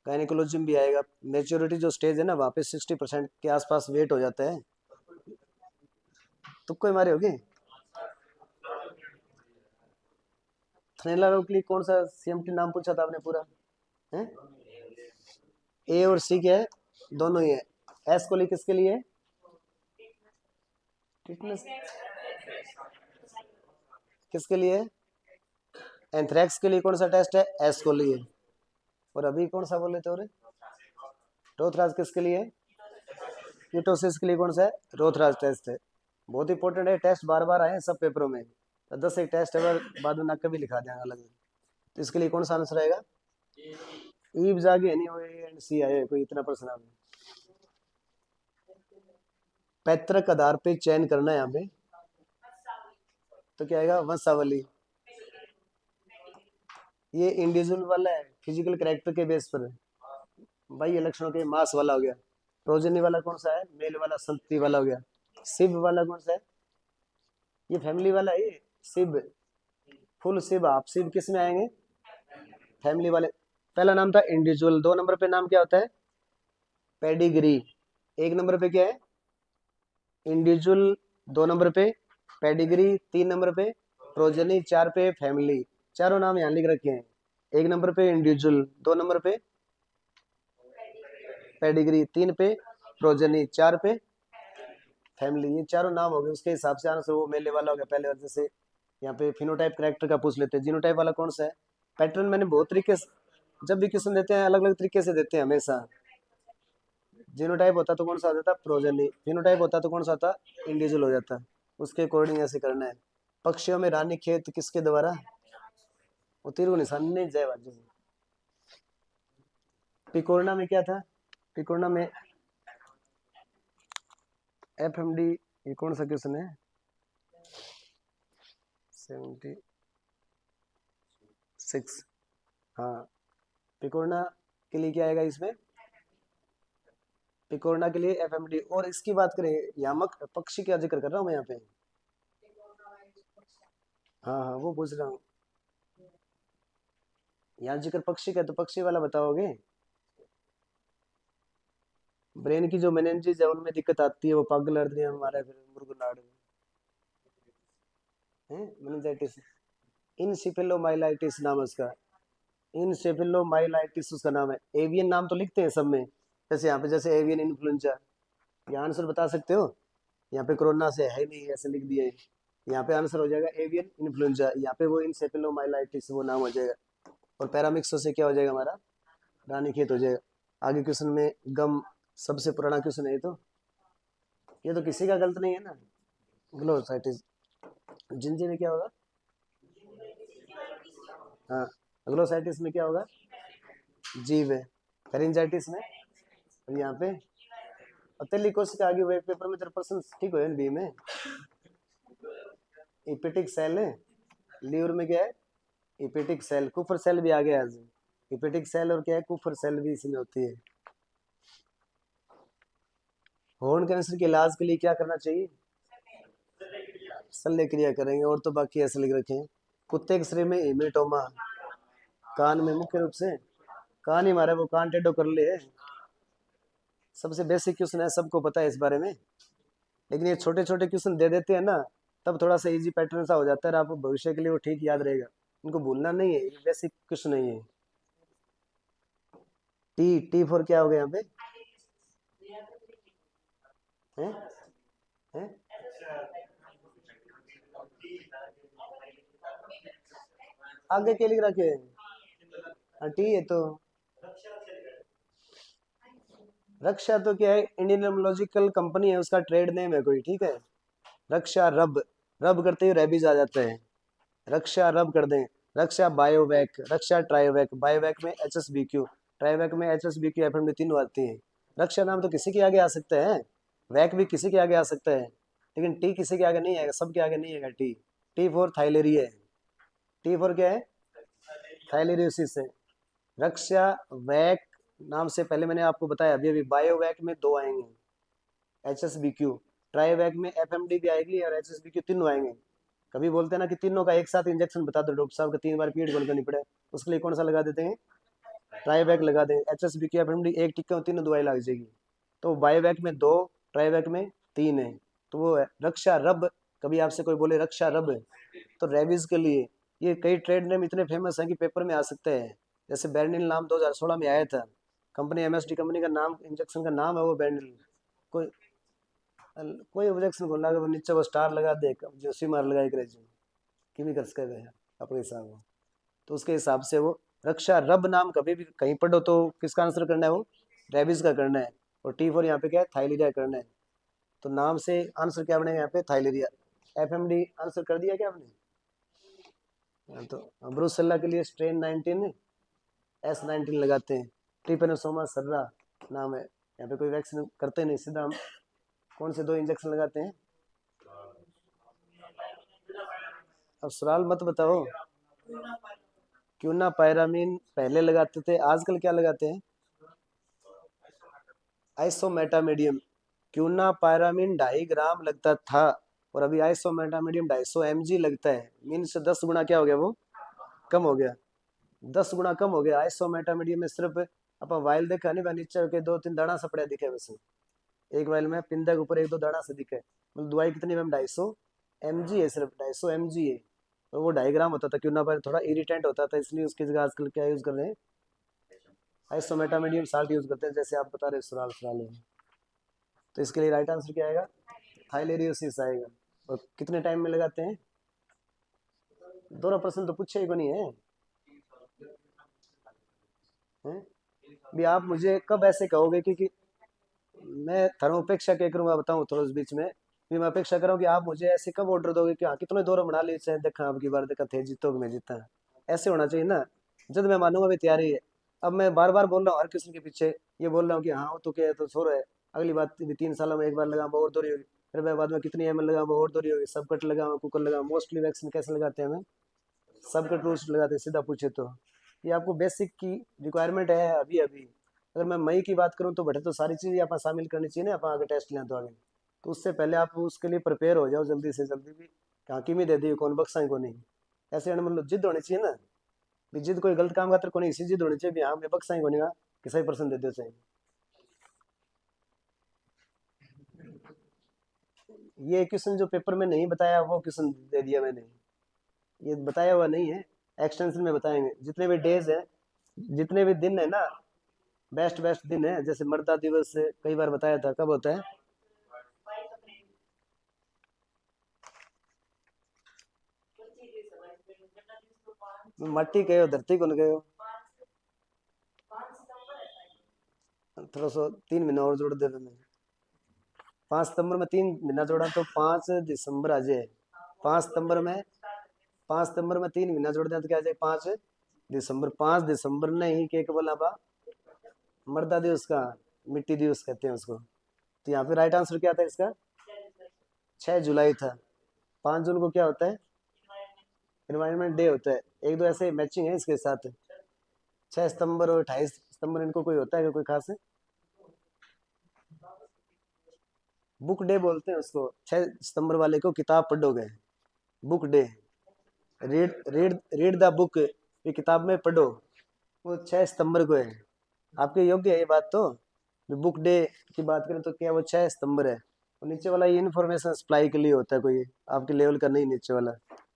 गायनिकोलॉजी में भी आएगा, मैच्योरिटी जो स्टेज है ना वहाँ पे 60% के आसपास वेट हो जाता है। तुक्को ही मारे होगे। थनैला रोग के लिए कौन सा सीएमटी नाम पूछा था आपने पूरा? है ए और सी क्या है? दोनों ही है। एस को लिए किसके लिए? टिटनेस किसके लिए? एंथ्रैक्स के लिए कौन सा टेस्ट है? एस को लिए। और अभी कौन सा बोले थे? और रोथराज किसके लिए? कीटोसिस के लिए कौन सा है? रोथराज टेस्ट है। बहुत इंपॉर्टेंट है, टेस्ट बार बार आए हैं सब पेपरों में, तो 10 एक टेस्ट है, बाद में नक्का भी लिखा देंगे अलग। तो इसके लिए कौन सा आंसर आएगा? ईब जागे नहीं हुए एंड सी आए, कोई इतना प्रश्न आपने पैतृक आधार पे चयन करना है यहाँ पे, तो क्या आएगा? वंशावली। ये इंडिविजुअल वाला है, फिजिकल कैरेक्टर के बेस पर भाई, ये लक्षणों के मास वाला हो गया। प्रोजनी वाला कौन सा है? मेल वाला संतति वाला हो गया। शिव वाला कौन सा है? ये फैमिली वाला है ये। शिव, फुल शिव, आप शिव किस में आएंगे? फैमिली वाले। पहला नाम था इंडिविजुअल, 2 नंबर पे नाम क्या होता है? पेडिग्री। 1 नंबर पे क्या है? इंडिविजुअल, 2 नंबर पे पेडिग्री, 3 नंबर पे प्रोजनी, 4 पे फैमिली। चारों नाम यहाँ लिख रखे हैं। 1 नंबर पे इंडिविजुअल, 2 नंबर पे पेडिग्री, 3 पे प्रोजनी, 4 पे फैमिली। ये चारों नाम हो गए, उसके हिसाब से आंसर वो मेले वाला हो गया पहले। जैसे यहाँ पे फिनोटाइप करेक्टर का पूछ लेते हैं, जीनोटाइप वाला कौन सा है? पैटर्न मैंने बहुत तरीके से, जब भी क्वेश्चन देते हैं अलग अलग तरीके से देते हैं हमेशा। जीनोटाइप होता तो कौन सा आ जाता? प्रोजेनी। फिनोटाइप होता तो कौन सा आता? इंडिविजुअल हो जाता। उसके अकॉर्डिंग ऐसे करना है। पक्षियों में रानीखेत किसके द्वारा? वो तीर को निशान नहीं, जय बाजू। पिकोरना में क्या था? पिकोरना में एफएमडी, ये कौन सा क्वेश्चन है? 76। हाँ, पिकोरना के लिए क्या आएगा इसमें? पिकोरना के लिए एफएमडी। और इसकी बात करें, यामक पक्षी का जिक्र कर रहा हूँ मैं यहाँ पे। हाँ हाँ, वो पूछ रहा हूँ। यहाँ जिक्र पक्षी का, तो पक्षी वाला बताओगे? ब्रेन की जो मेनिंजेस है उनमें दिक्कत आती है, वो पागल अर्थ हमारा फिर मुर्गनाड है, मेनिंजाइटिस। इनसेफेलोमाइलाइटिस नाम है उसका। इनसेफेलोमाइलाइटिस उसका नाम है। एवियन नाम तो लिखते हैं सब में, जैसे यहाँ पे जैसे एवियन इन्फ्लुएंजा। यहाँ आंसर बता सकते हो? यहाँ पे कोरोना से है नहीं, ऐसे लिख दिया है। यहाँ पे आंसर हो जाएगा एवियन इन्फ्लुएंजा, यहाँ पे वो इनसेफेलोमाइलाइटिस वो नाम हो जाएगा। और पैरामिक्सो से क्या हो जाएगा हमारा? रानीखेत हो जाएगा। आगे क्वेश्चन में गम, सबसे पुराना क्वेश्चन है ये तो किसी का गलत नहीं है ना। ग्लोसाइटिस। जिंजी में क्या होगा? हाँ, ग्लोसाइटिस में क्या होगा? जीव है। फेरिंजाइटिस में, और यहाँ पे अतेली कोशिका आगे हुए पेपर में तेरा प्रश्न ठीक हो बी में। इपेटिक सेल है। लीवर में क्या है? इपेटिक सेल। कुफर सेल भी आ गया आज। इपेटिक सेल और क्या है? कुफर सेल भी इसमें होती है। होर्न कैंसर के इलाज के लिए क्या करना चाहिए? शल्य क्रिया करेंगे। और तो बाकी ऐसे लिख रखे हैं। कुत्ते के शरीर में हेमेटोमा, कान में मुख्य रूप से, कान ही मारे वो कान टेढ़ो कर ले है। सबसे बेसिक क्वेश्चन है, सबको पता है इस बारे में, लेकिन ये छोटे छोटे क्वेश्चन दे देते हैं ना, तब थोड़ा सा इजी पैटर्न सा हो जाता है, आपको भविष्य के लिए वो ठीक याद रहेगा। इनको भूलना नहीं है, ये बेसिक क्वेश्चन नहीं है। टी, टी फॉर क्या हो गया यहाँ पे? हैं? हैं? आगे क्या लिख रखे हैं? हाँ, टी है तो रक्षा तो क्या है? इंडियन एमोलॉजिकल कंपनी है, उसका ट्रेड नेम है कोई, ठीक है। रक्षा रब, रब करते ही रेबीज आ जाते हैं। रक्षा रब कर दें। रक्षा बायोवैक, रक्षा ट्रायोवैक, बायोवैक में H S B Q, Triovac में H S B Q, F तीनों आती हैं। रक्षा नाम तो किसी के आगे आ सकते हैं, वैक भी किसी के आगे आ सकता है, लेकिन टी किसी के आगे नहीं आएगा, सबके आगे नहीं आएगा टी। टी फॉर थाइलेरिया है। टी फॉर क्या है? थाइलेरियोसिस है। रक्षा वैक नाम से पहले मैंने आपको बताया अभी अभी, बायोवैक में दो आएंगे, एच एस बी क्यू। ट्राईवैक में एफ एम डी भी आएगी और एच एस बी क्यू, तीनों आएंगे। कभी बोलते हैं ना कि तीनों का एक साथ इंजेक्शन बता दो डॉक्टर साहब, का 3 बार पीरियड बंद करनी पड़े, उसके लिए कौन सा लगा देते हैं? ट्राईवैक लगा दें। H S B Q F M D एक टिक्का, तीनों दवाई लग जाएगी। तो बायोवैक में दो, ट्राईवैक में तीन है। तो वो है रक्षा रब। कभी आपसे कोई बोले रक्षा रब, तो रेबीज के लिए ये कई ट्रेड नेम इतने फेमस हैं कि पेपर में आ सकते हैं। जैसे बेरनिल नाम 2016 में आया था, कंपनी एमएसडी कंपनी का नाम, इंजेक्शन का नाम है वो बेरनिल। कोई कोई ऑब्जेक्शन को लगा, वो नीचे वो स्टार लगा दे, जो सीमार लगाई करे जो केमिकल्स कर रहे हैं अपने हिसाब से। तो उसके हिसाब से वो रक्षा रब नाम कभी भी कहीं पढ़ो तो किसका आंसर करना है? वो रेबीज का करना है। और टी फॉर यहाँ पे क्या है? थाइलीरिया करना है। तो नाम से आंसर क्या बनेगा यहाँ पे? थाइलीरिया। एफएमडी आंसर कर दिया क्या आपने? हाँ, तो ब्रूसेल्ला के लिए स्ट्रेन 19 S19 लगाते हैं। ट्रिपेनोसोमा सर्रा नाम है। यहाँ पे कोई वैक्सीन करते नहीं, सीधा हम कौन से दो इंजेक्शन लगाते हैं? अब सवाल मत बताओ। क्यों ना पायरामीन पहले लगाते थे, आजकल क्या लगाते हैं? आइसोमेटामीडियम। क्यों ना पायरामीन 2.5 ग्राम लगता था, और अभी आइसोमेटामीडियम 250 mg लगता है। मीन से 10 गुना क्या हो गया? वो कम हो गया। 10 गुना कम हो गया। आइसोमेटामीडियम में सिर्फ अपन वाइल देखा नहीं, नीचे के 2-3 दाना सा पड़ा दिखे बस। एक वाइल में पिंदा के ऊपर एक दो दाना से दिखे। मतलब दवाई कितनी मैम? 250 mg है, सिर्फ 250 mg है। तो वो 2.5 ग्राम होता था। क्यों ना, पर थोड़ा इरिटेंट होता था, इसलिए उसकी जगह आजकल क्या यूज कर रहे हैं? आइसोमेटामीडियम साल्ट यूज करते हैं, जैसे आप बता रहे सुराल सुराल में। तो इसके लिए राइट आंसर क्या आएगा? थाइलेरियोसिस आएगा। और कितने टाइम में लगाते हैं? दोनों प्रश्न तो पूछे ही को नहीं है, हैं? भी आप मुझे कब ऐसे कहोगे कि मैं धर्मोपेक्षा क्या करूंगा बताऊं थोड़ा उस बीच में भी। मैं अपेक्षा करूँ कि आप मुझे ऐसे कब ऑर्डर दोगे कि हाँ कितने दौर बना लिए चाहे देखा अब की बार देखा थे जीतोगे मैं जीता। ऐसे होना चाहिए ना। जब मैं मानूंगा भी तैयारी है। अब मैं बार बार बोल रहा हूँ हर किसी के पीछे ये बोल रहा हूँ कि हाँ वो तो क्या है तो सो रहा है। अगली बात भी 3 सालों में एक बार लगा वो और दौरी होगी। फिर मैं बाद में कितनी एम एल लगा वो और दौरी होगी। सब कट लगा कुकर लगा। मोस्टली वैक्सीन कैसे लगाते हैं हमें सब कट रूल्स लगाते हैं सीधा पूछे तो। ये आपको बेसिक की रिक्वायरमेंट है अभी अभी। अगर मैं मई की बात करूँ तो बटे तो सारी चीज़ें आप शामिल करनी चाहिए ना आप आगे टेस्ट लें तो आगे। तो उससे पहले आप उसके लिए प्रिपेयर हो जाओ जल्दी से जल्दी भी। कहाँ की में दे दी कौन बक्सा को नहीं। ऐसे मतलब जिद होनी चाहिए ना। भी जिद कोई गलत काम खातर को नहीं इसी जिद होनी चाहिए भी हाँ मैं बक्सा को नहीं कि सही पर्सन दे दो चाहिए। ये क्वेश्चन जो पेपर में नहीं बताया वो क्वेश्चन दे दिया मैंने। ये बताया हुआ नहीं है। एक्सटेंशन में बताएंगे जितने भी डेज है जितने भी दिन है ना। बेस्ट बेस्ट दिन है जैसे मर्दा दिवस है, कई बार बताया था कब होता है। मट्टी कहो धरती को न कहो। थोड़ा सा 3 महीना और जोड़ दे दो मैं। 5 सितंबर में 3 महीना जोड़ा तो 5 दिसंबर आ जाए। 5 सितंबर में 5 सितंबर में 3 महीना जोड़ दें तो क्या आ जाए 5 दिसंबर। 5 दिसंबर ने ही के बोला बा मर्दा दिवस का मिट्टी दिवस कहते हैं उसको। तो यहाँ पे राइट आंसर क्या था इसका 6 जुलाई था। 5 जून को क्या होता है इन्वायरमेंट डे होता है। एक दो ऐसे मैचिंग है इसके साथ। 6 सितंबर और 28 सितंबर इनको कोई होता है कोई खास है? बुक डे बोलते हैं उसको 6 सितंबर वाले को किताब पढ़ोगे book day. Read read read the book ये किताब में पढ़ो। वो 6 सितंबर को है। आपके योग्य है ये बात तो। बुक डे की बात करें तो क्या वो 6 सितंबर है। और नीचे वाला ये इन्फॉर्मेशन सप्लाई के लिए होता है कोई आपके लेवल का नहीं नीचे वाला।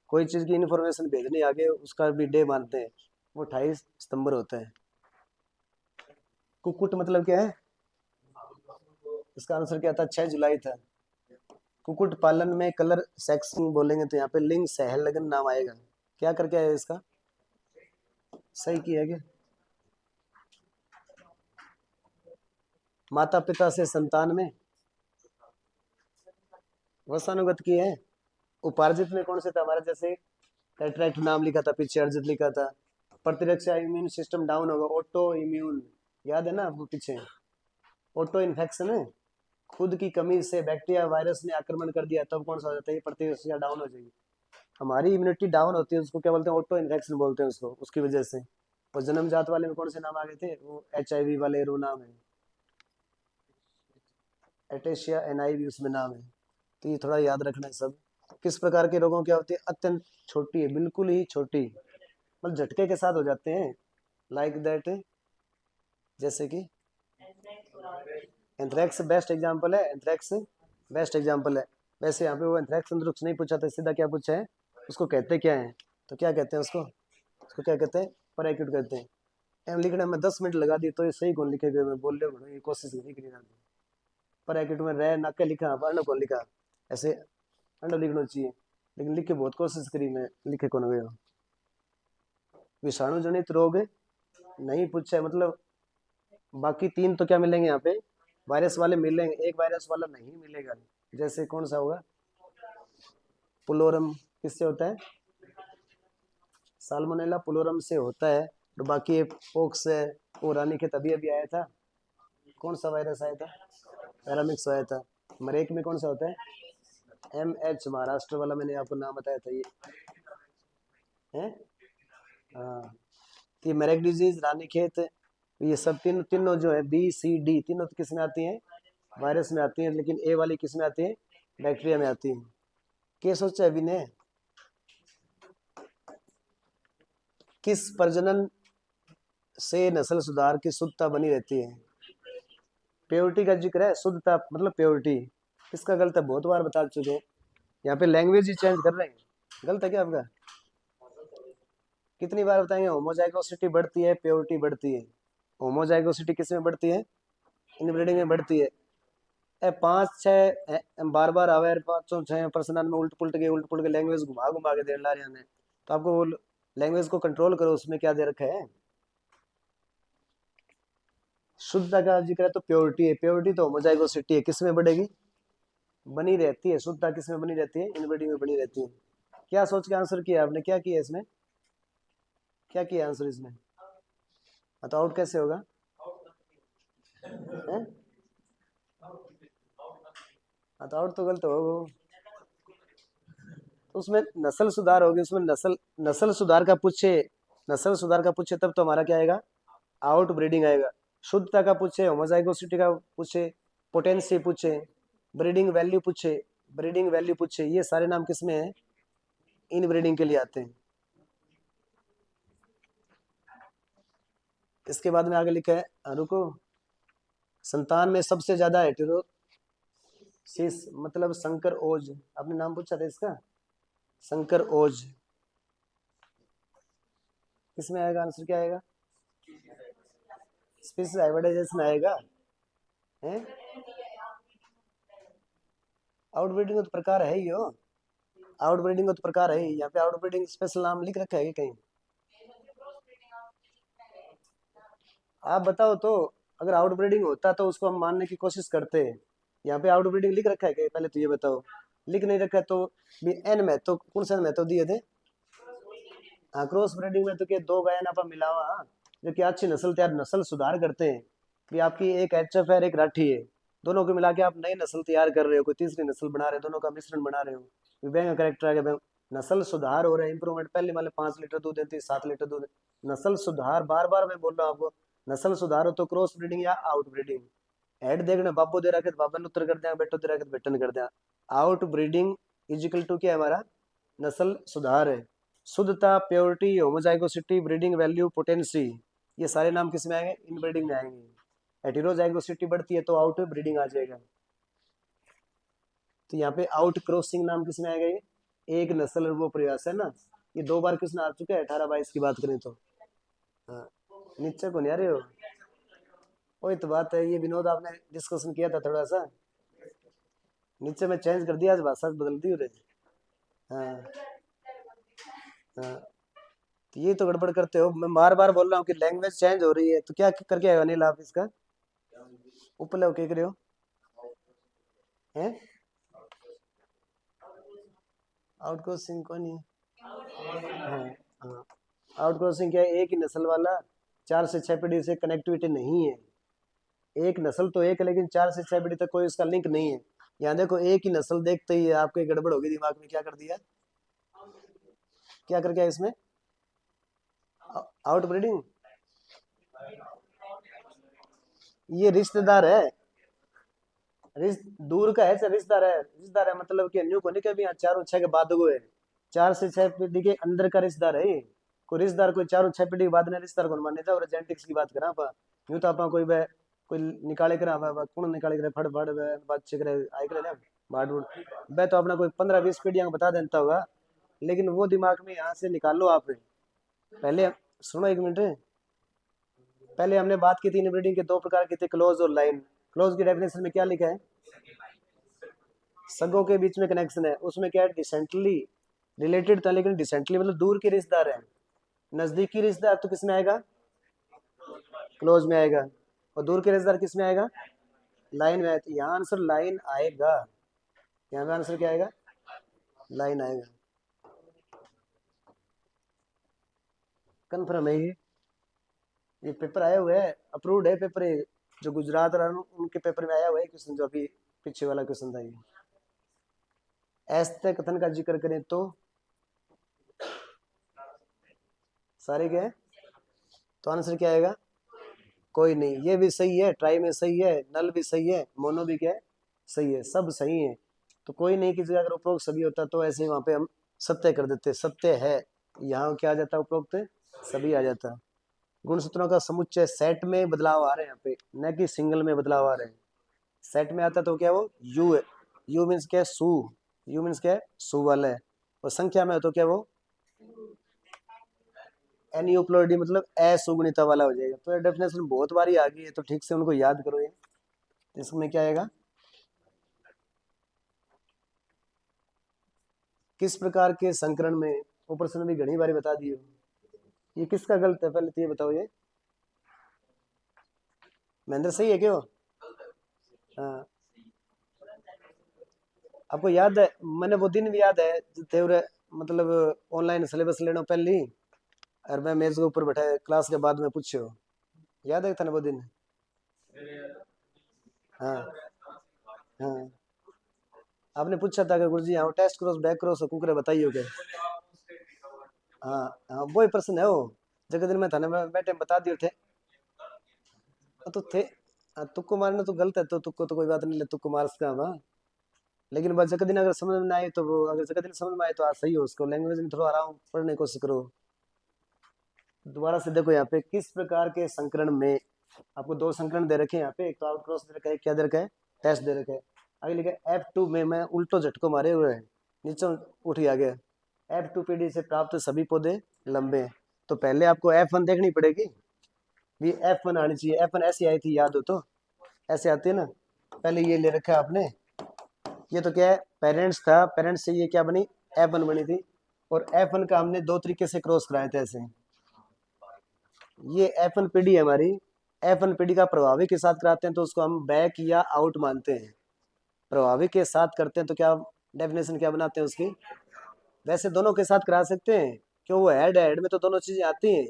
कोई चीज़ की इन्फॉर्मेशन भेजनी आगे उसका भी डे मानते हैं। वो 28 सितंबर होता है। कुकुट मतलब क्या है इसका आंसर क्या था 6 जुलाई था। कुकुट पालन में कलर सेक्शन बोलेंगे तो यहाँ पे लिंग सहलगन नाम आएगा। क्या करके आया इसका सही किया है क्या? माता पिता से संतान में वंशानुगत की है। उपार्जित में कौन से था हमारा जैसे कैटरेक्ट नाम लिखा था पीछे अर्जित लिखा था। प्रतिरक्षा इम्यून सिस्टम डाउन होगा ऑटो इम्यून याद है ना आपको पीछे। ऑटो इन्फेक्शन है खुद की कमी से बैक्टीरिया वायरस ने आक्रमण कर दिया तब कौन सा हो जाता है ये प्रतिरक्षा डाउन हो जाएगी। हमारी इम्यूनिटी डाउन होती है उसको क्या बोलते हैं ऑटो इन्फेक्शन बोलते हैं उसको उसकी वजह से। और जन्मजात वाले में कौन से नाम आ गए थे वो HIV वाले रो नाम है। एटेशिया NIV उसमें नाम है। तो ये थोड़ा याद रखना है सब। किस प्रकार के रोगों क्या होती है अत्यंत छोटी है बिल्कुल ही छोटी मतलब झटके के साथ हो जाते हैं। लाइक दैट जैसे कि एंथ्रैक्स बेस्ट एग्जांपल है। एंथ्रैक्स बेस्ट एग्जांपल है। वैसे यहाँ पे वो एंथ्रैक्स एंथ्रुक्स नहीं पूछा था सीधा क्या पूछा है उसको कहते क्या है। तो क्या कहते हैं उसको उसको क्या कहते हैं पैराक्यूट कहते हैं। एम लिखने में 10 मिनट लगा दी तो ये सही कौन लिखे गए मैं बोल रहे हो ये कोशिश नहीं करी ना। पैराक्यूट में रह ना के लिखा वर्ण कौन लिखा ऐसे अंडर लिखना चाहिए। लेकिन लिख के बहुत कोशिश करी मैं लिखे कौन गए। विषाणु जनित रोग नहीं पूछा है मतलब बाकी 3 तो क्या मिलेंगे यहाँ पे वायरस वाले मिलेंगे एक वायरस वाला नहीं मिलेगा। जैसे कौन सा होगा पुलोरम किससे होता है साल्मोनेला पुलोरम से होता है। और बाकी पोक्स है वो रानी के तभी अभी आया था। कौन सा वायरस आया था पैरामिक्स आया था। मरेक में कौन सा होता है MH महाराष्ट्र वाला मैंने आपको नाम बताया था ये है। हाँ तो ये मेरेक डिजीज रानीखेत ये सब तीनों जो है BCD तीनों तो किस में आती हैं वायरस में आती हैं। लेकिन A वाली किस में आती है बैक्टीरिया में आती है। क्या सोचा है अभी ने किस प्रजनन से नस्ल सुधार की शुद्धता बनी रहती है। प्योरिटी का जिक्र है शुद्धता मतलब प्योरिटी। किसका गलत है बहुत बार बता चुके हैं। यहाँ पे लैंग्वेज ही चेंज कर रहे हैं गलत है क्या आपका। कितनी बार बताएंगे होमोजाइगोसिटी बढ़ती है प्योरिटी बढ़ती है। होमोजाइगोसिटी किस में बढ़ती है इनब्रीडिंग में बढ़ती है। 5 6 बार बार आवे 5 6 पर्सन में उल्ट पुलट के लैंग्वेज घुमा घुमा के दे ला रहे हैं। तो आपको लैंग्वेज को कंट्रोल करो उसमें क्या दे रखा है। शुद्धता का जिक्र है तो प्योरिटी है, प्योरिटी तो होमोजाइगोसिटी है, किस में बढ़ेगी, बनी रहती है, शुद्धता किस में बनी रहती है, इनब्रीडिंग में बनी रहती है। क्या सोच के आंसर किया आपने, क्या किया इसमें, क्या किया आंसर इसमें, हाँ तो आउट कैसे होगा है? हाँ तो आउट तो गलत होगा, तो उसमें नस्ल सुधार होगी, उसमें नस्ल नस्ल सुधार का पूछे, नस्ल सुधार का पूछे तब तो हमारा क्या आएगा, आउट ब्रीडिंग आएगा। शुद्धता का पूछे, होमोजाइगोसिटी का पूछे, पोटेंसी पूछे, ब्रीडिंग वैल्यू पूछे, ब्रीडिंग वैल्यू पूछे, ये सारे नाम किस में है, इन ब्रीडिंग के लिए आते हैं। इसके बाद में आगे लिखा है, रुको, संतान में सबसे ज्यादा हेटेरोसिस मतलब संकर ओज, आपने नाम पूछा था इसका, संकर ओज, किसमें आएगा, आंसर क्या आएगा, स्पीशीज हाइब्रिडाइजेशन आएगा है, आउटब्रीडिंग का तो प्रकार है ही हो, आउटब्रीडिंग का तो प्रकार है ही, यहाँ पे आउटब्रीडिंग स्पेशल नाम लिख रखा है कि कहीं, आप बताओ तो, अगर आउटब्रीडिंग होता तो उसको हम मानने की कोशिश करते हैं, यहाँ पे आउटब्रीडिंग लिख रखा है कि पहले तो ये बताओ, लिख नहीं रखा है तो भी एन महत्व, कौन सा महत्व दिए थे, हाँ क्रॉस ब्रीडिंग में तो क्या दो गाय आपा मिलावा, जो कि अच्छी नस्ल तैयार, नस्ल सुधार करते हैं, भी आपकी एक एचएफ है एक राठी है, दोनों को मिला के आप नई नस्ल तैयार कर रहे हो, कोई तीसरी नस्ल बना रहे हो, दोनों का मिश्रण बना रहे हो, बैंक का करेक्टर आ गया, नस्ल सुधार हो रहा है, इंप्रूवमेंट, पहले वाले 5 लीटर दूध देती है 7 लीटर दूध, नस्ल सुधार, बार बार मैं बोल रहा हूँ आपको, नस्ल सुधार हो तो क्रॉस ब्रीडिंग या आउट ब्रीडिंग, ऐड देखना बाबू दे रहा है बाबा ने उत्तर कर दिया, बेटो दे रहा है बेटन कर दिया, आउट ब्रीडिंग इजिकल टू क्या है हमारा, नस्ल सुधार है, शुद्धता, purity, homozygosity, breeding value, potency, ये सारे नाम किस में आएंगे, इन ब्रीडिंग में आएंगे, हेटेरोजाइगोसिटी बढ़ती है तो आउट ब्रीडिंग आ जाएगा, तो यहाँ पे आउट क्रॉसिंग नाम किस में आएगा, ये एक नस्ल वो प्रयास है ना, ये 2 बार क्वेश्चन आ चुका है 18-22 की बात करें तो, हाँ नीचे को नहीं आ रहे हो, वही तो बात है, ये विनोद आपने डिस्कशन किया था थोड़ा सा, नीचे में चेंज कर दिया, आज भाषा बदल दी उन्हें, हाँ हाँ, तो ये तो गड़बड़ करते हो, मैं बार बार बोल रहा हूँ कि लैंग्वेज चेंज हो रही है, तो क्या करके आएगा अनिल आप इसका, ऊपर क्या कर रहे हो हैं, आउट क्रॉसिंग कौन है, हाँ हाँ, आउट क्रॉसिंग क्या है, एक ही नस्ल वाला 4 से 6 पीढ़ी से कनेक्टिविटी नहीं है, एक नस्ल तो एक है लेकिन 4 से 6 पीढ़ी तक कोई उसका लिंक नहीं है, यहाँ देखो एक ही नस्ल देखते ही आपके गड़बड़ होगी दिमाग में, क्या कर दिया, क्या करके आया इसमें, आउट ब्रीडिंग, ये रिश्तेदार है, दूर का है, रिश्तेदार है, रिश्तेदार है मतलब कि न्यू को नहीं कभी, यहाँ 4 और 6 के बाद हुए, 4 से 6 पीढ़ी के अंदर का रिश्तेदार है ये, कोई रिश्तेदार कोई 4 और 6 पीढ़ी के बाद ने रिश्तेदार को मान्यता और जेनेटिक्स की बात करा आप, यूं तो आप कोई निकाले करा कौन निकाले करे फड़ फड़ बच्चे करे आए करे ना बाढ़ बूढ़, मैं तो अपना कोई 15-20 पीढ़ियां बता देता होगा, लेकिन वो दिमाग में यहाँ से निकाल लो आप, पहले सुनो एक मिनट, पहले हमने बात की थी इनब्रीडिंग के 2 प्रकार की थी, क्लोज और लाइन, क्लोज की डेफिनेशन में क्या लिखा है, सगों के बीच में कनेक्शन है, उसमें क्या है डिसेंटली रिलेटेड था, लेकिन डिसेंटली मतलब दूर के रिश्तेदार है, नजदीकी रिश्तेदार तो किसमें आएगा, क्लोज में आएगा, और दूर के रिश्तेदार किस में आएगा, लाइन में आएगा, तो यहाँ आंसर लाइन आएगा, यहाँ पे आंसर क्या आएगा, लाइन आएगा, कन्फर्म है ये पेपर आया हुआ है, अप्रूव्ड है पेपर, ये जो गुजरात वाला उनके पेपर में आया हुआ है क्वेश्चन, जो अभी पीछे वाला क्वेश्चन था ये, ऐसे कथन का जिक्र करें तो सारे क्या है, तो आंसर क्या आएगा, कोई नहीं, ये भी सही है, ट्राई में सही है, नल भी सही है, मोनो भी क्या है सही है, सब सही है, तो कोई नहीं की जगह अगर उपरोक्त सभी होता तो ऐसे ही वहां पे हम सत्य कर देते, सत्य है, यहाँ क्या आ जाता उपरोक्त सभी आ जाता, गुणसूत्रों का समुच्चय सेट में बदलाव आ रहे हैं यहाँ पे, न कि सिंगल में बदलाव आ रहे हैं, सेट में आता तो क्या वो यू है, यू मीन्स क्या है सु, यू मीन्स क्या है सु वाला है, और संख्या में हो तो क्या वो एन यूप्लोइडी मतलब असुगुणिता वाला हो जाएगा, तो ये डेफिनेशन बहुत बारी आ गई है, तो ठीक से उनको याद करो ये, इसमें क्या आएगा, किस प्रकार के संकरण में, वो प्रश्न भी घनी बारी बता दिए, ये किसका गलत है पहले तो ये बताओ, ये महेंद्र सही है क्यों? हाँ, आपको याद है, मैंने वो दिन भी याद है जो तेरे मतलब ऑनलाइन सिलेबस लेने पहले ही, और मैं मेज के ऊपर बैठा क्लास के बाद में पूछो, याद है था ना वो दिन? हाँ हाँ, आपने पूछा था कि गुरुजी यहाँ टेस्ट क्रॉस बैक क्रॉस कुकरे बताइए क्या? हाँ हाँ, वही प्रश्न है वो, जगह दिन में थाने में बैठे बता दिए थे। तो थे। हाँ, तुक्को मारना तो गलत है, तो तुक्को तो कोई बात नहीं, ले तुक्को मार सकता हम, हाँ। लेकिन बस जगह दिन अगर समझ में ना आए तो वो, अगर जगह दिन समझ में आए तो आज सही हो, उसको लैंग्वेज में थोड़ा आराम पढ़ने की कोशिश करो। दोबारा से देखो यहाँ पे किस प्रकार के संकरण में, आपको दो संकरण दे रखे हैं यहाँ पे, एक तो आउट क्रॉस दे रखा है, क्या दे रखा है, टेस्ट दे रखा है। आगे लिखा है F2 में मैं उल्टो झटको मारे हुए हैं, नीचे उठ गया गया। F2 पीढ़ी से प्राप्त सभी पौधे लंबे हैं। तो पहले आपको F1 देखनी पड़ेगी, भी F1 आनी चाहिए। F1 ऐसी आई थी, याद हो तो, ऐसे आती है ना। पहले ये ले रखा है आपने, ये तो क्या है, पेरेंट्स था, पेरेंट्स से ये क्या बनी, F1 बनी थी। और F1 का हमने दो तरीके से क्रॉस कराए थे ऐसे। ये F1 पीढ़ी है हमारी, F1 पीढ़ी का प्रभावी के साथ कराते हैं तो उसको हम बैक या आउट मानते हैं। प्रभावी के साथ करते हैं तो क्या डेफिनेशन क्या बनाते हैं उसकी? वैसे दोनों के साथ करा सकते हैं, क्यों, वो हेड हेड में तो दोनों चीजें आती हैं।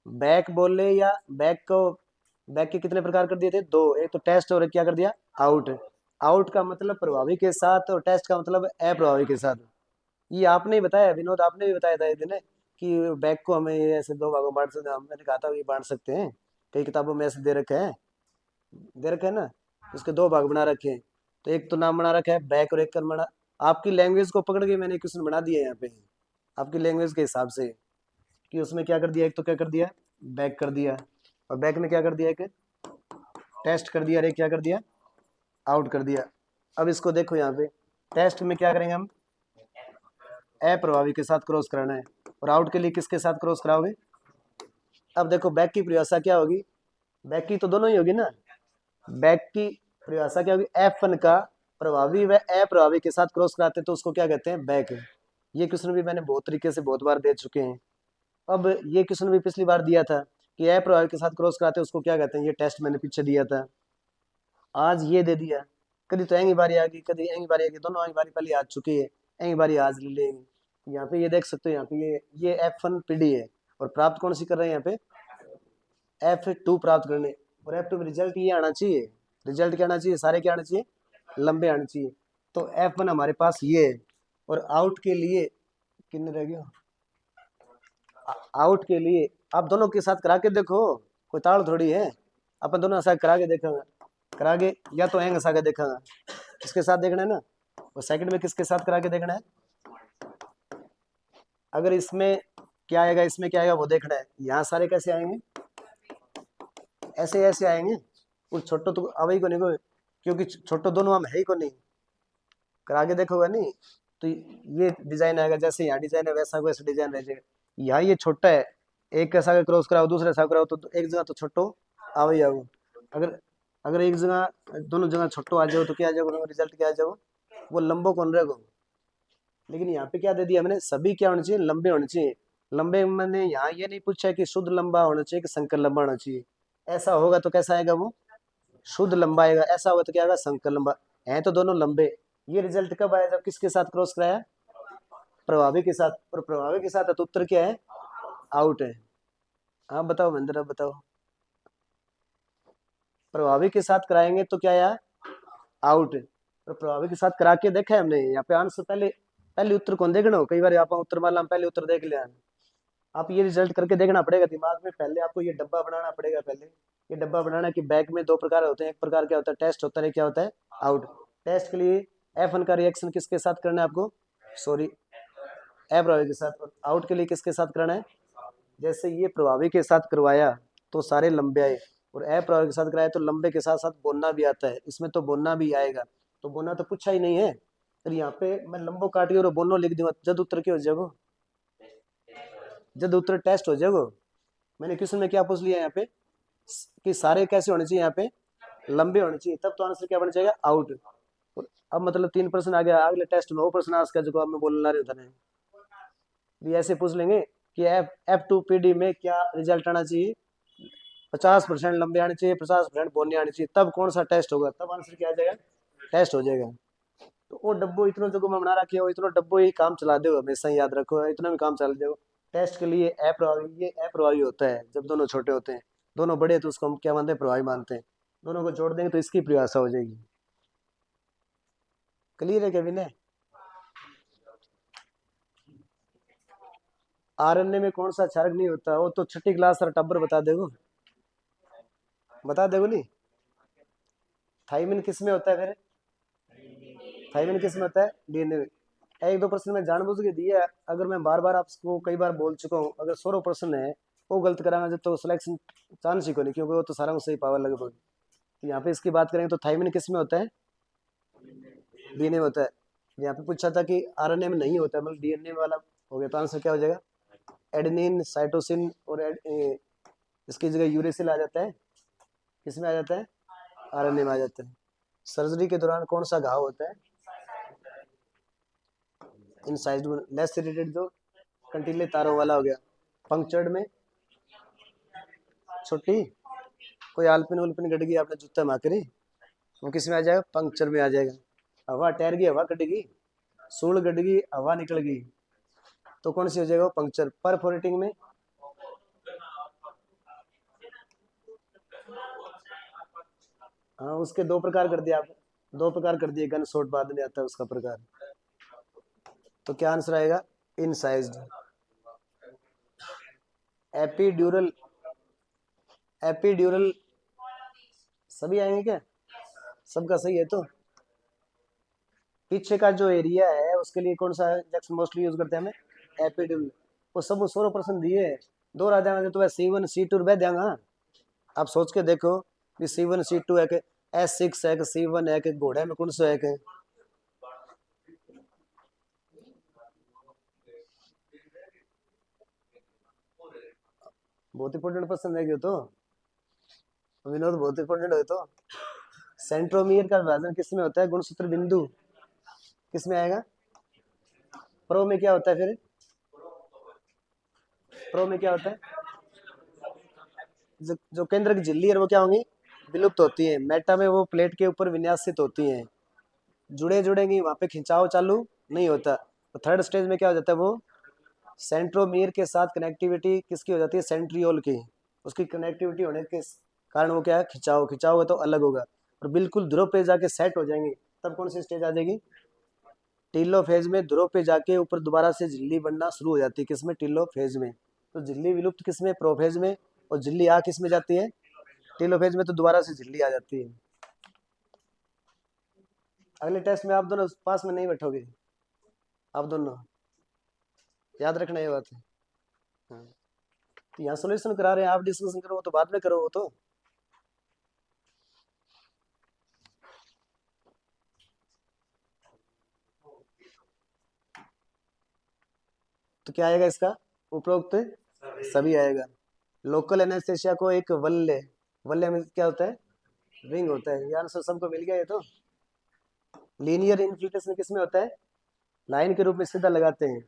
बैक बोल ले या बैक को, बैक के कितने प्रकार कर दिए थे, दो, एक तो टेस्ट और एक क्या कर दिया, आउट। आउट का मतलब प्रभावी के साथ और टेस्ट का मतलब अप्रभावी के साथ। ये आपने ही बताया विनोद, आपने भी बताया था एक दिन कि बैक को हमें ये ऐसे दो भागों में बांट सकते हैं, मैंने कहा था ये बांट सकते हैं, कई किताबों में ऐसे दे रखे हैं, दे रखे हैं ना, उसके दो भाग बना रखे हैं। तो एक तो नाम बना रखा है बैक और एक कर बना, आपकी लैंग्वेज को पकड़ के मैंने क्वेश्चन बना दिया है यहाँ पे, आपकी लैंग्वेज के हिसाब से, कि उसमें क्या कर दिया, एक तो क्या कर दिया, बैक कर दिया, और बैक में क्या कर दिया, एक टेस्ट कर दिया, और एक क्या कर दिया, आउट कर दिया। अब इसको देखो यहाँ पे, टेस्ट में क्या करेंगे हम, अप्रभावी के साथ क्रॉस कराना है, और आउट के लिए किसके साथ क्रॉस कराओगे? अब देखो बैक की परिभाषा क्या होगी, बैक की तो दोनों ही होगी ना। बैक की परिभाषा क्या होगी, F1 का प्रभावी व अप्रभावी के साथ क्रॉस कराते हैं तो उसको क्या कहते हैं, बैक। ये क्वेश्चन भी मैंने बहुत तरीके से बहुत बार दे चुके हैं। अब ये क्वेश्चन भी पिछली बार दिया था कि अप्रभावी के साथ क्रॉस कराते हैं उसको क्या कहते हैं, ये टेस्ट मैंने पीछे दिया था। आज ये दे दिया, कभी तो एंगी बारी आ गई, कभी एंगी बारी आ गई, दोनों एंगी बारी पहले आ चुकी है, एंगी बारी आज ले लेंगे। यहाँ पे ये देख सकते हो, यहाँ पे ये F1 पीडी है, और प्राप्त कौन सी कर रहे हैं यहाँ पे, F2 प्राप्त करने। और F2 में रिजल्ट ये आना चाहिए, रिजल्ट क्या आना चाहिए, सारे क्या आना चाहिए, लंबे आने चाहिए। तो F1 हमारे पास ये है। और आउट के लिए कितने रह गए, आउट के लिए आप दोनों के साथ करा के देखो, कोई ताड़ थोड़ी है, अपन दोनों साथ करा के देखेंगे, करा के या तो एंग के देखेंगे, किसके साथ देखना है ना, और सेकंड में किसके साथ करा के देखना है। अगर इसमें क्या आएगा, इसमें क्या आएगा वो देखना है। यहाँ सारे कैसे आएंगे, ऐसे ऐसे आएंगे, कुछ छोटो तो अवई को नहीं को, क्योंकि छोटो दोनों हम है ही को नहीं, करा के देखोगा नहीं तो ये डिजाइन आएगा, जैसे यहाँ डिजाइन है वैसा वैसा डिजाइन रह जाएगा। यहाँ ये छोटा है, एक कैसा का क्रॉस कराओ दूसरे सा कराओ तो एक जगह तो छोटो आओ ही आओ। अगर अगर एक जगह, दोनों जगह छोटो आ जाओ तो क्या आ जाओ, रिजल्ट क्या आ जाओ, वो लंबो कौन रहेगा। लेकिन यहाँ पे क्या दे दिया मैंने, सभी क्या होने चाहिए, लंबे होने चाहिए। लंबे मैंने यहाँ ये नहीं पूछा कि शुद्ध लंबा होना चाहिए कि संकर लंबा होना चाहिए। ऐसा होगा तो कैसा आएगा वो, शुद्ध लंबा आएगा, ऐसा होगा तो क्या आएगा, संकर लंबा। है तो दोनों लंबे। ये रिजल्ट कब आया, जब किसके साथ क्रॉस कराया, प्रभावी के साथ। और प्रभावी के साथ है तो उत्तर क्या है, आउट है। हाँ बताओ महेंद्र, अब बताओ, प्रभावी के साथ कराएंगे तो क्या आया, आउट। और प्रभावी के साथ करा के देखा है हमने, यहाँ पे आंसर पहले, पहले उत्तर कौन देखना हो, कई बार आप उत्तर माला हम पहले उत्तर देख लिया। आप ये रिजल्ट करके देखना पड़ेगा दिमाग में, पहले आपको ये डब्बा बनाना पड़ेगा। पहले ये डब्बा बनाना कि बैग में दो प्रकार होते हैं, एक प्रकार क्या होता है टेस्ट होता है, क्या होता है आउट। टेस्ट के लिए F1 का रिएक्शन किसके साथ करना है आपको, सॉरी अप्रभावी के साथ। और आउट के लिए किसके साथ करना है, जैसे ये प्रभावी के साथ करवाया तो सारे लंबे आए, और अप्रभावी के साथ कराया तो लंबे के साथ साथ बोलना भी आता है, इसमें तो बोलना भी आएगा। तो बोलना तो पूछा ही नहीं है, फिर यहाँ पे मैं लंबो काट के और बोनो लिख दूंगा, जद उत्तर क्या हो जाएगा, जद उत्तर टेस्ट हो जाएगा। मैंने क्वेश्चन में क्या पूछ लिया यहाँ पे, कि सारे कैसे होने चाहिए, यहाँ पे लंबे होने चाहिए, तब तो आंसर क्या बन जाएगा, आउट। अब मतलब 3% आ गया, अगले टेस्ट में वो प्रश्न आ उसका जवाब मैं बोलना रहे था, भी ऐसे पूछ लेंगे कि F2 PD में क्या रिजल्ट आना चाहिए, 50% लंबे आने चाहिए, 50% बोलने आने चाहिए, तब कौन सा टेस्ट होगा, तब आंसर क्या आ जाएगा, टेस्ट हो जाएगा। तो वो डब्बो इतनों जगह में बना रखी हो, इतना डब्बो ही काम चला दो, हमेशा ही याद रखो, इतना भी काम चला दो। टेस्ट के लिए अप्रभावी, ये अप्रभावी होता है जब दोनों छोटे होते हैं। दोनों बड़े हैं तो उसको हम क्या मानते हैं, प्रभावी मानते हैं। दोनों को जोड़ देंगे तो इसकी परिभाषा हो जाएगी। क्लियर है क्या विनय? आरएनए में कौन सा क्षारक नहीं होता, वो तो छठी क्लास सर टब्बर बता देगो, बता देगो नहीं। थाइमिन किस में होता है फिर, थाइमिन किस में होता है, डीएनए में। एक दो प्रश्न में जानबूझ के दिया, अगर मैं बार बार आपको कई बार बोल चुका हूँ, अगर 16 प्रश्न है वो गलत कराना जब तो सिलेक्शन चांस ही को नहीं, क्योंकि वो तो सारा में सही पावर लगभग। तो यहाँ पे इसकी बात करेंगे तो थाइमिन किस में होता है, डीएनए में होता है। यहाँ पे पूछा था कि आरएनए में नहीं होता है, मतलब डीएनए वाला हो गया, तो आंसर क्या हो जाएगा, एडेनिन, साइटोसिन और इसकी जगह यूरेसिल आ जाता है, किस में आ जाता है, आरएनए में आ जाता है। सर्जरी के दौरान कौन सा घाव होता है, इनसाइज्ड लेसरेटेड, जो कंटीले तारों वाला हो गया। पंक्चर्ड में छोटी, कोई आलपिन उल्पिन गट गई, आपने जूता माकरी, वो किस में आ जाएगा, पंक्चर में आ जाएगा। हवा टैर गई, हवा कट गई, सूल गट गई, हवा निकल गई, तो कौन सी हो जाएगा, पंक्चर। परफोरेटिंग में हाँ, उसके दो प्रकार कर दिए आप, दो प्रकार कर दिए, गन शॉट बाद में आता है उसका प्रकार। तो क्या आंसर आएगा, इनसाइज्ड। एपीड्यूरल, एपीड्यूरल सभी आएंगे क्या, सबका सही है तो। पीछे का जो एरिया है उसके लिए कौन सा इंजेक्शन मोस्टली यूज करते हैं हमें, एपीड्यूरल। वो सब 16% दिए है, दो राजा में तो C1 C2 बह देंगा। आप सोच के देखो कि C1 C2 है कि S6 है कि C1 है कि घोड़े में कौन सा है कि। बहुत इंपॉर्टेंट पसंद है तो विनोद, बहुत इंपॉर्टेंट है तो। सेंट्रोमियर का विभाजन किस में होता है, गुणसूत्र बिंदु किस में आएगा, प्रो में क्या होता है फिर, प्रो में क्या होता है, जो केंद्र की झिल्ली है वो क्या होंगी, विलुप्त होती है। मेटा में वो प्लेट के ऊपर विन्यासित होती हैं, जुड़े जुड़ेंगी, वहां पे खिंचाव चालू नहीं होता। तो थर्ड स्टेज में क्या हो जाता है, वो सेंट्रोमियर के साथ कनेक्टिविटी किसकी हो जाती है, सेंट्रियोल की। उसकी कनेक्टिविटी होने के कारण वो क्या है, खिंचाव, खिंचाव है तो अलग होगा, और बिल्कुल ध्रुव पे जाके सेट हो जाएंगे, तब कौन सी स्टेज आ जाएगी, टीलोफेज में। ध्रुव पे जाके ऊपर दोबारा से झिल्ली बनना शुरू हो जाती है, किसमें, टीलोफेज में। तो झिल्ली विलुप्त किसमें, प्रोफेज में, और झिल्ली आ किस में जाती है, टीलोफेज में, तो दोबारा से झिल्ली आ जाती है। अगले टेस्ट में आप दोनों पास में नहीं बैठोगे, आप दोनों याद रखना ये बात है। हाँ। तो यहाँ सोल्यूशन करा रहे हैं, आप डिस्कशन करो, वो तो बाद में करो वो तो क्या आएगा इसका, उपरोक्त सभी आएगा। लोकल एनेस्थेसिया को एक वल्ले, वल्ले में क्या होता है, रिंग होता है। ये आंसर सबको मिल गया ये तो। लीनियर इन्फ्लेटेशन किस में होता है, लाइन के रूप में सीधा लगाते हैं।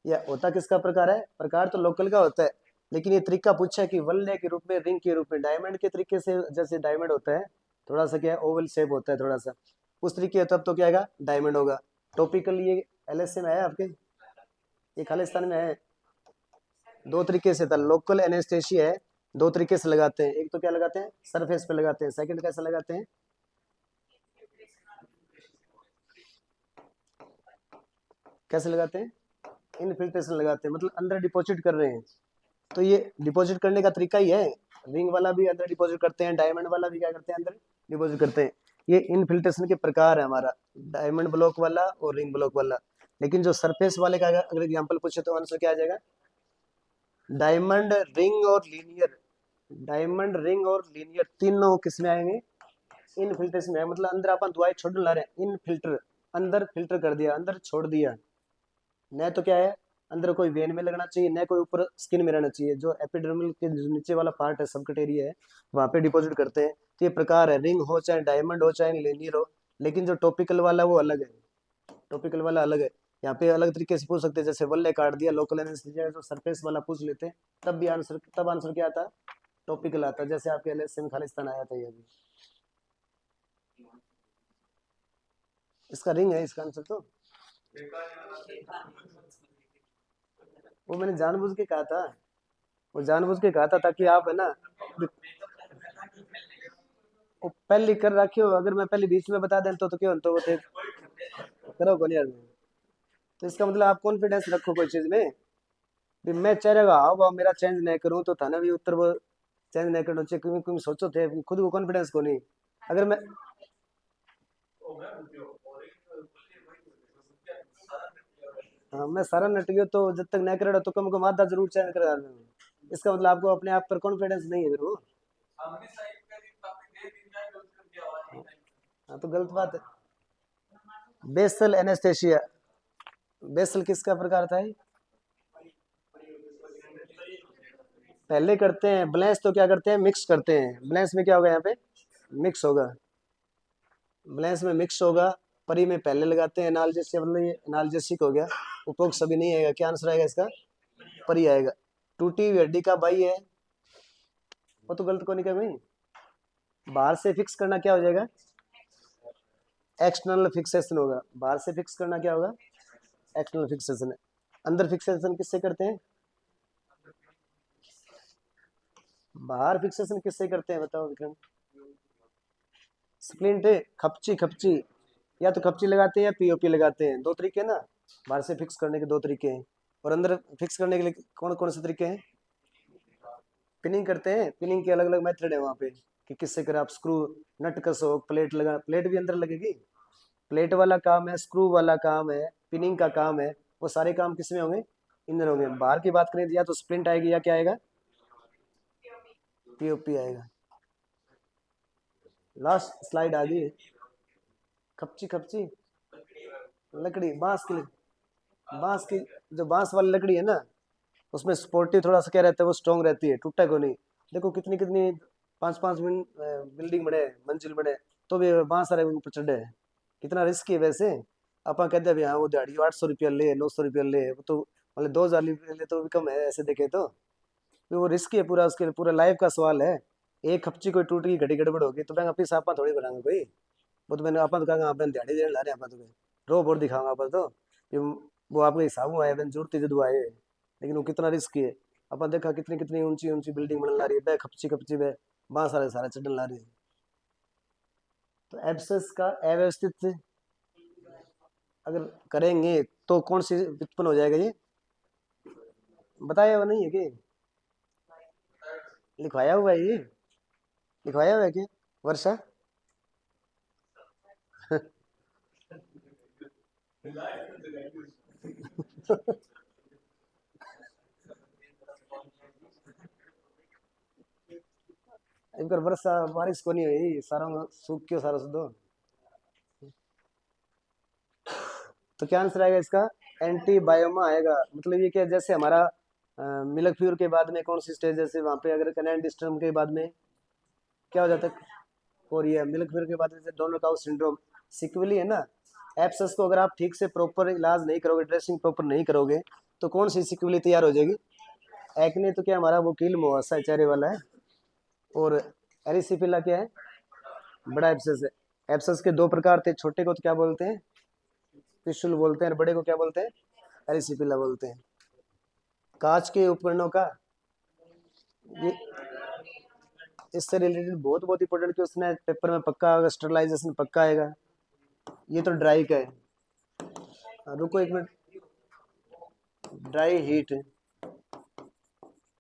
यह होता किसका प्रकार है, प्रकार तो लोकल का होता है, लेकिन ये तरीका पूछा है कि वल्ले के रूप में, रिंग के रूप में, डायमंड के तरीके से, जैसे डायमंड होता है थोड़ा सा क्या है, ओवल शेप होता है थोड़ा सा, उस तरीके तब तो क्या आएगा, डायमंड होगा। टॉपिकल ये एलएसए में है आपके, ये खालिस्तान में है। दो तरीके से था, लोकल एनेस्थेसिया है, दो तरीके से लगाते हैं। एक तो क्या लगाते हैं, सरफेस पे लगाते हैं, सेकंड कैसे लगाते हैं, कैसे लगाते हैं, इनफिल्ट्रेशन लगाते हैं, मतलब अंदर डिपॉजिट कर रहे हैं। तो ये डिपॉजिट करने का तरीका ही है, रिंग वाला भी अंदर डिपॉजिट करते हैं, डायमंड वाला भी क्या करते हैं, अंदर डिपॉजिट करते हैं। ये इनफिल्ट्रेशन के प्रकार है हमारा, डायमंड ब्लॉक वाला और रिंग ब्लॉक वाला। लेकिन जो सरफेस वाले का अगर एग्जाम्पल पूछे तो आंसर क्या आ जाएगा, डायमंड, रिंग और लीनियर। डायमंड, रिंग और लीनियर तीनों किस में आएंगे, इनफिल्ट्रेशन में है। मतलब अंदर अपन दवाई छोड़ने ला रहे हैं, इन फिल्टर, अंदर फिल्टर कर दिया, अंदर छोड़ दिया। न तो क्या है, अंदर कोई वेन में लगना चाहिए, न कोई ऊपर स्किन में रहना चाहिए। जो एपिडर्मल के जो नीचे वाला पार्ट है, सबकट एरिया है, वहां पे डिपॉजिट करते हैं। तो ये प्रकार है, रिंग हो चाहे डायमंड हो चाहे लेनियर हो। लेकिन जो टॉपिकल वाला वो अलग है, टॉपिकल वाला अलग है। यहाँ पे अलग तरीके से पूछ सकते हैं, जैसे वल्ले काट दिया, लोकल एनेस्थीसिया जो सरफेस वाला पूछ लेते, तब भी आंसर, तब आंसर क्या आता, टॉपिकल आता है, जैसे आपके एलएसए में खालिस्तान आया था ये अभी। इसका रिंग है इसका आंसर तो। वो मैंने जानबूझ के कहा था, वो जानबूझ के कहा था ताकि आप है ना, वो पहले कर रखे हो, अगर मैं पहले बीच में बता दें तो क्यों तो वो थे करो को नहीं यार। तो इसका मतलब आप कॉन्फिडेंस रखो कोई चीज में, भी मैं चेहरे का हाव भाव मेरा चेंज नहीं करूँ तो थाना भी उत्तर वो चेंज नहीं करना चाहिए, क्योंकि तुम सोचो थे खुद को कॉन्फिडेंस को नहीं। अगर मैं हाँ मैं सारा नट गयो तो जब तक नहीं करेगा तो कम कम आधा जरूर चेंज करा। इसका मतलब आपको अपने आप पर कॉन्फिडेंस नहीं है फिर वो। हाँ तो गलत बात है। बेसल एनेस्थेशिया, बेसल किसका प्रकार था ये? पहले करते हैं ब्लेंस तो क्या करते हैं, मिक्स करते हैं। ब्लेंस में क्या होगा यहाँ पे, मिक्स होगा। ब्लेंस में मिक्स होगा। परी में पहले लगाते हैं एनाल्जेसिक, मतलब ये एनाल्जेसिक हो गया। उपभोग सभी नहीं आएगा, क्या आंसर आएगा इसका, परी आएगा। टूटी हुई हड्डी का भाई है, वो तो गलत को नहीं कह भाई। बाहर से फिक्स करना क्या हो जाएगा, एक्सटर्नल फिक्सेशन होगा। बाहर से फिक्स करना क्या होगा, एक्सटर्नल फिक्सेशन है। अंदर फिक्सेशन किससे करते हैं, बाहर फिक्सेशन किससे करते हैं बताओ विक्रम। स्प्लिंट, खपची खपची, या तो खपची लगाते हैं या पीओपी लगाते हैं, दो तरीके हैं ना। बाहर से फिक्स करने के दो तरीके हैं, और अंदर फिक्स करने के लिए कौन कौन से तरीके हैं, पिनिंग करते हैं। पिनिंग के अलग अलग मेथड है वहाँ पे, कि किससे करें आप, स्क्रू नट कसो, प्लेट लगा, प्लेट भी अंदर लगेगी। प्लेट वाला काम है, स्क्रू वाला काम है, पिनिंग का काम है, वो सारे काम किस में होंगे, इंदर होंगे। बाहर की बात करें तो या तो स्प्लिंट आएगी या क्या आएगा, पीओपी आएगा। लास्ट स्लाइड आ गई। खपची खपची, लकड़ी बांस की, बांस की, जो बांस वाली लकड़ी है ना, उसमें स्पोर्टिव थोड़ा सा क्या रहता है, वो स्ट्रॉन्ग रहती है, टूटा को नहीं। देखो कितनी कितनी पाँच पाँच बिल्डिंग बने, मंजिल बने, तो भी बांस सारे ऊपर चढ़े हैं। कितना रिस्की है वैसे। अपन कहते हैं हाँ वो दिहाड़ी 800 रुपया ले, 900 रुपया ले, वो तो मतलब 2000 रुपये ले तो भी कम है ऐसे देखे तो। भी वो रिस्की है पूरा, उसके पूरा लाइफ का सवाल है। एक खपची कोई टूट गई, घड़ी गड़बड़ होगी तो मैं अपनी सापा थोड़ी बनाऊंगा कोई। वो तो मैंने अपन तो कहा अपन दिहाड़ी देने ला रहे हैं, अपन तो रो बोर दिखाऊंगा अपन तो कि वो आपके हिसाब में आए, अपन जुड़ती जदू आए। लेकिन वो कितना रिस्की है। अपन देखा कितनी कितनी ऊंची ऊंची बिल्डिंग बन ला रही है, बे खपची खपची बे बांस सारे सारे चढ़न ला रही है। तो एब्सेस का अव्यवस्थित अगर करेंगे तो कौन सी उत्पन्न हो जाएगा ये, बताया हुआ नहीं है कि लिखवाया हुआ है ये, लिखवाया हुआ है कि वर्षा। एक बार वर्षा बारिश को नहीं हुई, सारा सूख क्यों सारा सुधो। तो क्या आंसर आएगा इसका, एंटी बायोमा आएगा। मतलब ये क्या, जैसे हमारा मिल्क फ्यूर के बाद में कौन सी स्टेज, जैसे वहां पे अगर कनेन डिस्टर्म के बाद में क्या हो जाता है, कोरिया। मिल्क फ्यूर के बाद जैसे डोनर काउ सिंड्रोम सिक्वली है ना। एब्सेस को अगर आप ठीक से प्रॉपर इलाज नहीं करोगे, ड्रेसिंग प्रॉपर नहीं करोगे, तो कौन सी सिक्वली तैयार हो जाएगी, एक्ने तो क्या हमारा वो कील मुहासा है चेहरे वाला है, और एरिसिपिला क्या है, बड़ा एब्सेस है। एब्सेस के दो प्रकार थे, छोटे को तो क्या बोलते हैं, पिस्टुल बोलते हैं, और बड़े को क्या बोलते हैं, एरिसिपिला बोलते हैं। कांच के उपकरणों का, ये इससे रिलेटेड बहुत बहुत इंपॉर्टेंट क्वेश्चन है, पेपर में पक्का आएगा, स्टरलाइजेशन पक्का आएगा। ये तो ड्राई का है। रुको एक minute, dry heat,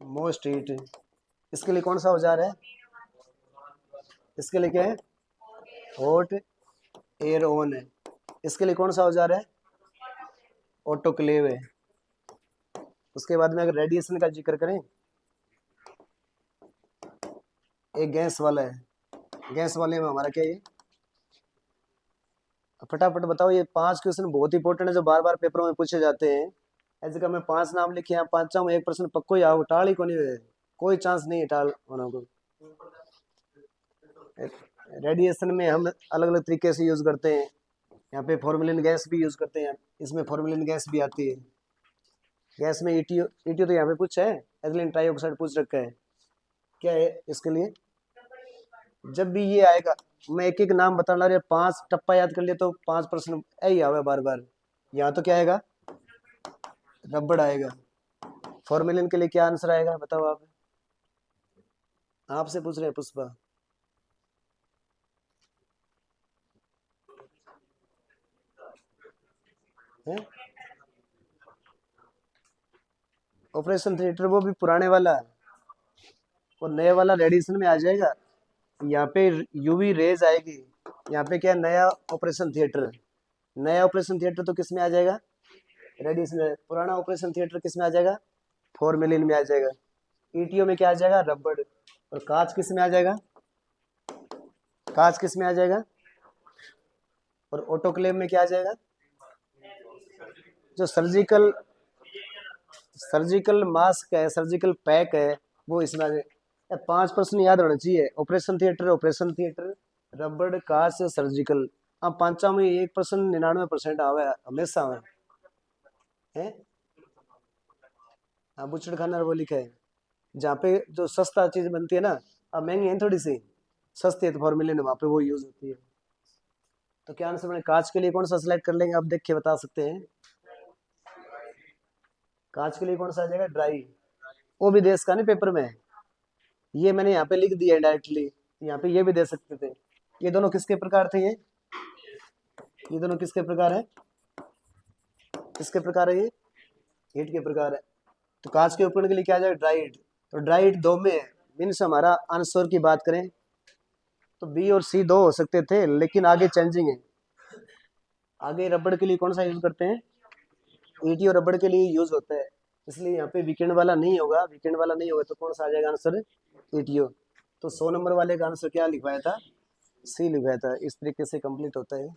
most heat, इसके लिए कौन सा औजार है, इसके लिए क्या है, हॉट एयर ओवन है। इसके लिए कौन सा औजार है, ऑटोक्लेव है। उसके बाद में अगर रेडिएशन का जिक्र करें, एक गैस वाला है। गैस वाले में हमारा क्या है, फटाफट बताओ। ये पांच क्वेश्चन बहुत इंपॉर्टेंट है जो बार बार पेपरों में पूछे जाते हैं। ऐसे का मैं पांच नाम लिखे हैं, पांचों में 1% पक्को ही आओ, टाल ही को नहीं है, कोई चांस नहीं है टाल होना को। रेडिएशन में हम अलग अलग तरीके से यूज करते हैं। यहाँ पे फॉर्मेलिन गैस भी यूज करते हैं, इसमें फॉर्मेलिन गैस भी आती है। गैस में ईटीओ, ईटीओ तो यहाँ पे पूछा है, एथिलीन ट्राइऑक्साइड पूछ रखा है। क्या है इसके लिए? जब भी ये आएगा, मैं एक एक नाम बताना रहा, 5 टप्पा याद कर लिए तो 5 प्रश्न यही आवे बार बार। यहाँ तो क्या आएगा? रबड़ आएगा। फॉर्मेलिन के लिए क्या आंसर आएगा बताओ आप? आपसे पूछ रहे हैं पुष्पा। है ऑपरेशन थिएटर, वो भी पुराने वाला, और नए वाला रेडिएशन में आ जाएगा। यहाँ पे यूवी रेज आएगी, यहाँ पे क्या है, नया ऑपरेशन थिएटर। नया ऑपरेशन थिएटर तो किस में आ जाएगा? रेडिएशन में। पुराना ऑपरेशन थिएटर किस में आ जाएगा? फॉर्मेलिन में आ जाएगा। ईटीओ में क्या आ जाएगा? रबड़। और कांच किस में आ जाएगा? कांच किस में आ जाएगा? और ऑटोक्लेव में क्या आ जाएगा? जो सर्जिकल सर्जिकल मास्क है, सर्जिकल पैक है, वो इसमें आ जाएगा। 5 प्रश्न याद होना चाहिए। ऑपरेशन थिएटर, रबड़, कांच, सर्जिकल। अब पांचों में 1% 99% आवे, हमेशा आवे है। हाँ, बुचड़ खाना वो लिखा है। जहाँ पे जो सस्ता चीज बनती है ना, अब महंगी है थोड़ी सी, सस्ती है तो फॉर्मूले वहाँ पे वो यूज होती है। तो क्या आंसर बने? कांच के लिए कौन सा सिलेक्ट कर लेंगे, आप देख के बता सकते हैं। कांच के लिए कौन सा आ जाएगा? ड्राई। वो भी देश का नहीं पेपर में, ये मैंने यहाँ पे लिख दिया डायरेक्टली, यहाँ पे ये भी दे सकते थे। ये दोनों किसके प्रकार थे? ये दोनों किसके प्रकार है? किसके प्रकार है? ये हीट के प्रकार है। तो कांच के उपकरण के लिए क्या आ जाएगा? Dry heat. तो ड्राई हीट 2 में है। मीन्स हमारा आंसर की बात करें तो बी और सी 2 हो सकते थे, लेकिन आगे चेंजिंग है। आगे रबड़ के लिए कौन सा यूज करते हैं? ईटी और रबड़ के लिए यूज होता है, इसलिए यहाँ पे वीकेंड वाला नहीं होगा। वीकेंड वाला नहीं होगा तो कौन सा आ जाएगा आंसर? ईटीओ। तो 100 नंबर वाले का आंसर क्या लिखवाया था? सी लिखवाया था। इस तरीके से कंप्लीट होता है।